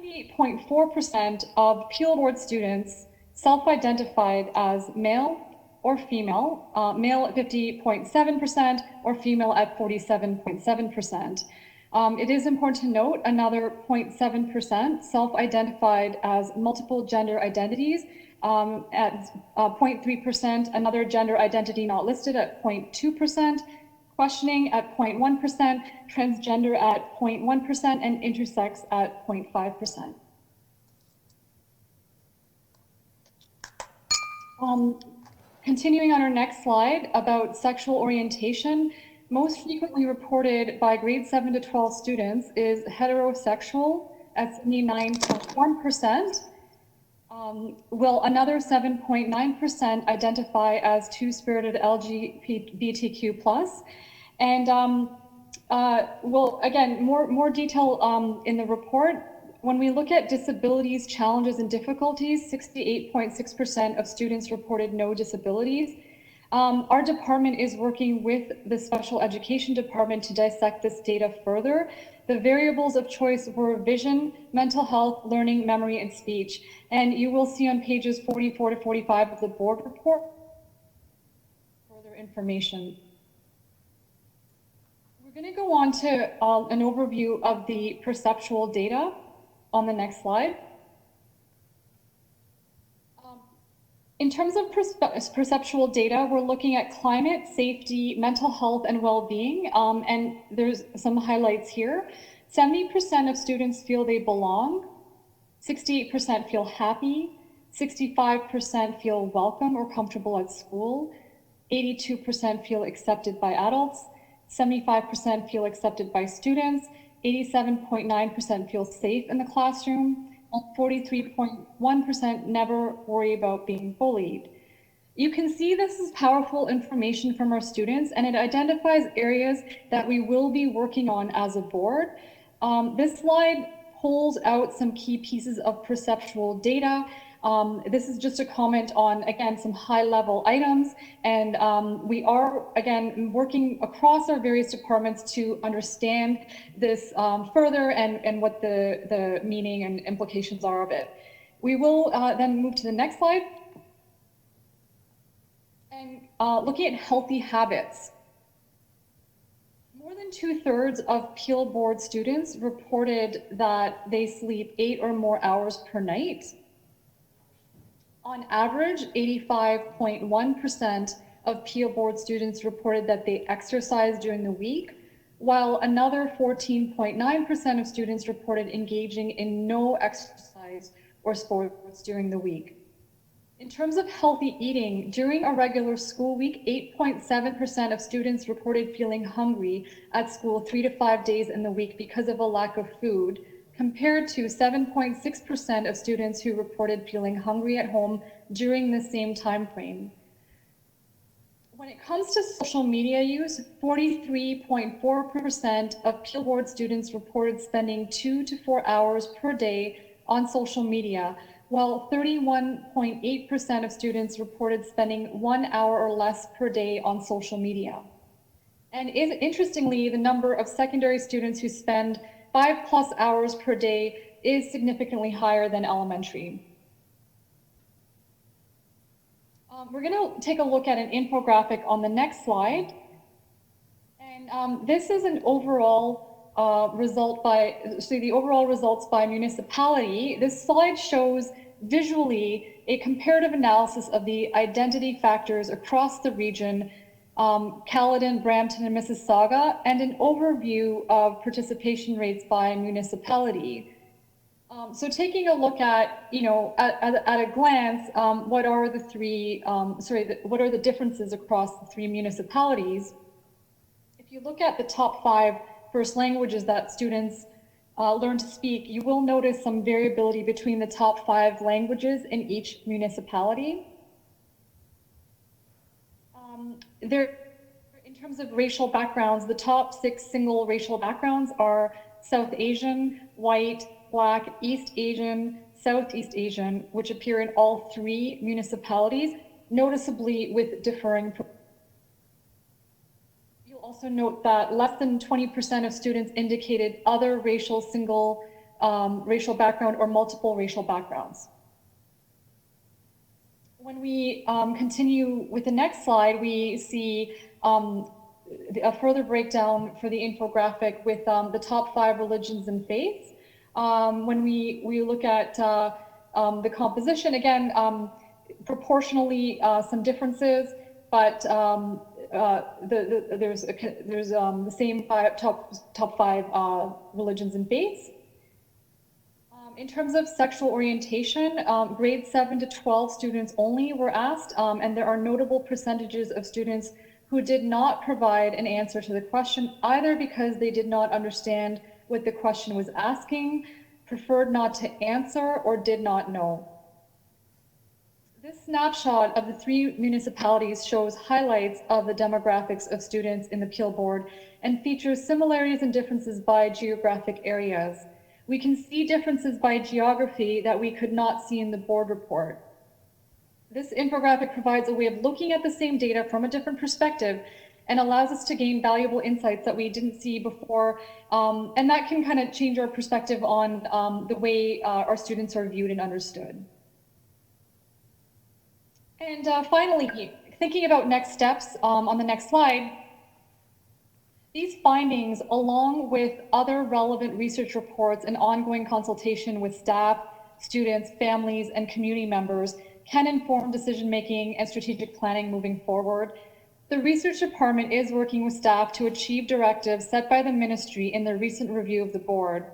98.4% of Peel Board students self-identified as male or female, male at 50.7% or female at 47.7%. It is important to note another 0.7% self-identified as multiple gender identities, at 0.3%, another gender identity not listed at 0.2%, questioning at 0.1%, transgender at 0.1%, and intersex at 0.5%. Continuing on our next slide about sexual orientation, most frequently reported by grade 7 to 12 students is heterosexual at 79.1%, while another 7.9% identify as two-spirited LGBTQ+. And well, again, more detail in the report. When we look at disabilities, challenges, and difficulties, 68.6% of students reported no disabilities. Our department is working with the special education department to dissect this data further. The variables of choice were vision, mental health, learning, memory, and speech. And you will see on pages 44 to 45 of the board report further information. We're going to go on to an overview of the perceptual data on the next slide. In terms of perceptual data, we're looking at climate, safety, mental health, and well-being, and there's some highlights here. 70% of students feel they belong, 68% feel happy, 65% feel welcome or comfortable at school, 82% feel accepted by adults, 75% feel accepted by students, 87.9% feel safe in the classroom, and 43.1% never worry about being bullied. You can see this is powerful information from our students, and it identifies areas that we will be working on as a board. This slide pulls out some key pieces of perceptual data. This is just a comment on, again, some high-level items, and we are, again, working across our various departments to understand this further and what the meaning and implications are of it. We will then move to the next slide. And looking at healthy habits. More than 2/3 of Peel Board students reported that they sleep 8 or more hours per night. On average, 85.1% of Peel Board students reported that they exercise during the week, while another 14.9% of students reported engaging in no exercise or sports during the week. In terms of healthy eating, during a regular school week, 8.7% of students reported feeling hungry at school 3 to 5 days in the week because of a lack of food, compared to 7.6% of students who reported feeling hungry at home during the same time frame. When it comes to social media use, 43.4% of Peel Board students reported spending 2 to 4 hours per day on social media, while 31.8% of students reported spending 1 hour or less per day on social media. And interestingly, the number of secondary students who spend 5+ hours per day is significantly higher than elementary. We're going to take a look at an infographic on the next slide. And this is an overall the overall results by municipality. This slide shows visually a comparative analysis of the identity factors across the region, Caledon, Brampton, and Mississauga, and an overview of participation rates by municipality. So taking a look at, at a glance, what are the differences across the 3 municipalities? If you look at the top 5 first languages that students learn to speak, you will notice some variability between the top 5 languages in each municipality. In terms of racial backgrounds, the top 6 single racial backgrounds are South Asian, White, Black, East Asian, Southeast Asian, which appear in all 3 municipalities, noticeably with differing. You'll also note that less than 20% of students indicated other racial single racial background or multiple racial backgrounds. When we continue with the next slide, we see a further breakdown for the infographic with the top 5 religions and faiths. When we look at the composition, again, proportionally some differences, but there's the same top 5 religions and faiths. In terms of sexual orientation, grades 7 to 12 students only were asked, and there are notable percentages of students who did not provide an answer to the question, either because they did not understand what the question was asking, preferred not to answer, or did not know. This snapshot of the 3 municipalities shows highlights of the demographics of students in the Peel Board and features similarities and differences by geographic areas. We can see differences by geography that we could not see in the board report. This infographic provides a way of looking at the same data from a different perspective and allows us to gain valuable insights that we didn't see before, and that can kind of change our perspective on the way our students are viewed and understood. And finally, thinking about next steps on the next slide, these findings, along with other relevant research reports and ongoing consultation with staff, students, families, and community members, can inform decision-making and strategic planning moving forward. The research department is working with staff to achieve directives set by the ministry in the recent review of the board.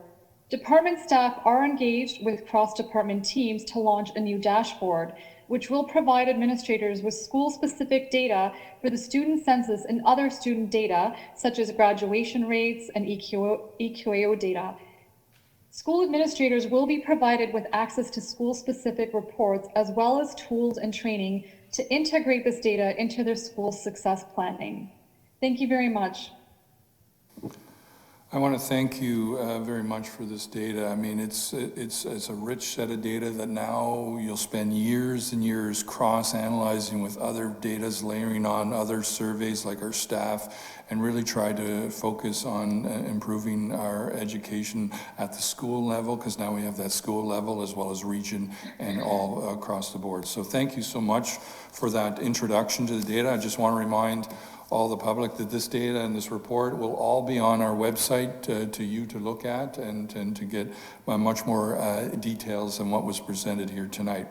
Department staff are engaged with cross-department teams to launch a new dashboard, which will provide administrators with school-specific data for the student census and other student data, such as graduation rates and EQAO data. School administrators will be provided with access to school-specific reports, as well as tools and training to integrate this data into their school success planning. Thank you very much. I want to thank you very much for this data. I mean, it's a rich set of data that now you'll spend years and years cross-analyzing with other data, layering on other surveys like our staff, and really try to focus on improving our education at the school level, because now we have that school level as well as region and all across the board. So thank you so much for that introduction to the data. I just want to remind all the public that this data and this report will all be on our website to you to look at and to get much more details than what was presented here tonight.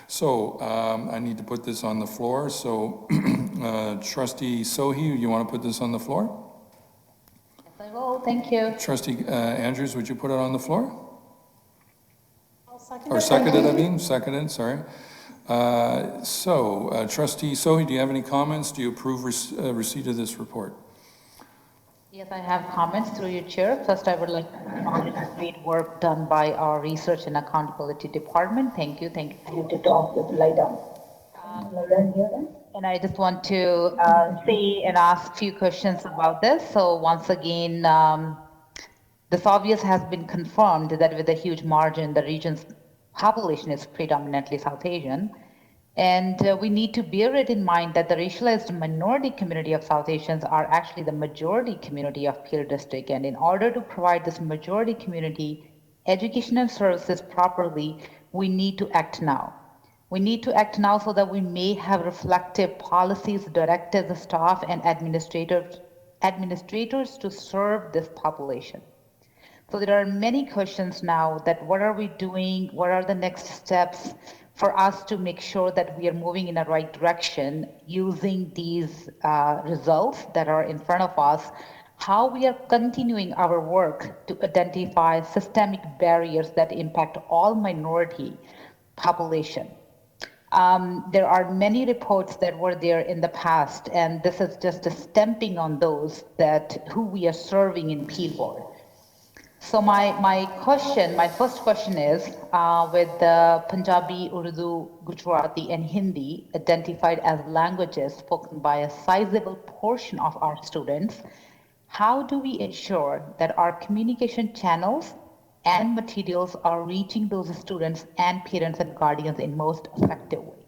So I need to put this on the floor. So Trustee Sohi, you want to put this on the floor? Yes, I will. Thank you. Trustee Andrews, would you put it on the floor? I'll second Or seconded, I mean, seconded, sorry. Trustee Sohi, do you have any comments? Do you approve receipt of this report? Yes, I have comments through your chair. First, I would like to acknowledge the great work done by our Research and Accountability Department. Thank you. Thank you to talk with lie down. And I just want to say and ask a few questions about this. So once again, this obvious has been confirmed that with a huge margin, the region's population is predominantly South Asian. And we need to bear it in mind that the racialized minority community of South Asians are actually the majority community of Peel District. And in order to provide this majority community education and services properly, we need to act now. We need to act now so that we may have reflective policies, directives, staff, and administrators to serve this population. So there are many questions now that what are we doing? What are the next steps for us to make sure that we are moving in the right direction using these results that are in front of us, how we are continuing our work to identify systemic barriers that impact all minority population. There are many reports that were there in the past, and this is just a stamping on those that who we are serving in Peel Board. So my first question is, with the Punjabi, Urdu, Gujarati, and Hindi identified as languages spoken by a sizable portion of our students, how do we ensure that our communication channels and materials are reaching those students and parents and guardians in most effective way?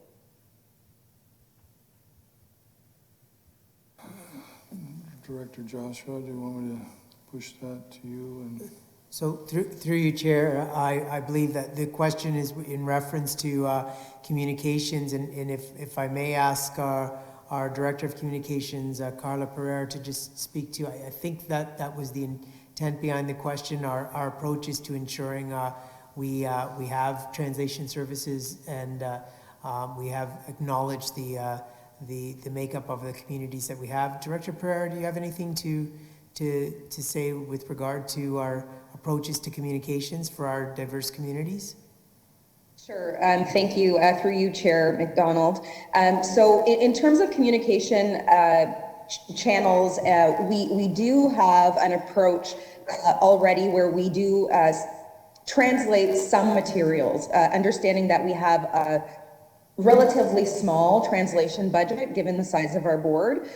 Director Joshua, do you want me to push that to you? And so through you, Chair, I believe that the question is in reference to communications, and if I may ask our Director of Communications, Carla Pereira, to just speak to, I think that was the intent behind the question. Our approach is to ensuring we have translation services, and we have acknowledged the makeup of the communities that we have. Director Pereira, do you have anything to say with regard to our approaches to communications for our diverse communities? Sure, thank you, through you, Chair McDonald. So in terms of communication channels, we do have an approach already where we do translate some materials, understanding that we have a relatively small translation budget given the size of our board,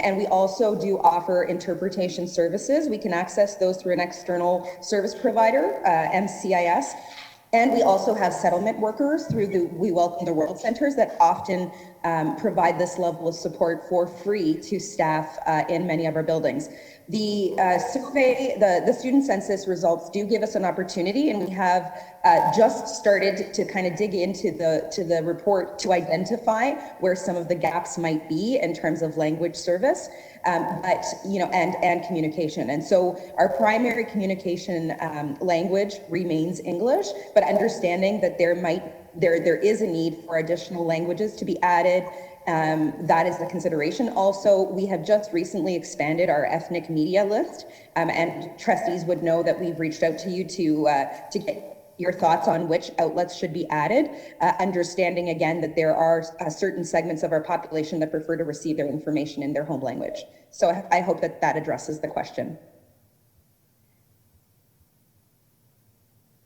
and we also do offer interpretation services. We can access those through an external service provider, MCIS, and we also have settlement workers through the We Welcome the World centers that often provide this level of support for free to staff in many of our buildings. The survey, the student census results do give us an opportunity, and we have just started to kind of dig into the report to identify where some of the gaps might be in terms of language service, but and communication. And so our primary communication language remains English, but understanding that there might there is a need for additional languages to be added. That is the consideration. Also, we have just recently expanded our ethnic media list, and trustees would know that we've reached out to you to get your thoughts on which outlets should be added, understanding again that there are certain segments of our population that prefer to receive their information in their home language. So I hope that that addresses the question.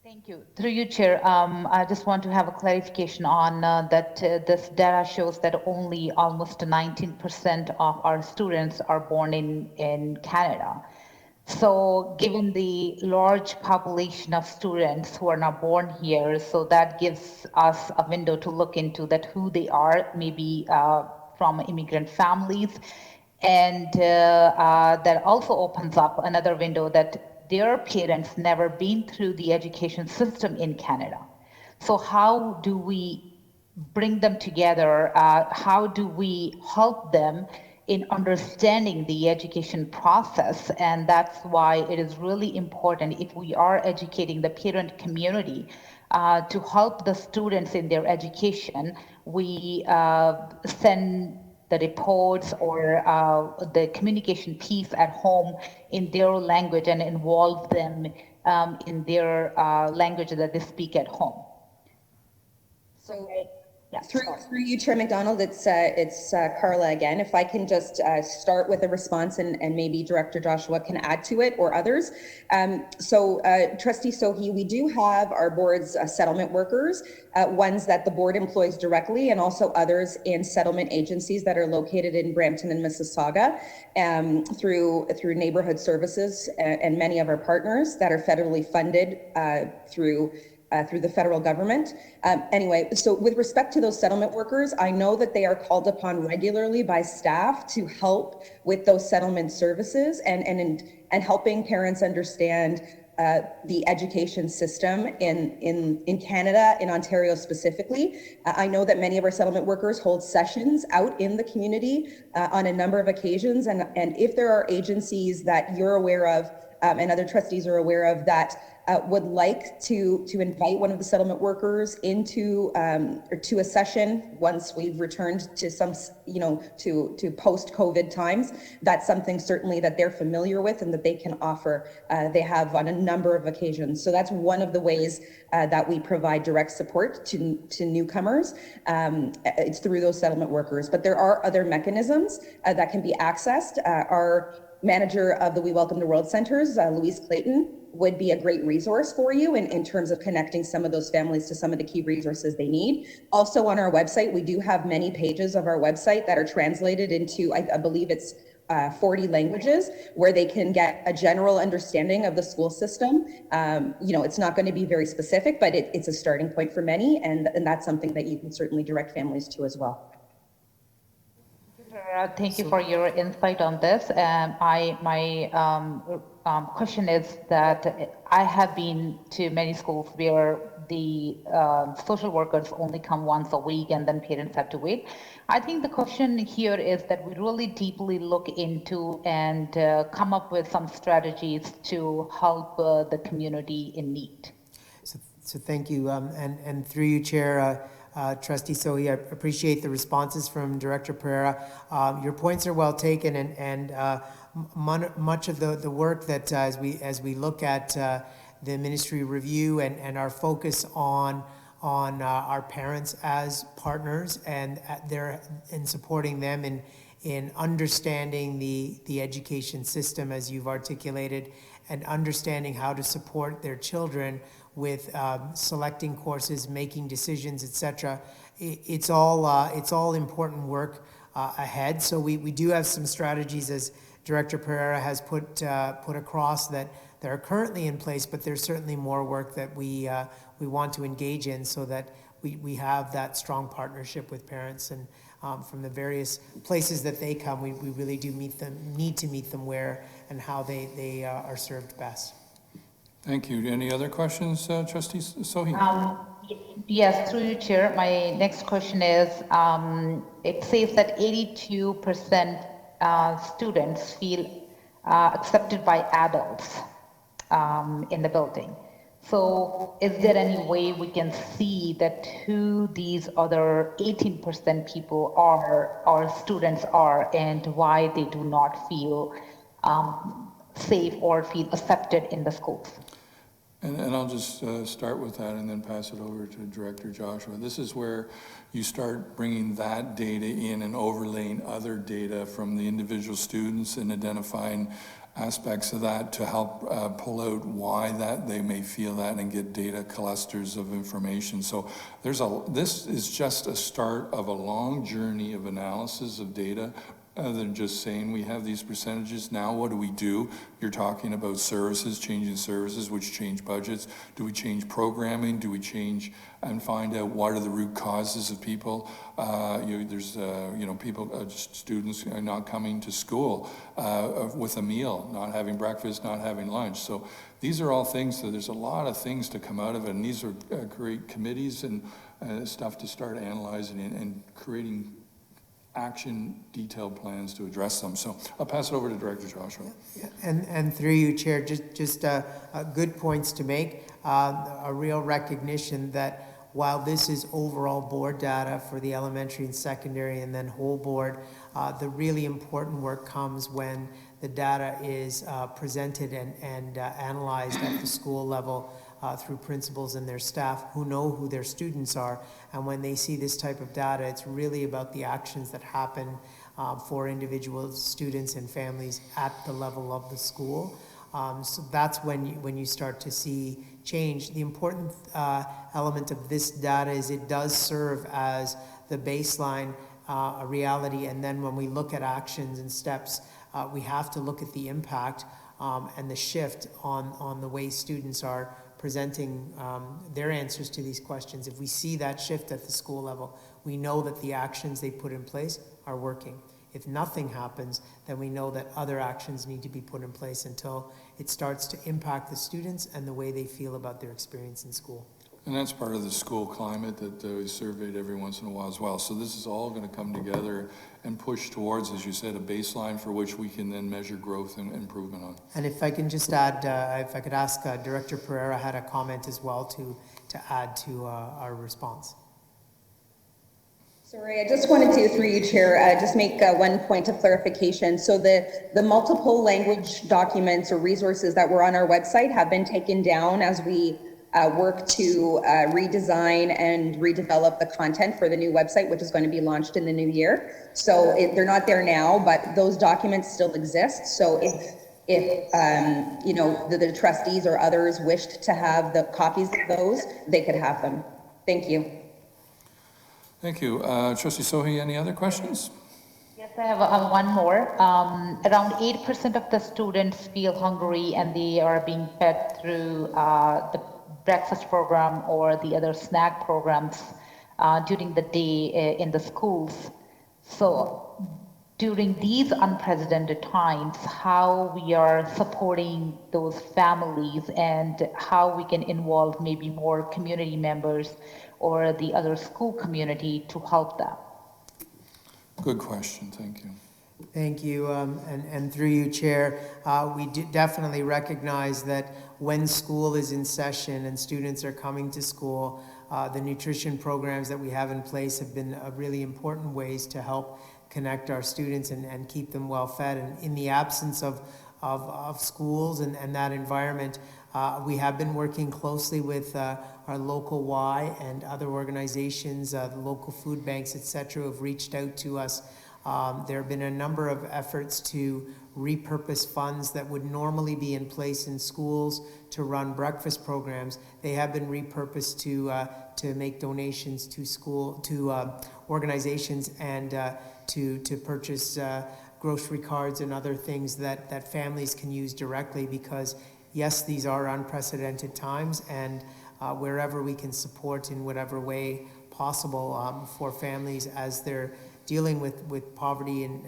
Thank you. Through you, Chair, I just want to have a clarification on that this data shows that only almost 19% of our students are born in Canada. So given the large population of students who are not born here, so that gives us a window to look into that who they are, maybe from immigrant families. And that also opens up another window that their parents never been through the education system in Canada. So how do we bring them together? How do we help them in understanding the education process? And that's why it is really important, if we are educating the parent community to help the students in their education, we send the reports or the communication piece at home in their language and involve them in their language that they speak at home. So through you, Chair McDonald, it's Carla again. If I can just start with a response and maybe Director Joshua can add to it or others. Trustee Sophia, we do have our board's settlement workers, ones that the board employs directly and also others in settlement agencies that are located in Brampton and Mississauga through neighborhood services and many of our partners that are federally funded through the federal government. Anyway, so with respect to those settlement workers, I know that they are called upon regularly by staff to help with those settlement services and helping parents understand the education system in Canada, in Ontario specifically. I know that many of our settlement workers hold sessions out in the community on a number of occasions, and if there are agencies that you're aware of and other trustees are aware of that would like to invite one of the settlement workers into or to a session once we've returned to some, to post-COVID times, that's something certainly that they're familiar with and that they can offer. They have on a number of occasions. So that's one of the ways that we provide direct support to newcomers. It's through those settlement workers, but there are other mechanisms that can be accessed. Our manager of the We Welcome the World Centers, Louise Clayton, would be a great resource for you in terms of connecting some of those families to some of the key resources they need. Also on our website, we do have many pages of our website that are translated into, I believe it's 40 languages, where they can get a general understanding of the school system. It's not going to be very specific, but it's a starting point for many, and that's something that you can certainly direct families to as well. Thank you for your insight on this. My question is that I have been to many schools where the social workers only come once a week and then parents have to wait. I think the question here is that we really deeply look into and come up with some strategies to help the community in need. So thank you, and through you, Chair, Trustee Sohi, I appreciate the responses from Director Pereira. Your points are well taken, and much of the work that as we look at the ministry review and our focus on our parents as partners and in supporting them in understanding the education system as you've articulated, and understanding how to support their children with selecting courses, making decisions, etc. It's all important work ahead. So we do have some strategies, as Director Pereira has put across, that are currently in place, but there's certainly more work that we want to engage in so that we have that strong partnership with parents, and from the various places that they come, we really do need to meet them where and how they are served best. Thank you. Any other questions, Trustee Sohi? Yes, through you, Chair. My next question is, it says that 82% students feel accepted by adults in the building. So is there any way we can see that who these other 18% people are, or students are, and why they do not feel safe or feel accepted in the schools? And I'll just start with that and then pass it over to Director Joshua. This is where you start bringing that data in and overlaying other data from the individual students and identifying aspects of that to help pull out why that they may feel that and get data clusters of information. So this is just a start of a long journey of analysis of data. Other than just saying we have these percentages, now what do we do? You're talking about services, changing services, which change budgets. Do we change programming? Do we change and find out what are the root causes of people? People, students are not coming to school with a meal, not having breakfast, not having lunch. So these are all things, so there's a lot of things to come out of it. And these are great committees and stuff to start analyzing and creating action detailed plans to address them. So I'll pass it over to Director Joshua. And through you, Chair, just good points to make. A real recognition that while this is overall board data for the elementary and secondary and then whole board, the really important work comes when the data is presented and analyzed at the school level through principals and their staff who know who their students are. And when they see this type of data, it's really about the actions that happen for individual students and families at the level of the school. So that's when you start to see change. The important element of this data is it does serve as the baseline, a reality, and then when we look at actions and steps, we have to look at the impact and the shift on the way students are presenting their answers to these questions. If we see that shift at the school level, we know that the actions they put in place are working. If nothing happens, then we know that other actions need to be put in place until it starts to impact the students and the way they feel about their experience in school. And that's part of the school climate that we surveyed every once in a while as well. So this is all going to come together and push towards, as you said, a baseline for which we can then measure growth and improvement on. And if I can just add, if I could ask Director Pereira had a comment as well to add to our response. Sorry, I just wanted to, through you, Chair, just make one point of clarification. So the multiple language documents or resources that were on our website have been taken down as we work to redesign and redevelop the content for the new website, which is going to be launched in the new year. So they're not there now, but those documents still exist. So if the trustees or others wished to have the copies of those, they could have them. Thank you. Thank you. Trustee Sophia, any other questions? Yes, I have one more. Around 8% of the students feel hungry and they are being fed through the breakfast program or the other snack programs during the day in the schools. So during these unprecedented times, how we are supporting those families and how we can involve maybe more community members or the other school community to help them. Good question, thank you. Thank you, and through you, Chair, we definitely recognize that when school is in session and students are coming to school, the nutrition programs that we have in place have been really important ways to help connect our students and keep them well fed. And in the absence of schools and that environment, we have been working closely with our local Y and other organizations, the local food banks, etc., who have reached out to us. There have been a number of efforts to repurpose funds that would normally be in place in schools to run breakfast programs. They have been repurposed to make donations to organizations and to purchase grocery cards and other things that families can use directly, because yes, these are unprecedented times, and wherever we can support in whatever way possible for families as they're dealing with poverty and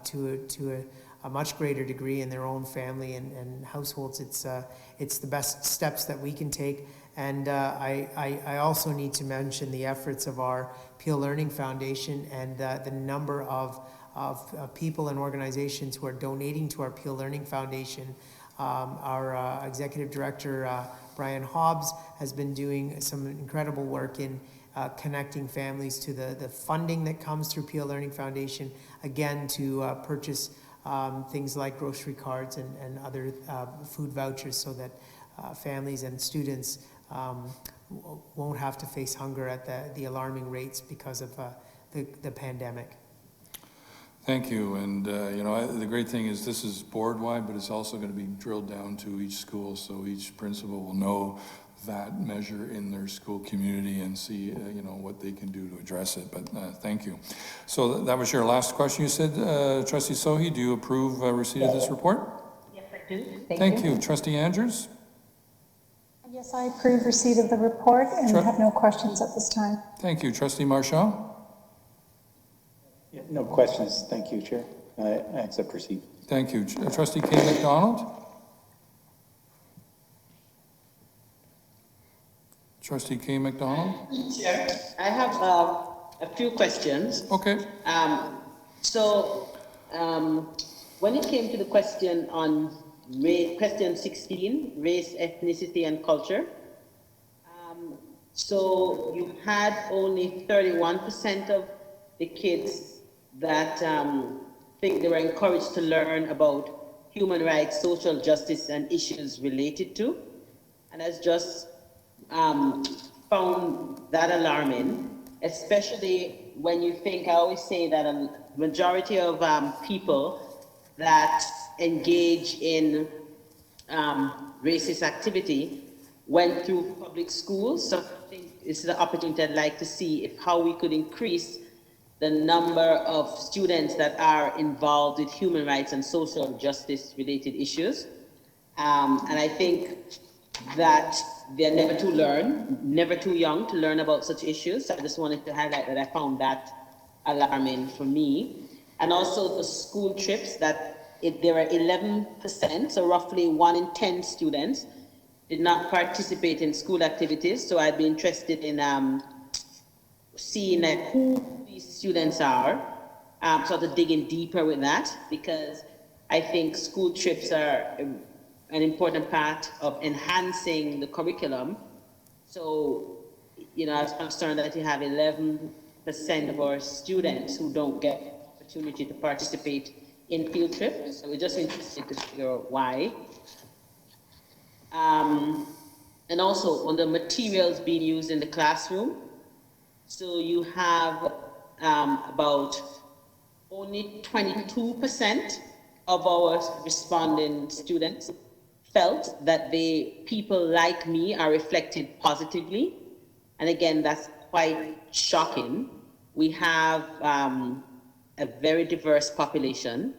to a much greater degree in their own family and households, it's the best steps that we can take. And I also need to mention the efforts of our Peel Learning Foundation and the number of people and organizations who are donating to our Peel Learning Foundation Our executive director, Brian Hobbs, has been doing some incredible work in connecting families to the funding that comes through Peel Learning Foundation, again, to purchase things like grocery cards and other food vouchers so that families and students won't have to face hunger at the alarming rates because of the pandemic. Thank you. And, the great thing is this is board-wide, but it's also going to be drilled down to each school, so each principal will know that measure in their school community and see, what they can do to address it. But thank you. So that was your last question. You said, Trustee Sohi, do you approve receipt of this report? Yes, I do. Thank you. Trustee Andrews? Yes, I approve receipt of the report and have no questions at this time. Thank you. Trustee Marchand? Yeah, no questions. Thank you, Chair. I accept receipt. Thank you. Trustee K. McDonald? Trustee K. McDonald? Chair, I have a few questions. Okay. When it came to the question on question 16, race, ethnicity, and culture, so you had only 31% of the kids that think they were encouraged to learn about human rights, social justice, and issues related to, and as just found that alarming, especially when you think, I always say that a majority of people that engage in racist activity went through public schools. So I think this is the opportunity I'd like to see if how we could increase the number of students that are involved with human rights and social justice related issues. And I think that they're never too young to learn about such issues. So I just wanted to highlight that I found that alarming for me. And also the school trips, that there were 11%, so roughly 1 in 10 students did not participate in school activities. So I'd be interested in seeing who these students are, sort of digging deeper with that, because I think school trips are an important part of enhancing the curriculum. So, I was concerned that you have 11% of our students who don't get the opportunity to participate in field trips. So we're just interested to figure out why. And also on the materials being used in the classroom. So you have about only 22% of our responding students felt that people like me are reflected positively. And again, that's quite shocking. We have a very diverse population.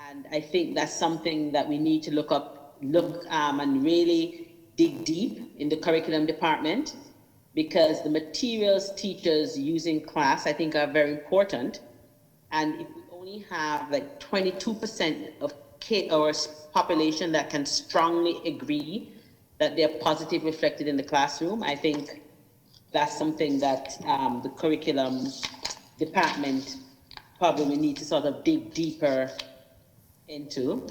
And I think that's something that we need to look and really dig deep in the curriculum department, because the materials teachers use in class, I think, are very important. And if we only have like 22% of our population that can strongly agree that they're positively reflected in the classroom, I think that's something that the curriculum department probably need to sort of dig deeper into.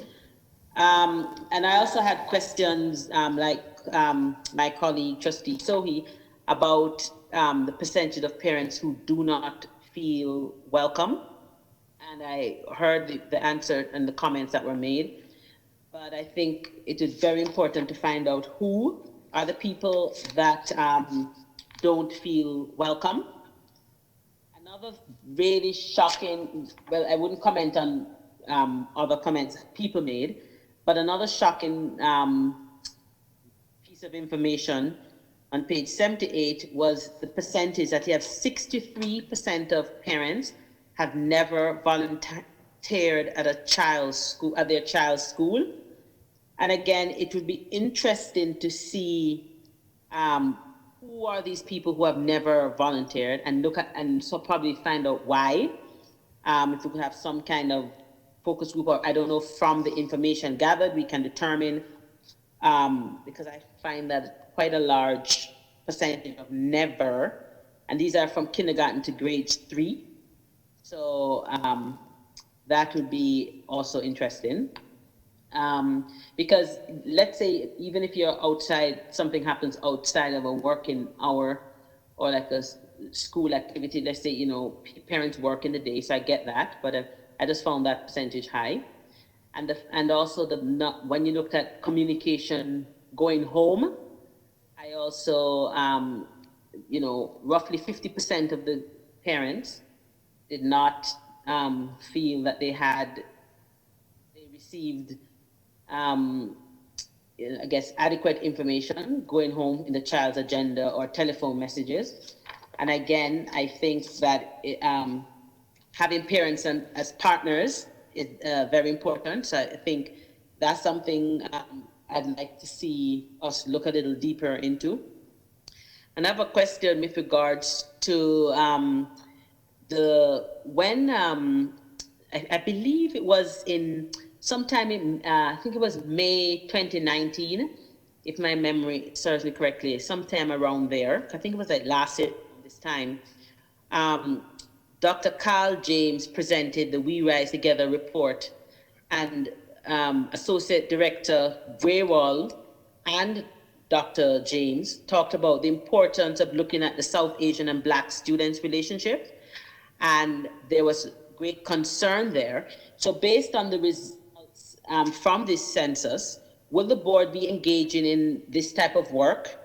And I also had questions like my colleague, Trustee Sohi, about the percentage of parents who do not feel welcome. And I heard the answer and the comments that were made. But I think it is very important to find out who are the people that don't feel welcome. Another really shocking, well, I wouldn't comment on other comments that people made, but another shocking piece of information on page 78 was the percentage that you have 63% of parents have never volunteered at their child's school. And again, it would be interesting to see who are these people who have never volunteered, and so probably find out why. If we could have some kind of focus group, or I don't know, from the information gathered, we can determine, because I find that quite a large percentage of never, and these are from kindergarten to grade 3. So that would be also interesting. Because let's say, even if you're outside, something happens outside of a working hour or like a school activity, let's say, parents work in the day, so I get that, but I just found that percentage high. And also when you looked at communication going home, I also, roughly 50% of the parents did not feel that they received, I guess, adequate information going home in the child's agenda or telephone messages. And again, I think that having parents as partners is very important. So I think that's something I'd like to see us look a little deeper into. And I have a question with regards to I believe it was sometime in, I think it was May 2019, if my memory serves me correctly, sometime around there. I think it was like last year this time. Dr. Carl James presented the We Rise Together report, and Associate Director Greywald and Dr. James talked about the importance of looking at the South Asian and Black students' relationship, and there was great concern there. So based on the results from this census, will the board be engaging in this type of work,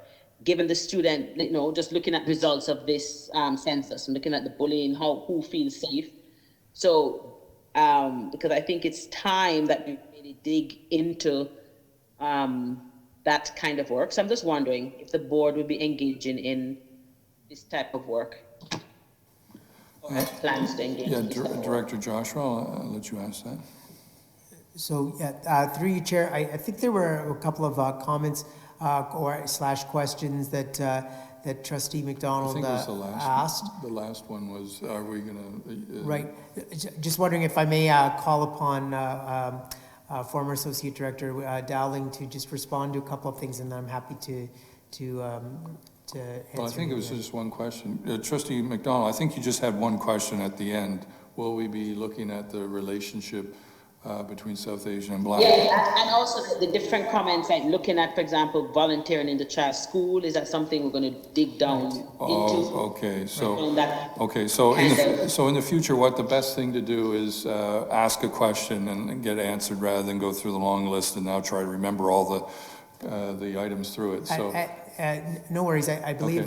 given the student, just looking at results of this census and looking at the bullying, who feels safe? So, because I think it's time that we really dig into that kind of work. So I'm just wondering if the board would be engaging in this type of work. Or has plans to engage in this type of work. Director Joshua, I'll let you ask that. So, through you, Chair, I think there were a couple of comments / questions that Trustee McDonald asked. The last one was, are we going to... Right. Just wondering if I may call upon former Associate Director Dowling to just respond to a couple of things, and then I'm happy to answer. Well, I think it was just one question. Trustee McDonald, I think you just had one question at the end. Will we be looking at the relationship between South Asian and Black? Yeah, and also the different comments, like looking at, for example, volunteering in the child's school. Is that something we're going to dig down into? Okay. So in the future, what the best thing to do is ask a question and get answered, rather than go through the long list and now try to remember all the items through it. So no worries. I believe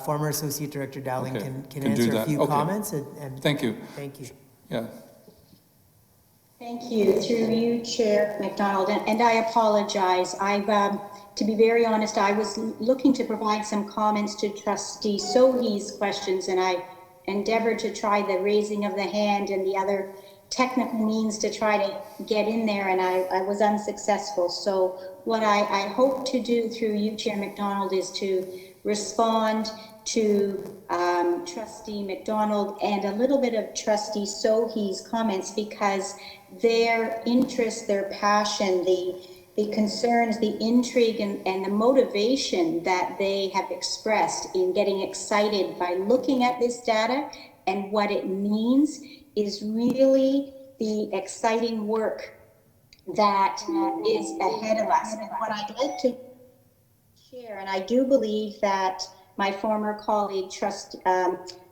former Associate Director Dowling can answer a few comments. And thank you. Thank you. Yeah. Thank you. Through you, Chair McDonald, and I apologize. To be very honest, I was looking to provide some comments to Trustee Sohi's questions, and I endeavored to try the raising of the hand and the other technical means to try to get in there, and I was unsuccessful. So what I hope to do through you, Chair McDonald, is to respond to Trustee McDonald and a little bit of Trustee Sohi's comments, because their interest, their passion, the concerns, the intrigue, and the motivation that they have expressed in getting excited by looking at this data and what it means is really the exciting work that is ahead of us. And what I'd like to share, and I do believe that my former colleague,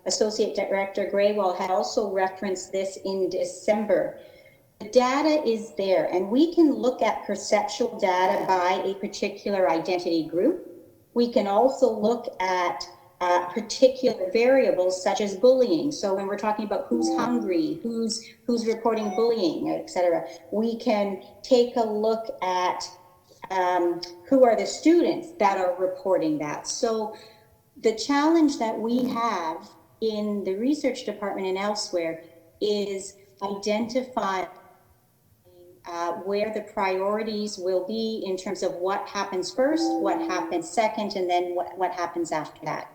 Associate Director Greywald, had also referenced this in December. The data is there, and we can look at perceptual data by a particular identity group. We can also look at particular variables such as bullying. So when we're talking about who's hungry, who's reporting bullying, etc., we can take a look at who are the students that are reporting that. So the challenge that we have in the research department and elsewhere is identifying where the priorities will be in terms of what happens first, what happens second, and then what happens after that.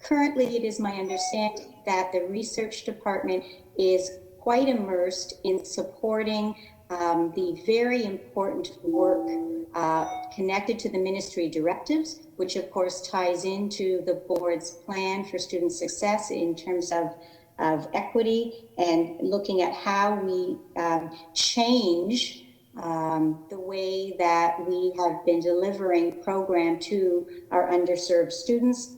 Currently, it is my understanding that the research department is quite immersed in supporting the very important work connected to the ministry directives, which of course ties into the board's plan for student success in terms of equity and looking at how we change the way that we have been delivering program to our underserved students,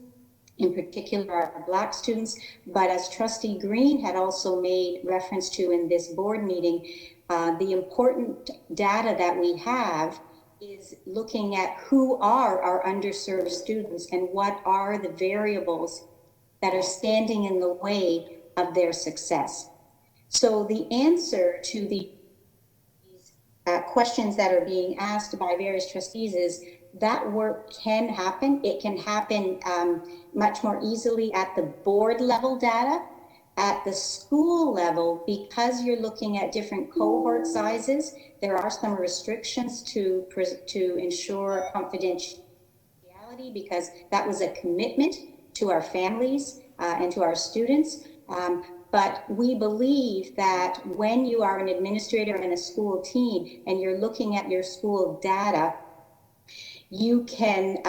in particular our Black students. But as Trustee Green had also made reference to in this board meeting, the important data that we have is looking at who are our underserved students and what are the variables that are standing in the way of their success. So the answer to these questions that are being asked by various trustees is that work can happen. It can happen much more easily at the board level data. At the school level, because you're looking at different cohort sizes, there are some restrictions to ensure confidentiality, because that was a commitment to our families and to our students. But we believe that when you are an administrator and a school team and you're looking at your school data, you can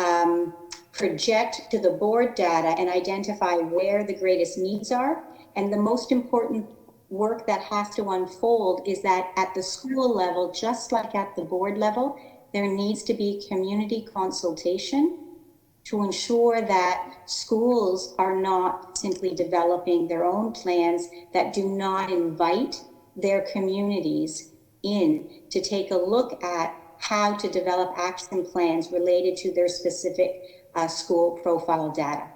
project to the board data and identify where the greatest needs are. And the most important work that has to unfold is that at the school level, just like at the board level, there needs to be community consultation to ensure that schools are not simply developing their own plans that do not invite their communities in to take a look at how to develop action plans related to their specific school profile data.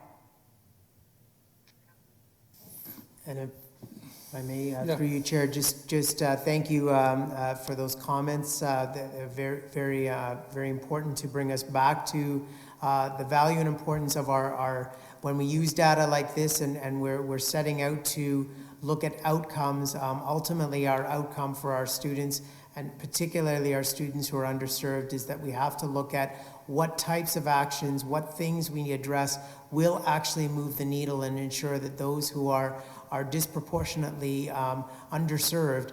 And if I may, through you, Chair, just thank you for those comments. They're very important to bring us back to the value and importance of our when we use data like this, and we're setting out to look at outcomes. Ultimately, our outcome for our students, and particularly our students who are underserved, is that we have to look at what types of actions, what things we address will actually move the needle and ensure that those who are disproportionately underserved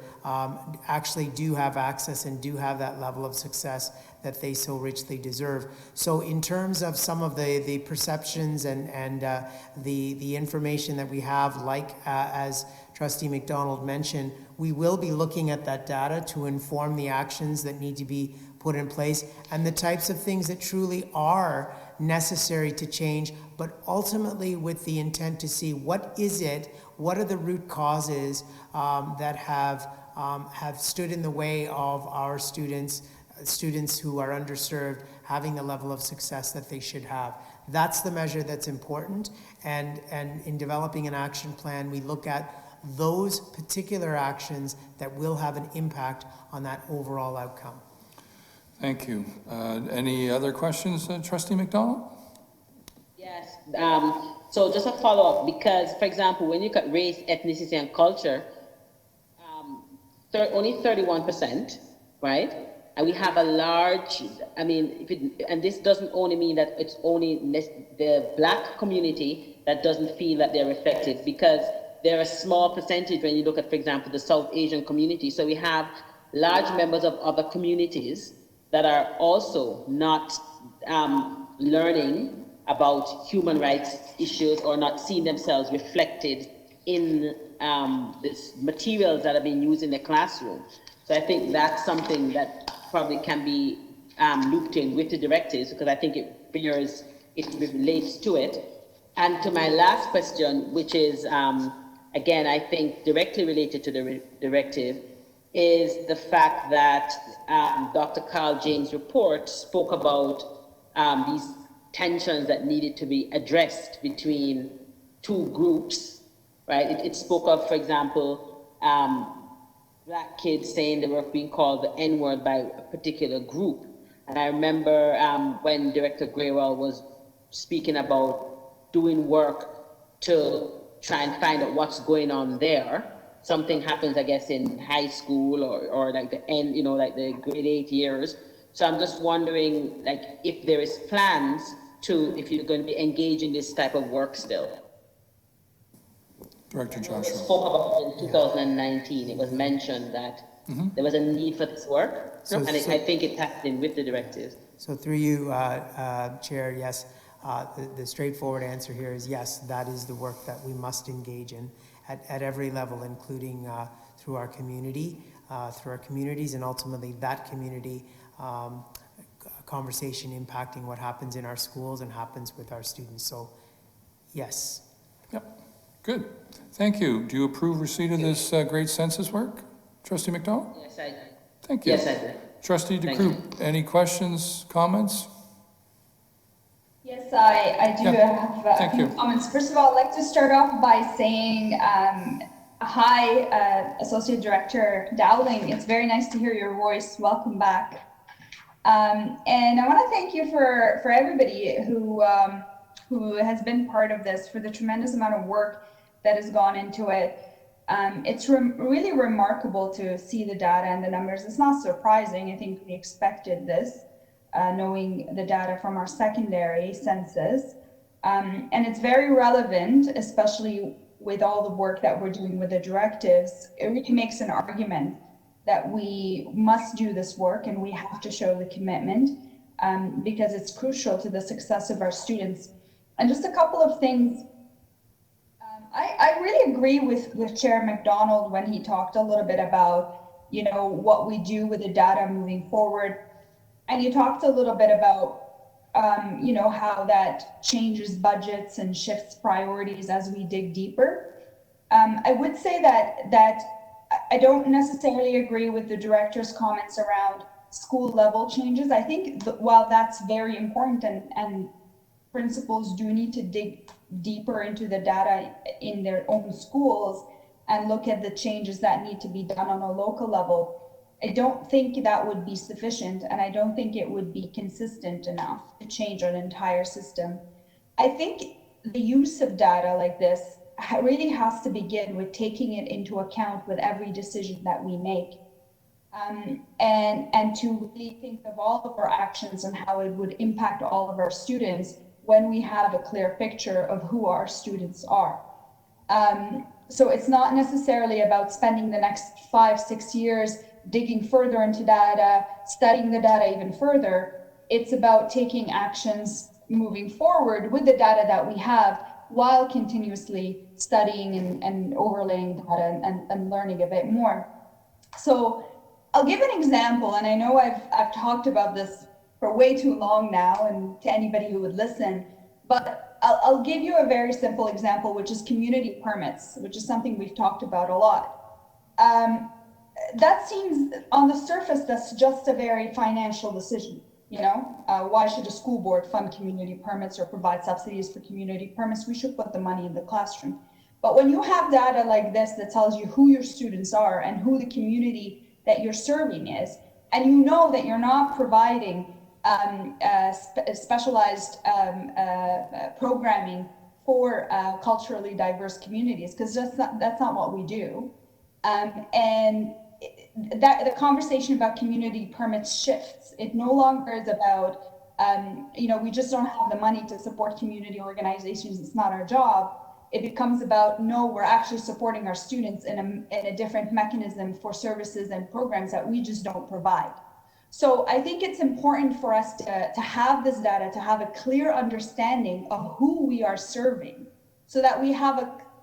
actually do have access and do have that level of success that they so richly deserve. So in terms of some of the perceptions and the information that we have, like as Trustee McDonald mentioned, we will be looking at that data to inform the actions that need to be put in place and the types of things that truly are necessary to change, but ultimately with the intent to see what are the root causes that have stood in the way of our students who are underserved having the level of success that they should have. That's the measure that's important, and in developing an action plan, we look at those particular actions that will have an impact on that overall outcome. Thank you. Any other questions, Trustee McDonald? Yes. So just a follow-up, because, for example, when you look at race, ethnicity, and culture, only 31%, right? And we have a large, and this doesn't only mean that it's only the Black community that doesn't feel that they're reflected, because they're a small percentage when you look at, for example, the South Asian community. So we have large members of other communities that are also not learning about human rights issues or not seeing themselves reflected in the materials that are being used in the classroom. So I think that's something that probably can be looped in with the directives, because I think it relates to it. And to my last question, which is, again, I think directly related to the directive, is the fact that Dr. Carl James' report spoke about these tensions that needed to be addressed between two groups, right? It spoke of, for example, Black kids saying they were being called the N-word by a particular group. And I remember when Director Graywell was speaking about doing work to try and find out what's going on there. Something happens, I guess, in high school or like the end, like the grade 8 years. So I'm just wondering, like, if there is plans if you're going to be engaged in this type of work still. Director Joshua. Spoke about in 2019, it was mentioned that there was a need for this work, I think it tapped in with the directives. So through you, Chair, yes, the straightforward answer here is yes, that is the work that we must engage in at every level, including through our community. through our communities, and ultimately that community conversation impacting what happens in our schools and happens with our students. So, yes. Yep, good. Thank you. Do you approve receipt of this great census work, Trustee McDonald? Yes, I do. Thank you. Yes, I do. Trustee DeCroux, any questions, comments? Yes, I do have a few comments. First of all, I'd like to start off by saying hi, Associate Director Dowling. It's very nice to hear your voice. Welcome back. And I want to thank you for everybody who has been part of this, for the tremendous amount of work that has gone into it. It's really remarkable to see the data and the numbers. It's not surprising. I think we expected this, knowing the data from our secondary census. And it's very relevant, especially with all the work that we're doing with the directives. It really makes an argument that we must do this work and we have to show the commitment because it's crucial to the success of our students. And just a couple of things. I really agree with Chair McDonald when he talked a little bit about, you know, what we do with the data moving forward. And he talked a little bit about, you know, how that changes budgets and shifts priorities as we dig deeper. I would say that I don't necessarily agree with the director's comments around school level changes. I think while that's very important and principals do need to dig deeper into the data in their own schools and look at the changes that need to be done on a local level, I don't think that would be sufficient, and I don't think it would be consistent enough to change an entire system. I think the use of data like this really has to begin with taking it into account with every decision that we make, and to really think of all of our actions and how it would impact all of our students when we have a clear picture of who our students are. So it's not necessarily about spending the next 5-6 years digging further into data, studying the data even further. It's about taking actions moving forward with the data that we have while continuously studying and overlaying data and learning a bit more. So I'll give an example, and I know I've talked about this for way too long now, and to anybody who would listen, but I'll give you a very simple example, which is community permits, which is something we've talked about a lot. That seems, on the surface, that's just a very financial decision. You know, why should a school board fund community permits or provide subsidies for community permits? We should put the money in the classroom. But when you have data like this that tells you who your students are and who the community that you're serving is, and you know that you're not providing specialized programming for culturally diverse communities, because that's not what we do. And that the conversation about community permits shifts. It no longer is about, you know, we just don't have the money to support community organizations. It's not our job. It becomes about, no, we're actually supporting our students in a different mechanism for services and programs that we just don't provide. So I think it's important for us to have this data, to have a clear understanding of who we are serving, so that we have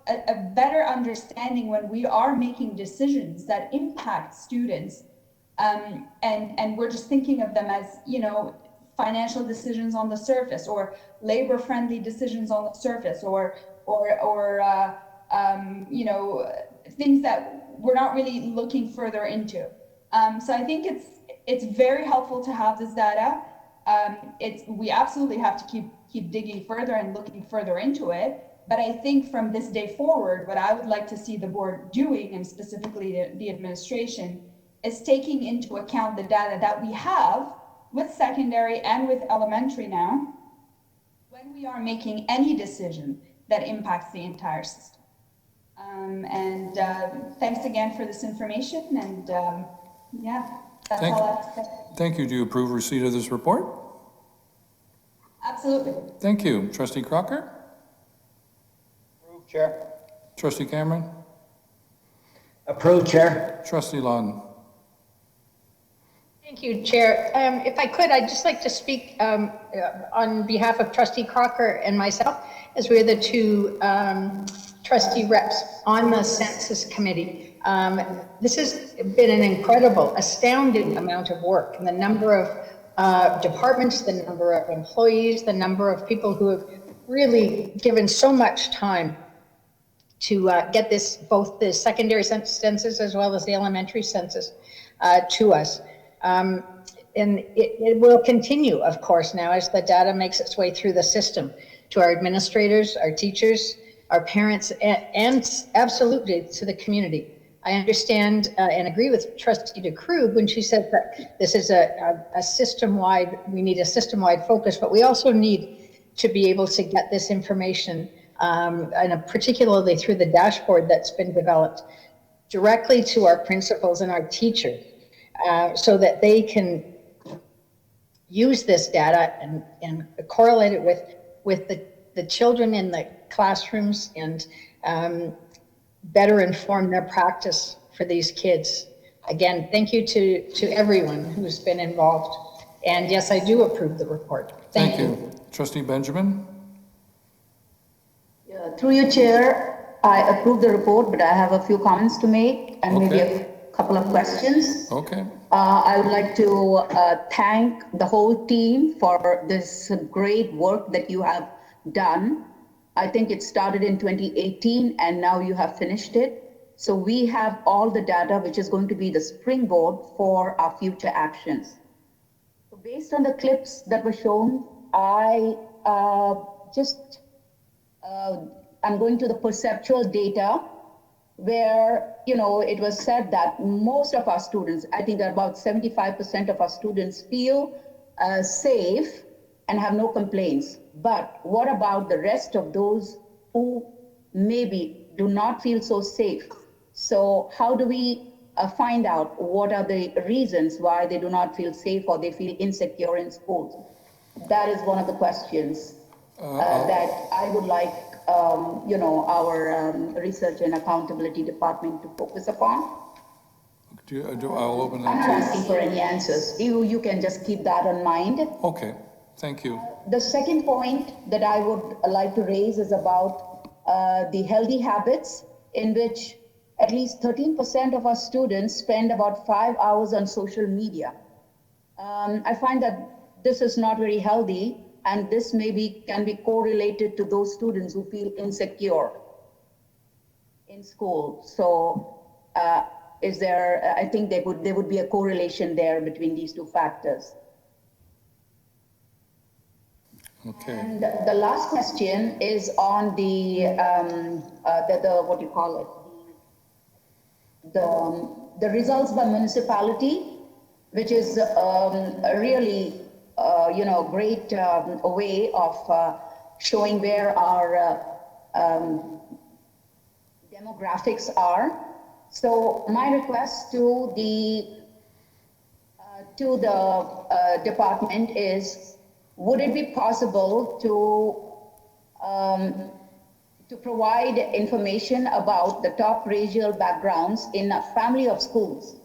a better understanding when we are making decisions that impact students. And we're just thinking of them as, you know, financial decisions on the surface, or labor-friendly decisions on the surface, or you know, things that we're not really looking further into. So I think it's very helpful to have this data. We absolutely have to keep digging further and looking further into it. But I think from this day forward, what I would like to see the board doing, and specifically the administration, is taking into account the data that we have with secondary and with elementary now, when we are making any decision that impacts the entire system. Thanks again for this information, and yeah, that's all I have to say. Thank you. Do you approve receipt of this report? Absolutely. Thank you. Trustee Crocker? Approved, Chair. Trustee Cameron? Approved, Chair. Trustee Lawton? Thank you, Chair. If I could, I'd just like to speak on behalf of Trustee Crocker and myself, as we're the two trustee reps on the Census Committee. This has been an incredible, astounding amount of work, and the number of departments, the number of employees, the number of people who have really given so much time to get this, both the secondary census as well as the elementary census to us. And it will continue, of course, now as the data makes its way through the system to our administrators, our teachers, our parents, and absolutely to the community. I understand and agree with Trustee DeCruz when she said that this is a system-wide, we need a system-wide focus, but we also need to be able to get this information, and particularly through the dashboard that's been developed, directly to our principals and our teachers, so that they can use this data and correlate it with the children in the classrooms and better inform their practice for these kids. Again, thank you to everyone who's been involved. And yes, I do approve the report. Thank you. Trustee Benjamin? Through your chair, I approve the report, but I have a few comments to make and maybe a couple of questions. Okay. I would like to thank the whole team for this great work that you have done. I think it started in 2018 and now you have finished it. So we have all the data, which is going to be the springboard for our future actions. So based on the clips that were shown, I'm going to the perceptual data where, it was said that most of our students, I think that about 75% of our students feel safe and have no complaints. But what about the rest of those who maybe do not feel so safe? So how do we find out what are the reasons why they do not feel safe or they feel insecure in schools? That is one of the questions that I would like our research and accountability department to focus upon. I'll open that. I'm not asking for any answers. You can just keep that in mind. Okay, thank you. The second point that I would like to raise is about the healthy habits, in which at least 13% of our students spend about 5 hours on social media. I find that this is not very healthy, and this can be correlated to those students who feel insecure in school. So I think there would be a correlation there between these two factors. Okay. And the last question is on the what do you call it? The results by municipality, which is really great way of showing where our demographics are. So my request to the department is, would it be possible to provide information about the top racial backgrounds in a family of schools?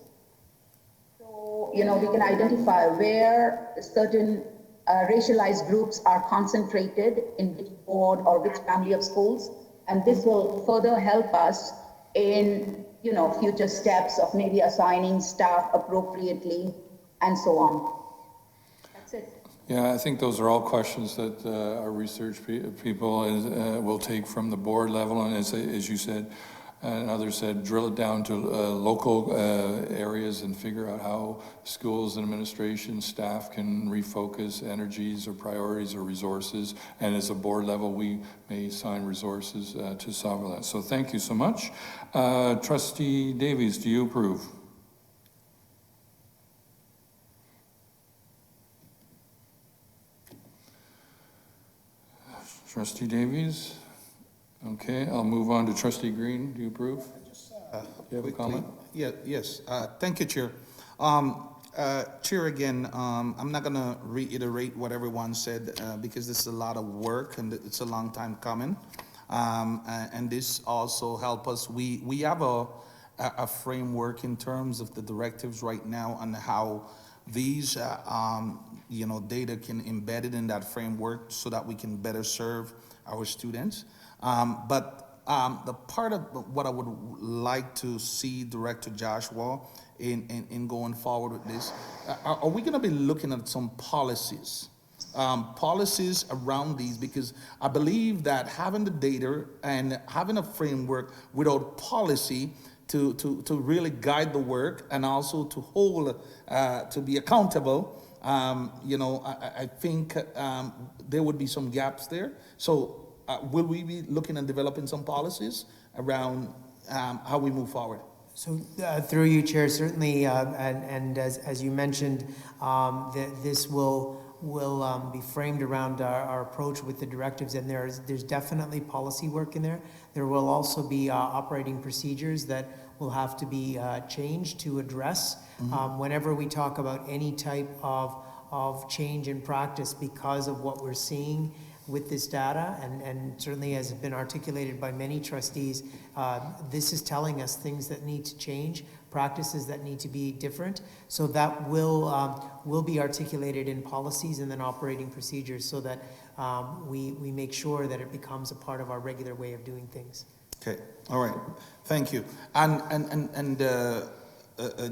So, we can identify where certain racialized groups are concentrated in which board or which family of schools. And this will further help us in, future steps of maybe assigning staff appropriately and so on. That's it. Yeah, I think those are all questions that our research people will take from the board level, and as you said, and others said, drill it down to local areas and figure out how schools and administration staff can refocus energies or priorities or resources, and as a board level we may assign resources to solve that. So thank you so much. Trustee Davies, do you approve? Trustee Davies? Okay, I'll move on to Trustee Green. Do you approve? Do you have a comment? Yes. Thank you, Chair. Chair, again, I'm not going to reiterate what everyone said because this is a lot of work and it's a long time coming. And this also help us. We have a framework in terms of the directives right now on how these data can embed it in that framework so that we can better serve our students. But the part of what I would like to see Director Joshua in going forward with this, are we going to be looking at some policies? Policies around these, because I believe that having the data and having a framework without policy to really guide the work and also to hold, to be accountable, I think there would be some gaps there. So will we be looking at developing some policies around how we move forward? So through you, Chair, certainly, and as you mentioned, this will be framed around our approach with the directives, and there's definitely policy work in there. There will also be operating procedures that will have to be changed to address whenever we talk about any type of change in practice because of what we're seeing with this data, and certainly as has been articulated by many trustees, this is telling us things that need to change, practices that need to be different. So that will be articulated in policies and then operating procedures so that we make sure that it becomes a part of our regular way of doing things. Okay, all right, thank you. And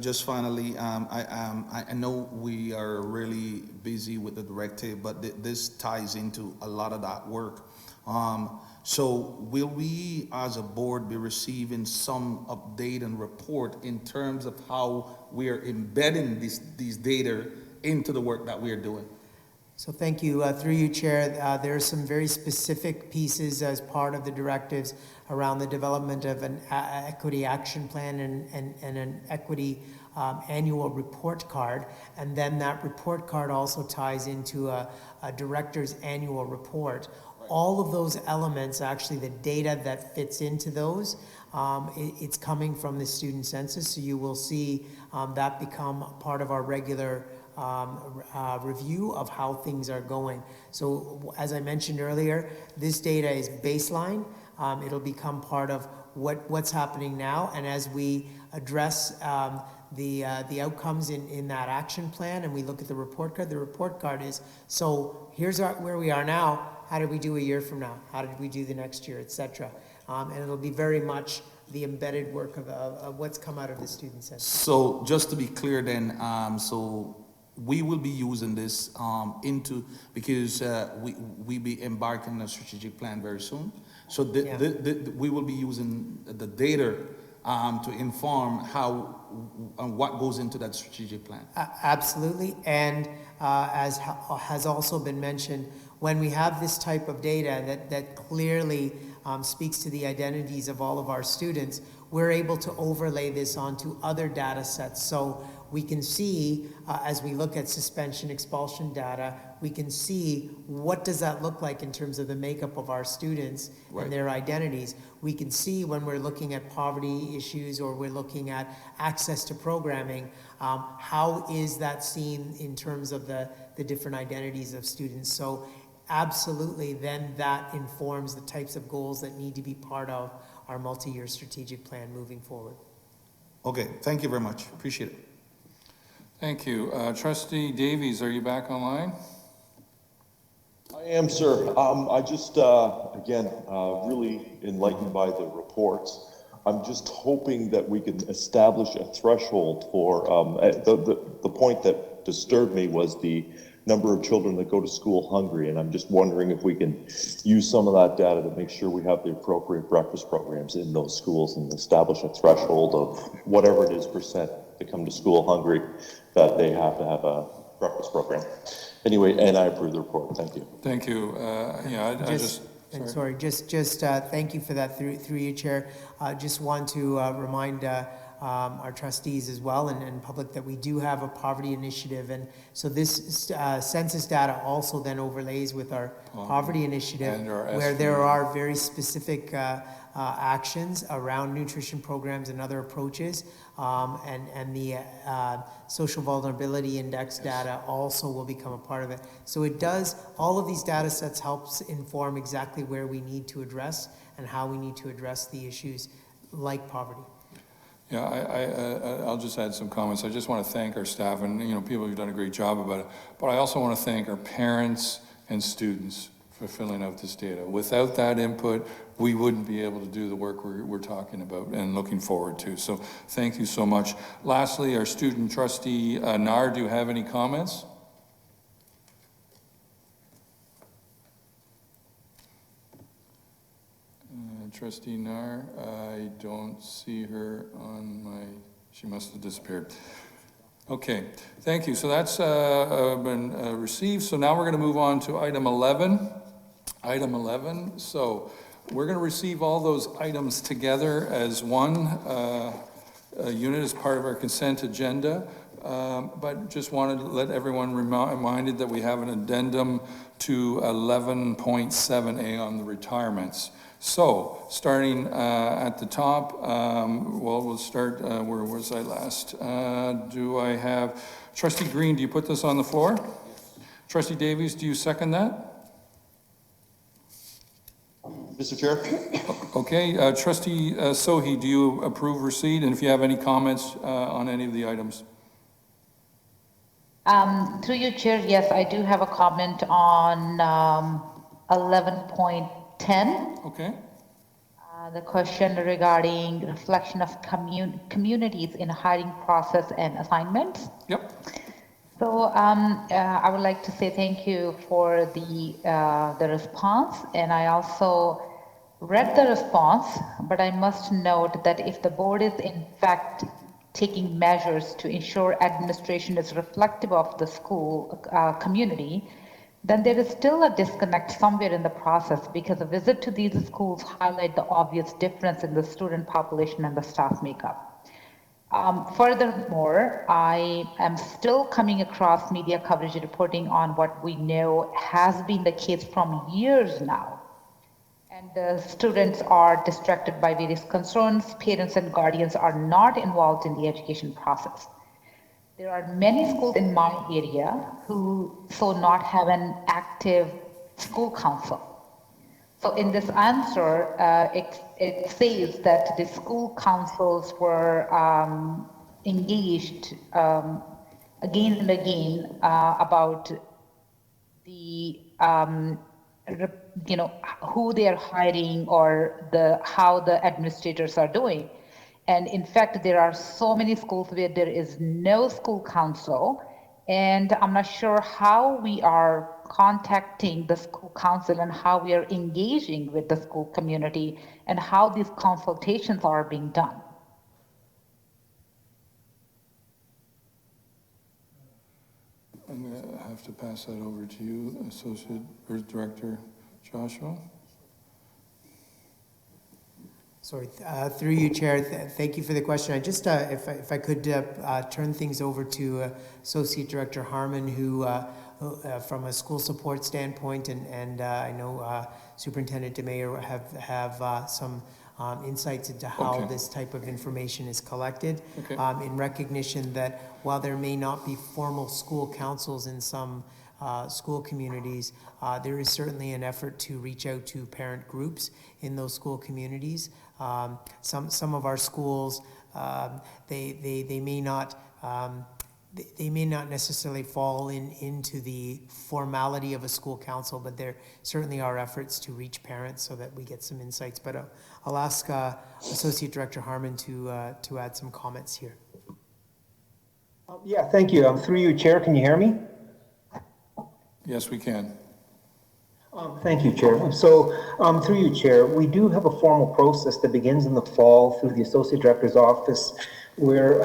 just finally, I know we are really busy with the directive, but this ties into a lot of that work. So will we as a board be receiving some update and report in terms of how we are embedding these data into the work that we are doing? So thank you. Through you, Chair, there are some very specific pieces as part of the directives around the development of an equity action plan and an equity annual report card. And then that report card also ties into a director's annual report. All of those elements, actually the data that fits into those, it's coming from the student census. So you will see that become part of our regular review of how things are going. So as I mentioned earlier, this data is baseline. It'll become part of what's happening now, and as we address the outcomes in that action plan and we look at the report card is, so here's where we are now, how did we do a year from now, how did we do the next year, etc. And it'll be very much the embedded work of what's come out of the student census. So just to be clear then, so we will be using this because we be embarking on a strategic plan very soon. So we will be using the data to inform how and what goes into that strategic plan. Absolutely, and as has also been mentioned, when we have this type of data that clearly speaks to the identities of all of our students, we're able to overlay this onto other data sets. So we can see, as we look at suspension, expulsion data, we can see what does that look like in terms of the makeup of our students and their identities. We can see when we're looking at poverty issues or we're looking at access to programming, how is that seen in terms of the different identities of students. So absolutely, then that informs the types of goals that need to be part of our multi-year strategic plan moving forward. Okay, thank you very much. Appreciate it. Thank you. Trustee Davies, are you back online? I am, sir. I just, again, really enlightened by the reports. I'm just hoping that we can establish a threshold for, the point that disturbed me was the number of children that go to school hungry, and I'm just wondering if we can use some of that data to make sure we have the appropriate breakfast programs in those schools and establish a threshold of whatever it is percent that come to school hungry, that they have to have a breakfast program. Anyway, and I approve the report. Thank you. Thank you. Thank you for that through you, Chair. Just want to remind our trustees as well and public that we do have a poverty initiative, and so this census data also then overlays with our poverty initiative, where there are very specific actions around nutrition programs and other approaches, and the social vulnerability index data also will become a part of it. So it does, all of these data sets helps inform exactly where we need to address and how we need to address the issues like poverty. Yeah, I'll just add some comments. I just want to thank our staff and people who've done a great job about it. But I also want to thank our parents and students for filling out this data. Without that input, we wouldn't be able to do the work we're talking about and looking forward to. So thank you so much. Lastly, our student trustee, Nar, do you have any comments? Trustee Nar, I don't see her on my, she must have disappeared. Okay, thank you. So that's been received. So now we're going to move on to item 11. Item 11. So we're going to receive all those items together as one unit as part of our consent agenda. But just wanted to let everyone reminded that we have an addendum to 11.7A on the retirements. So, starting at the top, well, we'll start, where was I last? Do I have, Trustee Green, do you put this on the floor? Yes. Trustee Davies, do you second that? Mr. Chair? Okay, Trustee Sohi, do you approve receipt? And if you have any comments on any of the items? Through you, Chair, yes, I do have a comment on 11.10. Okay. The question regarding reflection of communities in hiring process and assignments. Yep. So I would like to say thank you for the response, and I also read the response, but I must note that if the board is in fact taking measures to ensure administration is reflective of the school community, then there is still a disconnect somewhere in the process, because a visit to these schools highlight the obvious difference in the student population and the staff makeup. Furthermore, I am still coming across media coverage reporting on what we know has been the case from years now. And the students are distracted by various concerns. Parents and guardians are not involved in the education process. There are many schools in my area who not have an active school council. So in this answer, it says that the school councils were engaged again and again about the who they are hiring or how the administrators are doing. And in fact, there are so many schools where there is no school council, and I'm not sure how we are contacting the school council and how we are engaging with the school community and how these consultations are being done. I'm going to have to pass that over to you, Associate Director Joshua. Sorry, through you, Chair. Thank you for the question. I just, if I could turn things over to Associate Director Harmon, who from a school support standpoint, and I know Superintendent DeMayer have some insights into how this type of information is collected, in recognition that while there may not be formal school councils in some school communities, there is certainly an effort to reach out to parent groups in those school communities. Some of our schools, they may not necessarily fall into the formality of a school council, but there certainly are efforts to reach parents so that we get some insights. But I'll ask Associate Director Harmon to add some comments here. Yeah, thank you. Through you, Chair, can you hear me? Yes, we can. Thank you, Chair. So through you, Chair, we do have a formal process that begins in the fall through the Associate Director's Office, where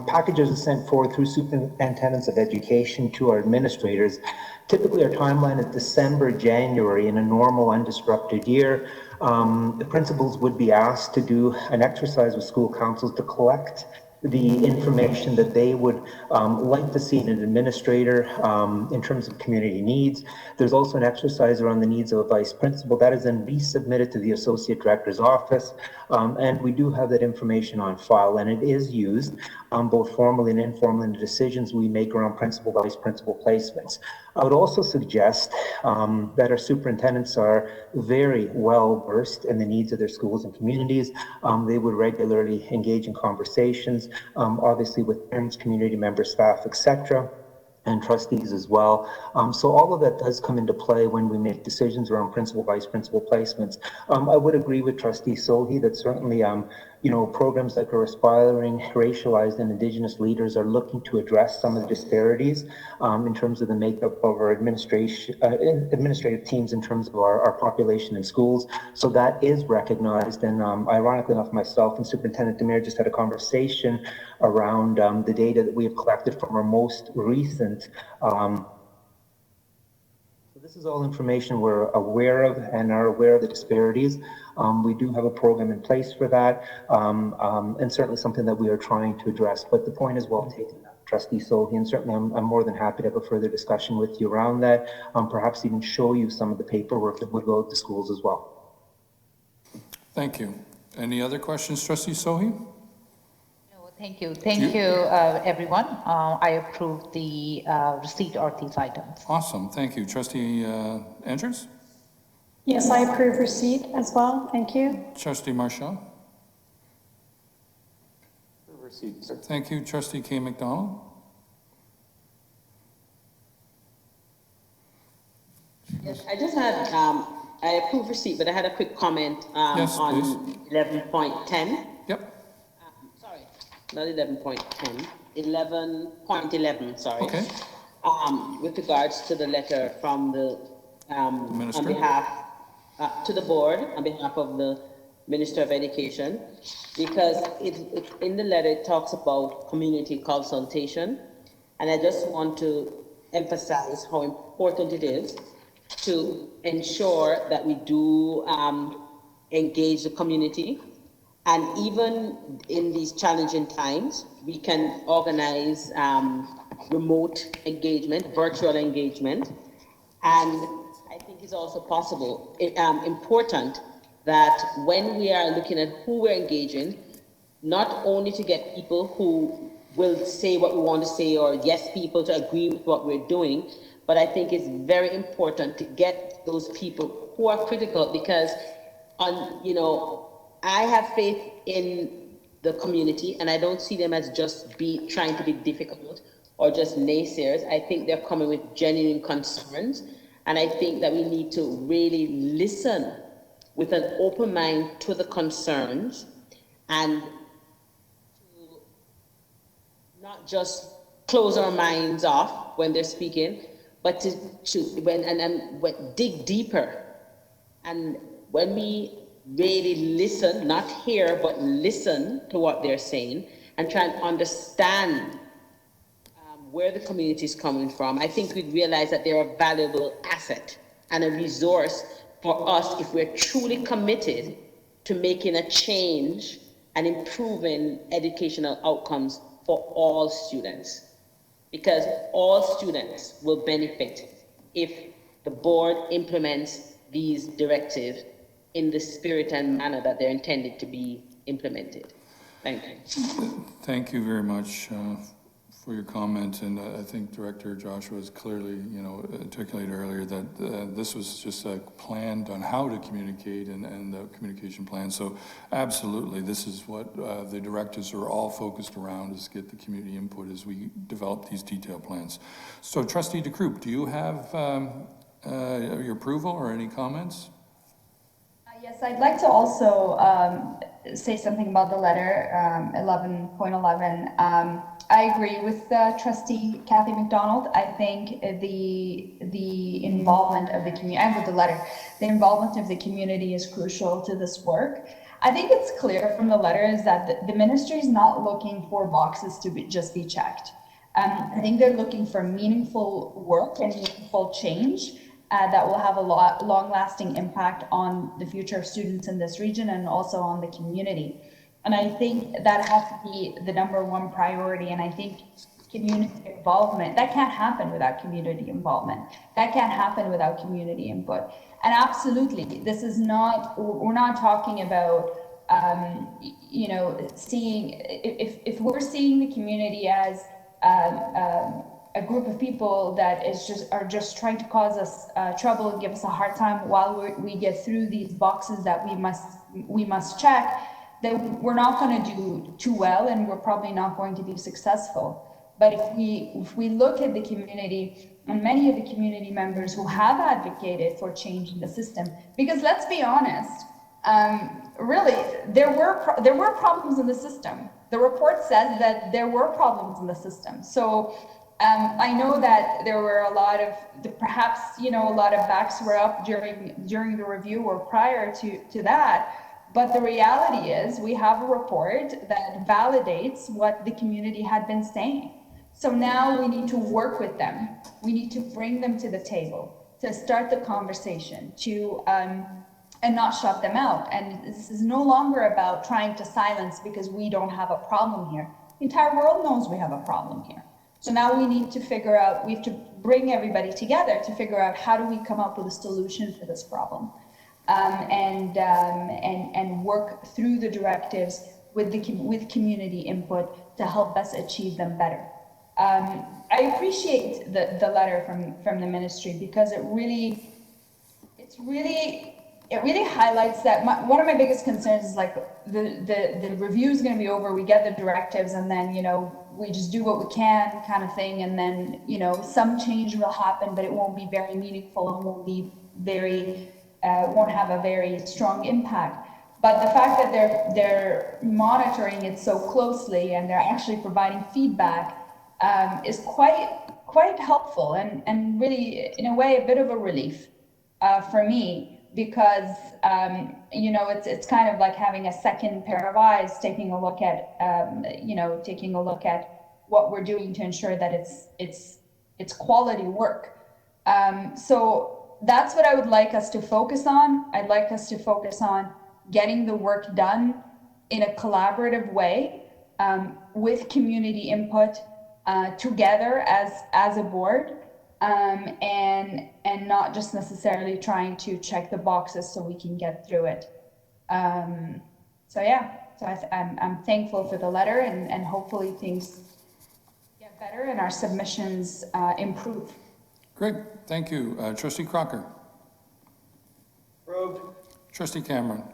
packages are sent forward through superintendents of education to our administrators. Typically, our timeline is December, January in a normal, undisrupted year. The principals would be asked to do an exercise with school councils to collect the information that they would like to see in an administrator in terms of community needs. There's also an exercise around the needs of a vice principal that is then resubmitted to the Associate Director's Office, and we do have that information on file, and it is used both formally and informally in the decisions we make around principal, vice principal placements. I would also suggest that our superintendents are very well versed in the needs of their schools and communities. They would regularly engage in conversations, obviously with parents, community members, staff, etc. and trustees as well. So all of that does come into play when we make decisions around principal, vice principal placements. I would agree with Trustee Sohi that certainly, programs like our Aspiring Racialized and Indigenous Leaders are looking to address some of the disparities in terms of the makeup of our administrative teams in terms of our population in schools. So that is recognized, and ironically enough, myself and Superintendent Demir just had a conversation around the data that we have collected from our most recent. So this is all information we're aware of and are aware of the disparities. We do have a program in place for that, and certainly something that we are trying to address. But the point is well taken, Trustee Sohi, and certainly I'm more than happy to have a further discussion with you around that, perhaps even show you some of the paperwork that would go to schools as well. Thank you. Any other questions, Trustee Sohi? Thank you. Thank you, everyone. I approve the receipt of these items. Awesome. Thank you. Trustee Andrews? Yes, I approve receipt as well. Thank you. Trustee Marshall? Receipt, sir. Thank you. Trustee K. McDonald? Yes, I just had, I approve receipt, but I had a quick comment on 11.10. Yep. Not 11.10, 11.11, sorry. Okay. With regards to the letter from the, on behalf, to the board, on behalf of the Minister of Education, because in the letter, it talks about community consultation. And I just want to emphasize how important it is to ensure that we do engage the community. And even in these challenging times, we can organize remote engagement, virtual engagement. And I think it's also possible, important that when we are looking at who we're engaging, not only to get people who will say what we want to say or yes people to agree with what we're doing, but I think it's very important to get those people who are critical because, I have faith in the community and I don't see them as just trying to be difficult or just naysayers. I think they're coming with genuine concerns. And I think that we need to really listen with an open mind to the concerns and to not just close our minds off when they're speaking, but to dig deeper. And when we really listen, not hear, but listen to what they're saying and try and understand where the community is coming from, I think we'd realize that they're a valuable asset and a resource for us if we're truly committed to making a change and improving educational outcomes for all students. Because all students will benefit if the board implements these directives in the spirit and manner that they're intended to be implemented. Thank you. Thank you very much for your comment, and I think Director Joshua has clearly, articulated earlier that this was just planned on how to communicate and the communication plan. So absolutely, this is what the directives are all focused around, is get the community input as we develop these detailed plans. So Trustee DeCroop, do you have your approval or any comments? Yes, I'd like to also say something about the letter 11.11. I agree with Trustee Kathy McDonald. I think the involvement of the community, and with the letter, the involvement of the community is crucial to this work. I think it's clear from the letter is that the ministry is not looking for boxes to just be checked. I think they're looking for meaningful work and meaningful change that will have a long-lasting impact on the future of students in this region and also on the community. And I think that has to be the #1 priority. And I think community involvement, that can't happen without community involvement. That can't happen without community input. And absolutely, this is not, we're not talking about, seeing, if we're seeing the community as a group of people that are just trying to cause us trouble and give us a hard time while we get through these boxes that we must check, then we're not going to do too well and we're probably not going to be successful. But if we look at the community and many of the community members who have advocated for change in the system, because let's be honest, really, there were problems in the system. The report says that there were problems in the system. So I know that there were a lot of, perhaps, a lot of backs were up during the review or prior to that. But the reality is we have a report that validates what the community had been saying. So now we need to work with them. We need to bring them to the table, to start the conversation, and not shut them out. And this is no longer about trying to silence because we don't have a problem here. The entire world knows we have a problem here. So now we need to figure out, we have to bring everybody together to figure out how do we come up with a solution for this problem. And work through the directives with community input to help us achieve them better. I appreciate the letter from the ministry because it really highlights that one of my biggest concerns is like the review is going to be over, we get the directives, and then we just do what we can kind of thing, and then some change will happen, but it won't be very meaningful and won't be won't have a very strong impact. But the fact that they're monitoring it so closely and they're actually providing feedback is quite helpful and really, in a way, a bit of a relief for me, because it's kind of like having a second pair of eyes, taking a look at what we're doing to ensure that it's quality work. So that's what I would like us to focus on. I'd like us to focus on getting the work done in a collaborative way with community input together as a board, and not just necessarily trying to check the boxes so we can get through it. I'm thankful for the letter, and hopefully things get better and our submissions improve. Great, thank you. Trustee Crocker. Approved. Trustee Cameron.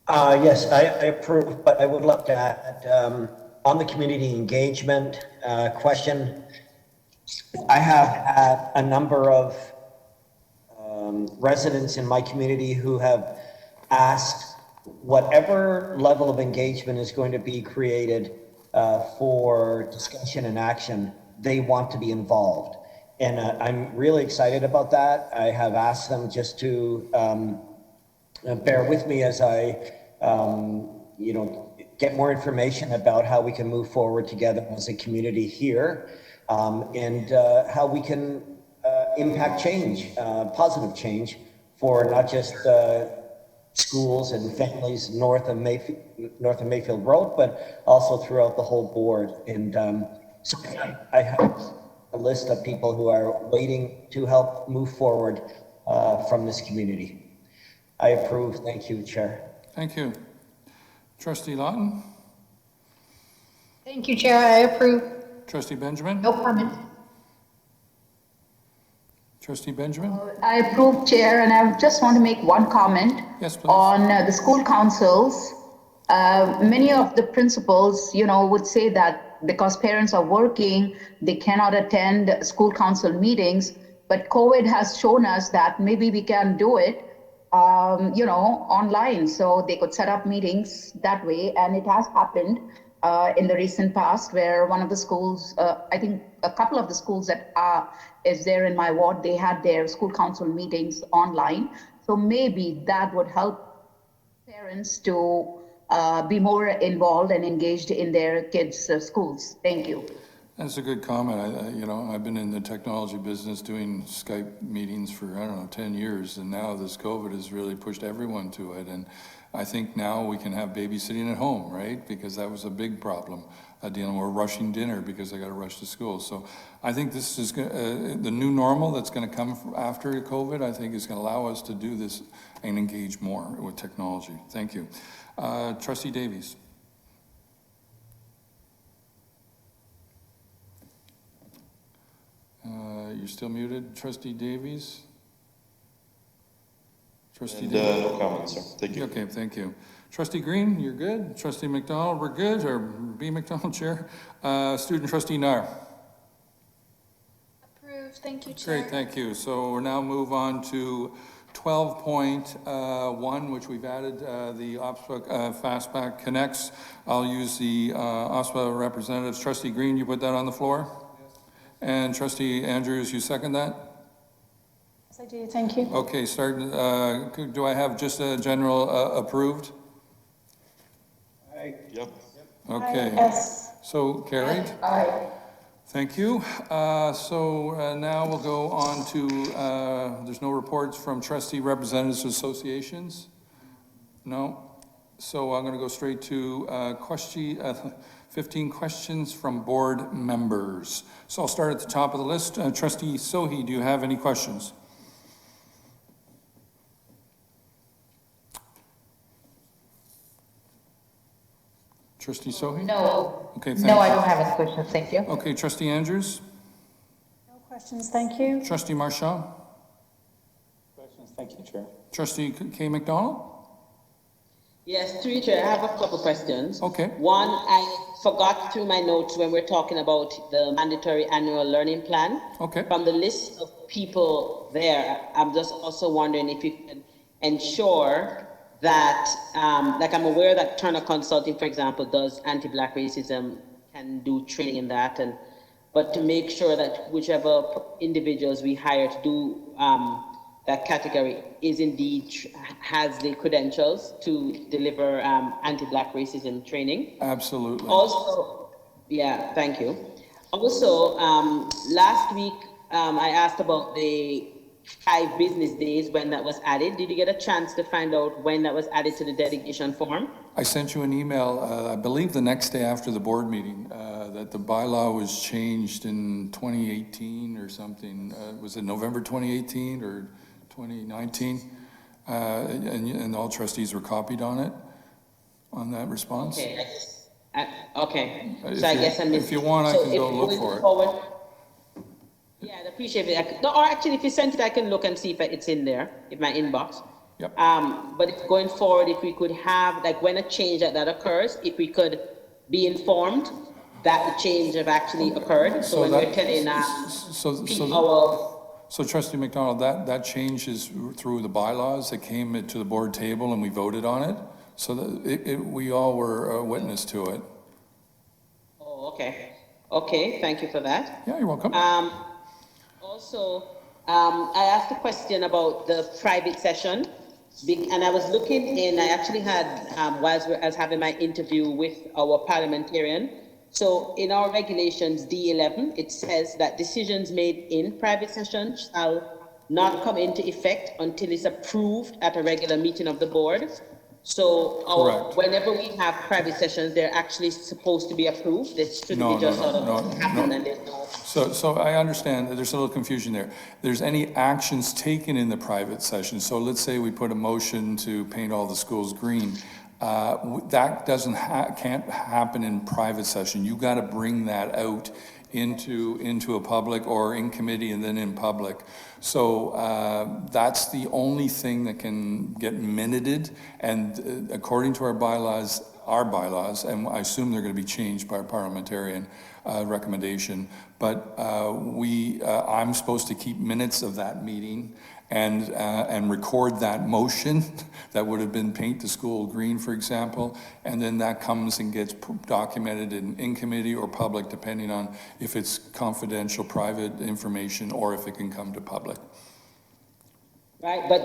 Yes, I approve, but I would love to add on the community engagement question. I have had a number of residents in my community who have asked whatever level of engagement is going to be created for discussion and action, they want to be involved. And I'm really excited about that. I have asked them just to bear with me as I, get more information about how we can move forward together as a community here, and how we can impact change, positive change, for not just schools and families north of Mayfield Road, but also throughout the whole board. And so I have a list of people who are waiting to help move forward from this community. I approve. Thank you, Chair. Thank you. Trustee Lawton? Thank you, Chair. I approve. Trustee Benjamin? No comment. Trustee Benjamin? I approve, Chair, and I just want to make one comment. Yes, please. On the school councils. Many of the principals, would say that because parents are working, they cannot attend school council meetings, but COVID has shown us that maybe we can do it, online, so they could set up meetings that way. And it has happened in the recent past, where one of the schools, I think a couple of the schools that is there in my ward, they had their school council meetings online. So maybe that would help parents to be more involved and engaged in their kids' schools. Thank you. That's a good comment. I've been in the technology business doing Skype meetings for, 10 years, and now this COVID has really pushed everyone to it. And I think now we can have babysitting at home, right? Because that was a big problem, dealing with rushing dinner because I got to rush to school. So I think this is the new normal that's going to come after COVID. I think is going to allow us to do this and engage more with technology. Thank you. Trustee Davies. You're still muted, Trustee Davies? Trustee Davies? No comments, sir. Thank you. Okay, thank you. Trustee Green, you're good. Trustee McDonald, we're good, or B. McDonald, Chair. Student Trustee Nar. Approved. Thank you, Chair. Great, thank you. So we'll now move on to 12.1, which we've added the OPSPA Fastback Connects. I'll use the OPSPA representatives. Trustee Green, you put that on the floor? Yes. And Trustee Andrews, you second that? Yes, I do. Thank you. Okay, start. Do I have just a general approved? Aye. Yep. Okay. Yes. So carried. Aye. Thank you. Now we'll go on to, there's no reports from trustee representatives associations? No? So I'm going to go straight to 15 questions from board members. So I'll start at the top of the list. Trustee Sohi, do you have any questions? Trustee Sohi? No. Okay, no, I don't have any questions. Thank you. Okay, Trustee Andrews? No questions. Thank you. Trustee Marchand? Questions. Thank you, Chair. Trustee K. McDonald? Yes, through you, Chair, I have a couple questions. Okay. One, I forgot through my notes when we're talking about the mandatory annual learning plan. Okay. From the list of people there, I'm just also wondering if you can ensure that, like I'm aware that Turner Consulting, for example, does anti-Black racism, can do training in that, but to make sure that whichever individuals we hire to do that category is indeed has the credentials to deliver anti-Black racism training. Absolutely. Also, yeah, thank you. Also, last week I asked about the 5 business days when that was added. Did you get a chance to find out when that was added to the delegation form? I sent you an email, I believe the next day after the board meeting, that the bylaw was changed in 2018 or something. Was it November 2018 or 2019? And all trustees were copied on it, on that response. Okay. Okay. If So I guess I missed. If you want, I can go look for it. Forward, yeah, I'd appreciate it. No, or actually, if you sent it, I can look and see if it's in there, in my inbox. Yep. But if going forward, if we could have, like when a change that occurs, if we could be informed that the change have actually occurred. So when we're telling So Trustee McDonald, that change is through the bylaws that came to the board table and we voted on it. So that we all were a witness to it. Oh, okay. Okay, thank you for that. Yeah, you're welcome. Also, I asked a question about the private session, and I was looking in, I actually had, whilst I was having my interview with our parliamentarian, so in our regulations D11, it says that decisions made in private session shall not come into effect until it's approved at a regular meeting of the board. So whenever we have private sessions, they're actually supposed to be approved. It shouldn't be just happen and there's no. So I understand that there's a little confusion there. There's any actions taken in the private session. So let's say we put a motion to paint all the schools green. That can't happen in private session. You got to bring that out into a public or in committee and then in public. So that's the only thing that can get minuted, and according to our bylaws, and I assume they're going to be changed by a parliamentarian recommendation, but I'm supposed to keep minutes of that meeting and record that motion that would have been paint the school green, for example, and then that comes and gets documented in committee or public, depending on if it's confidential, private information, or if it can come to public. Right, but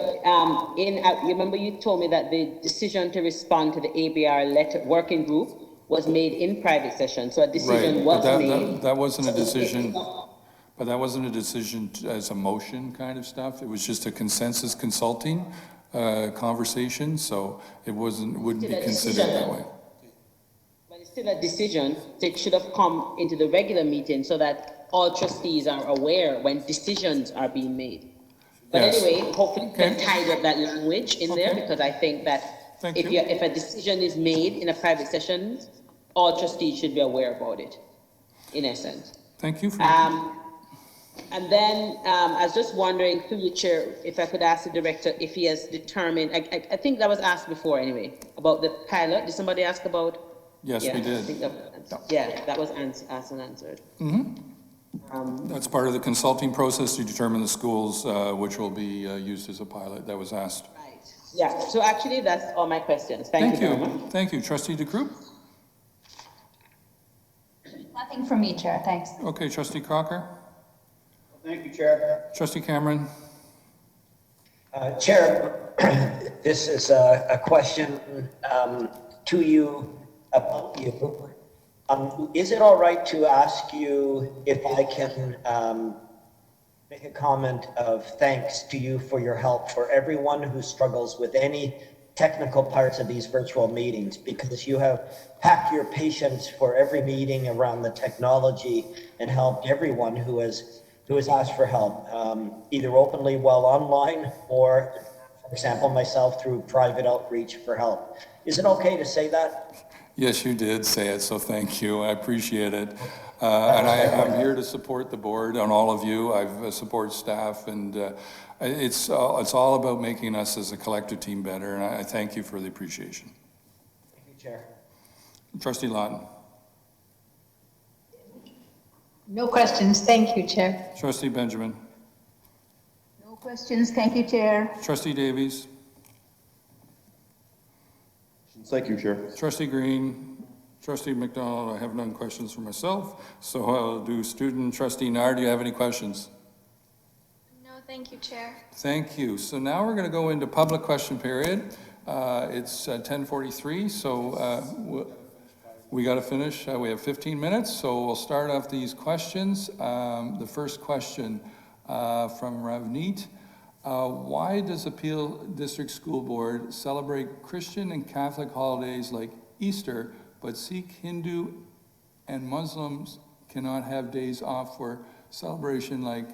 you remember you told me that the decision to respond to the ABR letter working group was made in private session, so a decision was made. That wasn't a decision. But that wasn't a decision as a motion kind of stuff. It was just a consensus consulting conversation, so it wouldn't be considered that way. But it's still a decision. So it should have come into the regular meeting so that all trustees are aware when decisions are being made. But anyway, hopefully we can tidy up that language in there, because I think that if a decision is made in a private session, all trustees should be aware about it, in essence. Thank you for And then I was just wondering, through the chair, if I could ask the director if he has determined, I think that was asked before anyway, about the pilot. Did somebody ask about? Yes, yeah, we did. I think that was asked and answered. That's part of the consulting process to determine the schools which will be used as a pilot. That was asked. Yeah, so actually that's all my questions. Thank you very much. Thank you. Trustee DeCroop? Nothing from me, Chair. Thanks. Okay, Trustee Crocker? Thank you, Chair. Trustee Cameron? Chair, this is a question to you, about you. Is it all right to ask you if I can make a comment of thanks to you for your help for everyone who struggles with any technical parts of these virtual meetings, because you have packed your patience for every meeting around the technology and helped everyone who has asked for help, either openly while online or, for example, myself through private outreach for help. Is it okay to say that? Yes, you did say it, so thank you. I appreciate it. And I'm here to support the board and all of you. I support staff, and it's all about making us as a collective team better, and I thank you for the appreciation. Thank you, Chair. Trustee Lawton. No questions. Thank you, Chair. Trustee Benjamin. No questions. Thank you, Chair. Trustee Davies. Thank you, Chair. Trustee Green. Trustee McDonald, I have none questions for myself, so I'll do student. Trustee Nard, do you have any questions? No, thank you, Chair. Thank you. So now we're going to go into public question period. It's 10:43, so we got to finish. We have 15 minutes, so we'll start off these questions. The first question from Ravneet. Why does the Peel District School Board celebrate Christian and Catholic holidays like Easter, but Sikh, Hindu, and Muslims cannot have days off for celebration like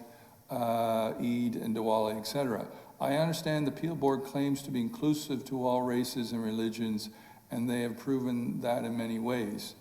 Eid and Diwali, etc.? I understand the Peel Board claims to be inclusive to all races and religions, and they have proven that in many ways.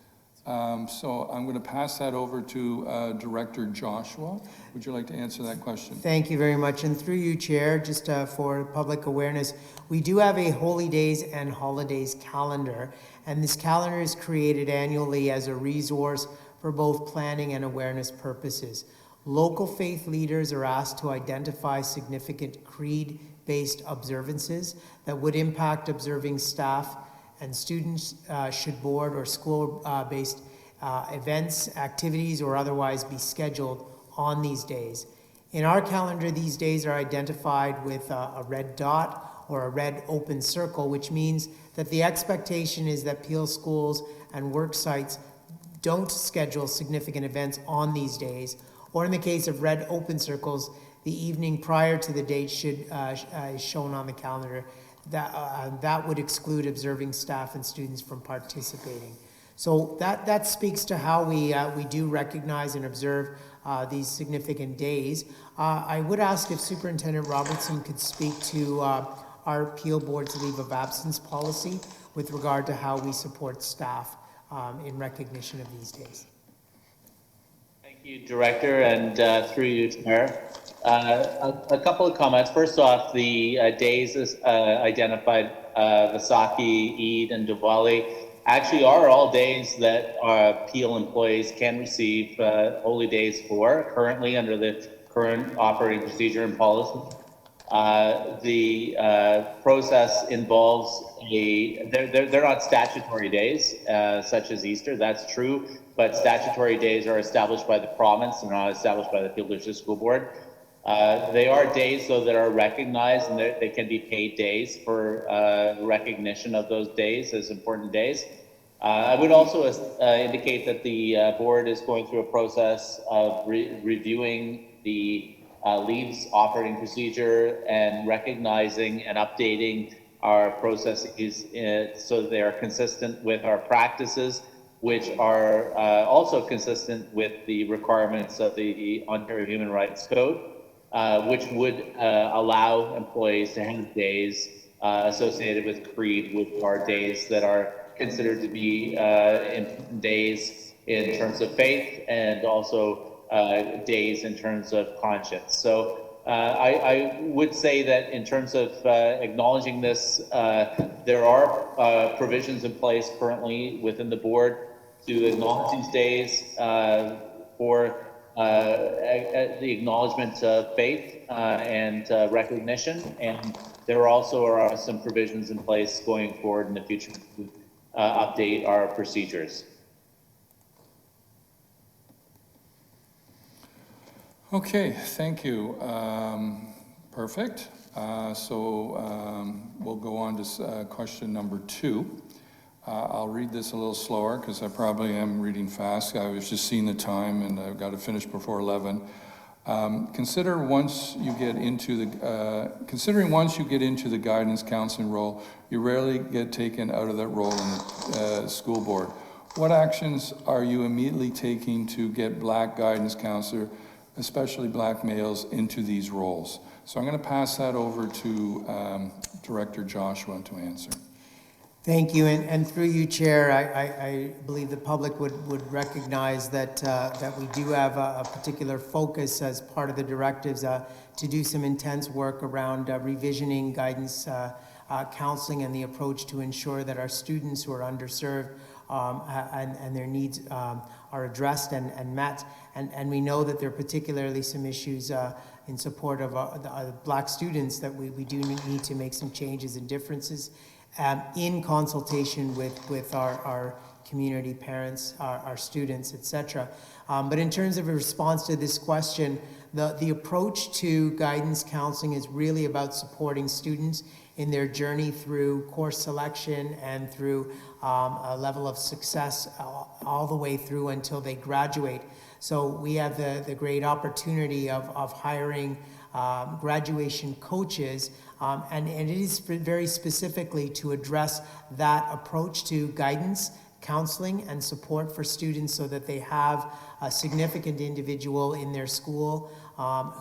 So I'm going to pass that over to Director Joshua. Would you like to answer that question? Thank you very much. And through you, Chair, just for public awareness, we do have a Holy Days and Holidays calendar, and this calendar is created annually as a resource for both planning and awareness purposes. Local faith leaders are asked to identify significant creed-based observances that would impact observing staff, and students should board or school-based events, activities, or otherwise be scheduled on these days. In our calendar, these days are identified with a red dot or a red open circle, which means that the expectation is that Peel schools and work sites don't schedule significant events on these days, or in the case of red open circles, the evening prior to the date should is shown on the calendar. That would exclude observing staff and students from participating. So that speaks to how we do recognize and observe these significant days. I would ask if Superintendent Robertson could speak to our Peel Board's leave of absence policy with regard to how we support staff in recognition of these days. Thank you, Director, and through you, Chair. A couple of comments. First off, the days identified, Vaisakhi, Eid, and Diwali, actually are all days that Peel employees can receive holy days for, currently under the current operating procedure and policy. The process involves they're not statutory days, such as Easter, that's true, but statutory days are established by the province and not established by the Peel District School Board. They are days, though, that are recognized, and they can be paid days for recognition of those days as important days. I would also indicate that the board is going through a process of reviewing the leaves operating procedure and recognizing and updating our processes so that they are consistent with our practices, which are also consistent with the requirements of the Ontario Human Rights Code, which would allow employees to have days associated with creed, which are days that are considered to be days in terms of faith, and also days in terms of conscience. So I would say that in terms of acknowledging this, there are provisions in place currently within the board to acknowledge these days for the acknowledgement of faith and recognition, and there also are some provisions in place going forward in the future to update our procedures. Okay, thank you. Perfect. We'll go on to question number 2. I'll read this a little slower because I probably am reading fast. I was just seeing the time and I've got to finish before 11. Considering once you get into the guidance counseling role, you rarely get taken out of that role in the school board. What actions are you immediately taking to get Black guidance counselor, especially Black males, into these roles? So I'm going to pass that over to Director Joshua to answer. Thank you, and through you, Chair, I believe the public would recognize that that we do have a particular focus as part of the directives to do some intense work around revisioning guidance counseling and the approach to ensure that our students who are underserved and their needs are addressed and met. And we know that there are particularly some issues in support of the Black students that we do need to make some changes and differences in consultation with our community, parents, our students, etc. But in terms of a response to this question, the approach to guidance counseling is really about supporting students in their journey through course selection and through a level of success all the way through until they graduate. So we have the great opportunity of hiring graduation coaches, and it is very specifically to address that approach to guidance, counseling, and support for students so that they have a significant individual in their school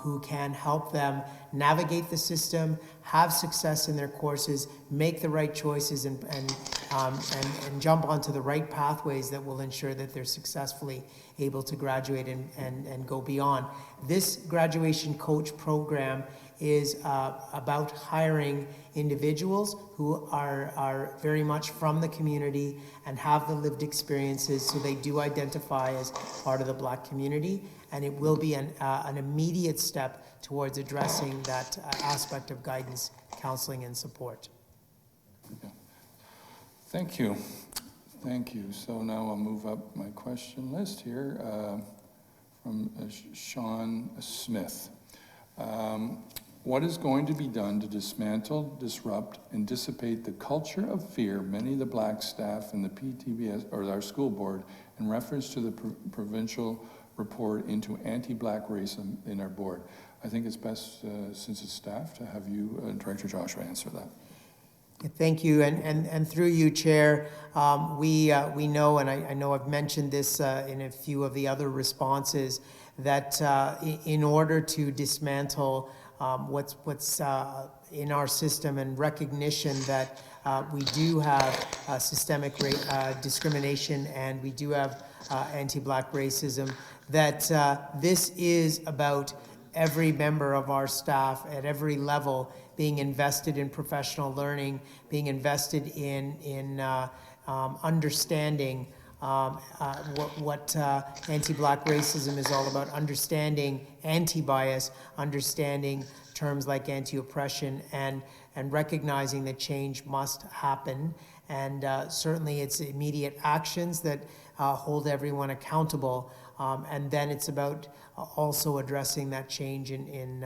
who can help them navigate the system, have success in their courses, make the right choices, and jump onto the right pathways that will ensure that they're successfully able to graduate and go beyond. This graduation coach program is about hiring individuals who are very much from the community and have the lived experiences, so they do identify as part of the Black community, and it will be an immediate step towards addressing that aspect of guidance, counseling, and support. Thank you. Thank you. So now I'll move up my question list here from Sean Smith. What is going to be done to dismantle, disrupt, and dissipate the culture of fear many of the Black staff in the PTBS, or our school board, in reference to the provincial report into anti-Black racism in our board? I think it's best, since it's staff, to have you, Director Joshua, answer that. Thank you, and through you, Chair, we know, and I know I've mentioned this in a few of the other responses, that in order to dismantle what's in our system and recognition that we do have systemic discrimination and we do have anti-Black racism, that this is about every member of our staff at every level being invested in professional learning, being invested in understanding what anti-Black racism is all about, understanding anti-bias, understanding terms like anti-oppression, and recognizing that change must happen. And certainly it's immediate actions that hold everyone accountable. And then it's about also addressing that change in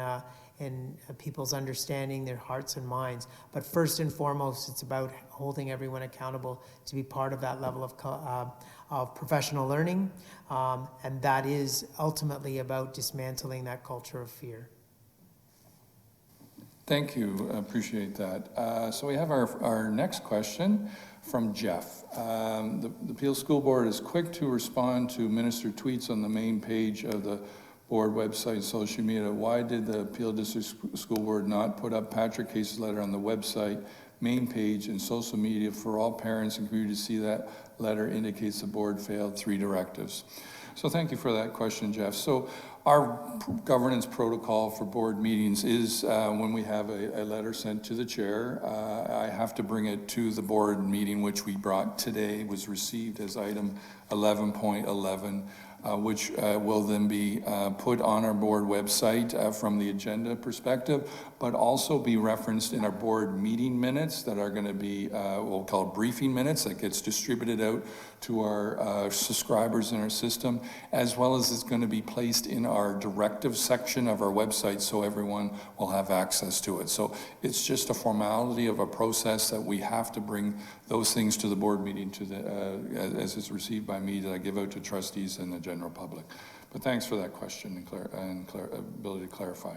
people's understanding, their hearts and minds. But first and foremost, it's about holding everyone accountable to be part of that level of professional learning. And that is ultimately about dismantling that culture of fear. Thank you, appreciate that. So we have our next question from Jeff. The Peel School Board is quick to respond to minister tweets on the main page of the board website, social media. Why did the Peel District School Board not put up Patrick Case's letter on the website, main page, and social media for all parents and community to see? That letter indicates the board failed 3 directives. So thank you for that question, Jeff. So our governance protocol for board meetings is when we have a letter sent to the chair, I have to bring it to the board meeting, which we brought today, was received as item 11.11. Which will then be put on our board website from the agenda perspective, but also be referenced in our board meeting minutes that are going to be, we'll call briefing minutes, that gets distributed out to our subscribers in our system, as well as it's going to be placed in our directive section of our website so everyone will have access to it. So it's just a formality of a process that we have to bring those things to the board meeting to the, as it's received by me, that I give out to trustees and the general public. But thanks for that question and ability to clarify.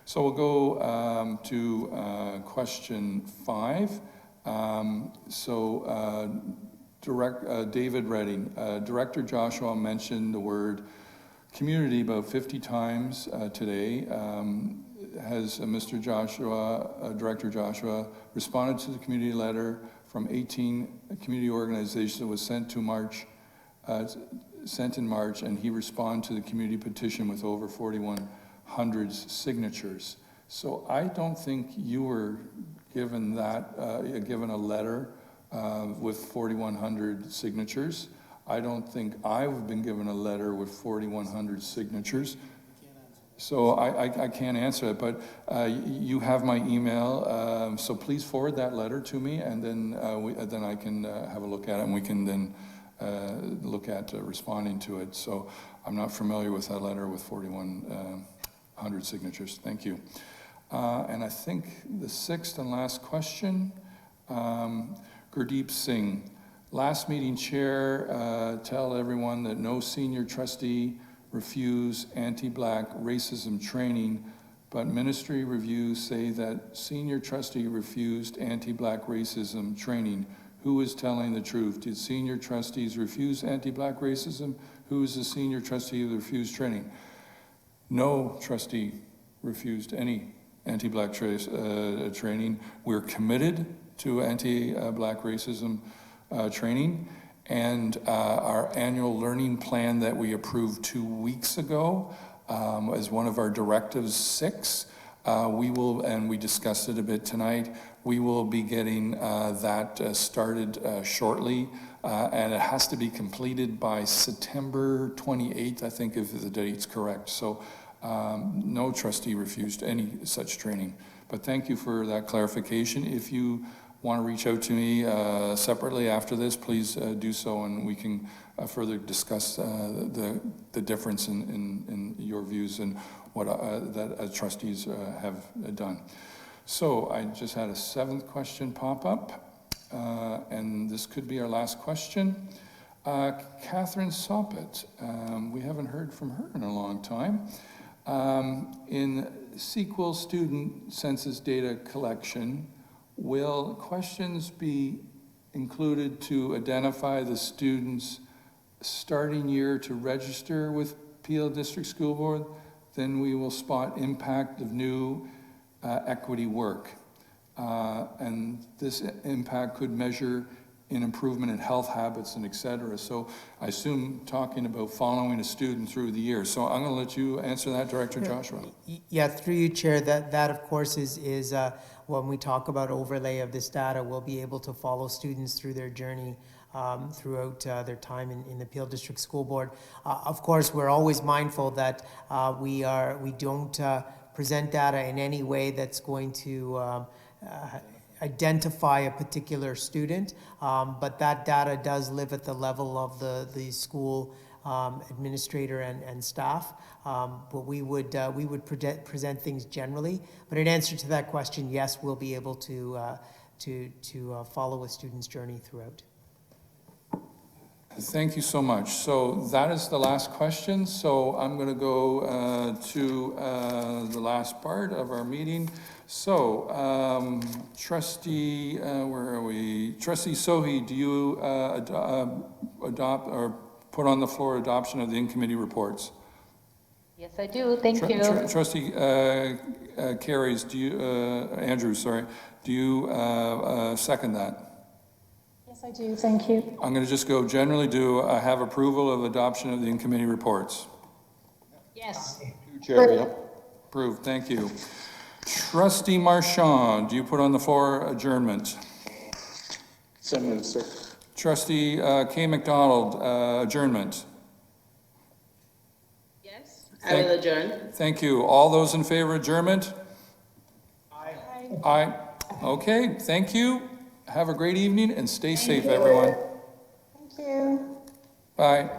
So we'll go to question 5. David Redding, Director Joshua mentioned the word community about 50 times today. Has Mr. Joshua, Director Joshua, responded to the community letter from 18 community organizations that was sent in March, and he responded to the community petition with over 4,100 signatures. So I don't think you were given that, given a letter with 4,100 signatures. I don't think I've been given a letter with 4,100 signatures. So I can't answer it, but you have my email, so please forward that letter to me, and then I can have a look at it, and we can then look at responding to it. So I'm not familiar with that letter with 4,100 signatures. Thank you. And I think the 6th and last question, Gurdeep Singh. Last meeting, Chair, tell everyone that no senior trustee refuse anti-black racism training, but ministry reviews say that senior trustee refused anti-black racism training. Who is telling the truth? Did senior trustees refuse anti-black racism? Who is the senior trustee who refused training? No trustee refused any anti-black training. We're committed to anti-black racism training. And our annual learning plan that we approved 2 weeks ago as one of our directives 6, we will, and we discussed it a bit tonight, we will be getting that started shortly, and it has to be completed by September 28th, I think, if the date's correct. So no trustee refused any such training. But thank you for that clarification. If you want to reach out to me separately after this, please do so, and we can further discuss the difference in your views and what that trustees have done. So I just had a 7th question pop up, and this could be our last question. Catherine Soppet, we haven't heard from her in a long time. In SQL student census data collection, will questions be included to identify the students' starting year to register with Peel District School Board? Then we will spot impact of new equity work. And this impact could measure in improvement in health habits and et cetera. So I assume talking about following a student through the year. So I'm going to let you answer that, Director Joshua. Yeah, through you, Chair, that of course is when we talk about overlay of this data, we'll be able to follow students through their journey throughout their time in the Peel District School Board. Of course, we're always mindful that we don't present data in any way that's going to identify a particular student, but that data does live at the level of the school administrator and staff. But we would present things generally. But in answer to that question, yes, we'll be able to follow a student's journey throughout. Thank you so much. So that is the last question. So I'm going to go to the last part of our meeting. So, Trustee, where are we? Trustee Sohi, do you adopt or put on the floor adoption of the in-committee reports? Yes, I do. Thank you. Trustee Carries, do you, Andrew, sorry, do you second that? Yes, Yes, I do. Thank you. I'm going to just go generally. Do I have approval of adoption of the in-committee reports? Yes. Chair, yep. Approved, thank you. Trustee Marchand, do you put on the floor adjournment? So moved, sir. Trustee K. McDonald, adjournment? Yes, I will adjourn. Thank you. All those in favor of adjournment? Aye. Aye. Okay, thank you. Have a great evening and stay safe, everyone. Thank you. Bye.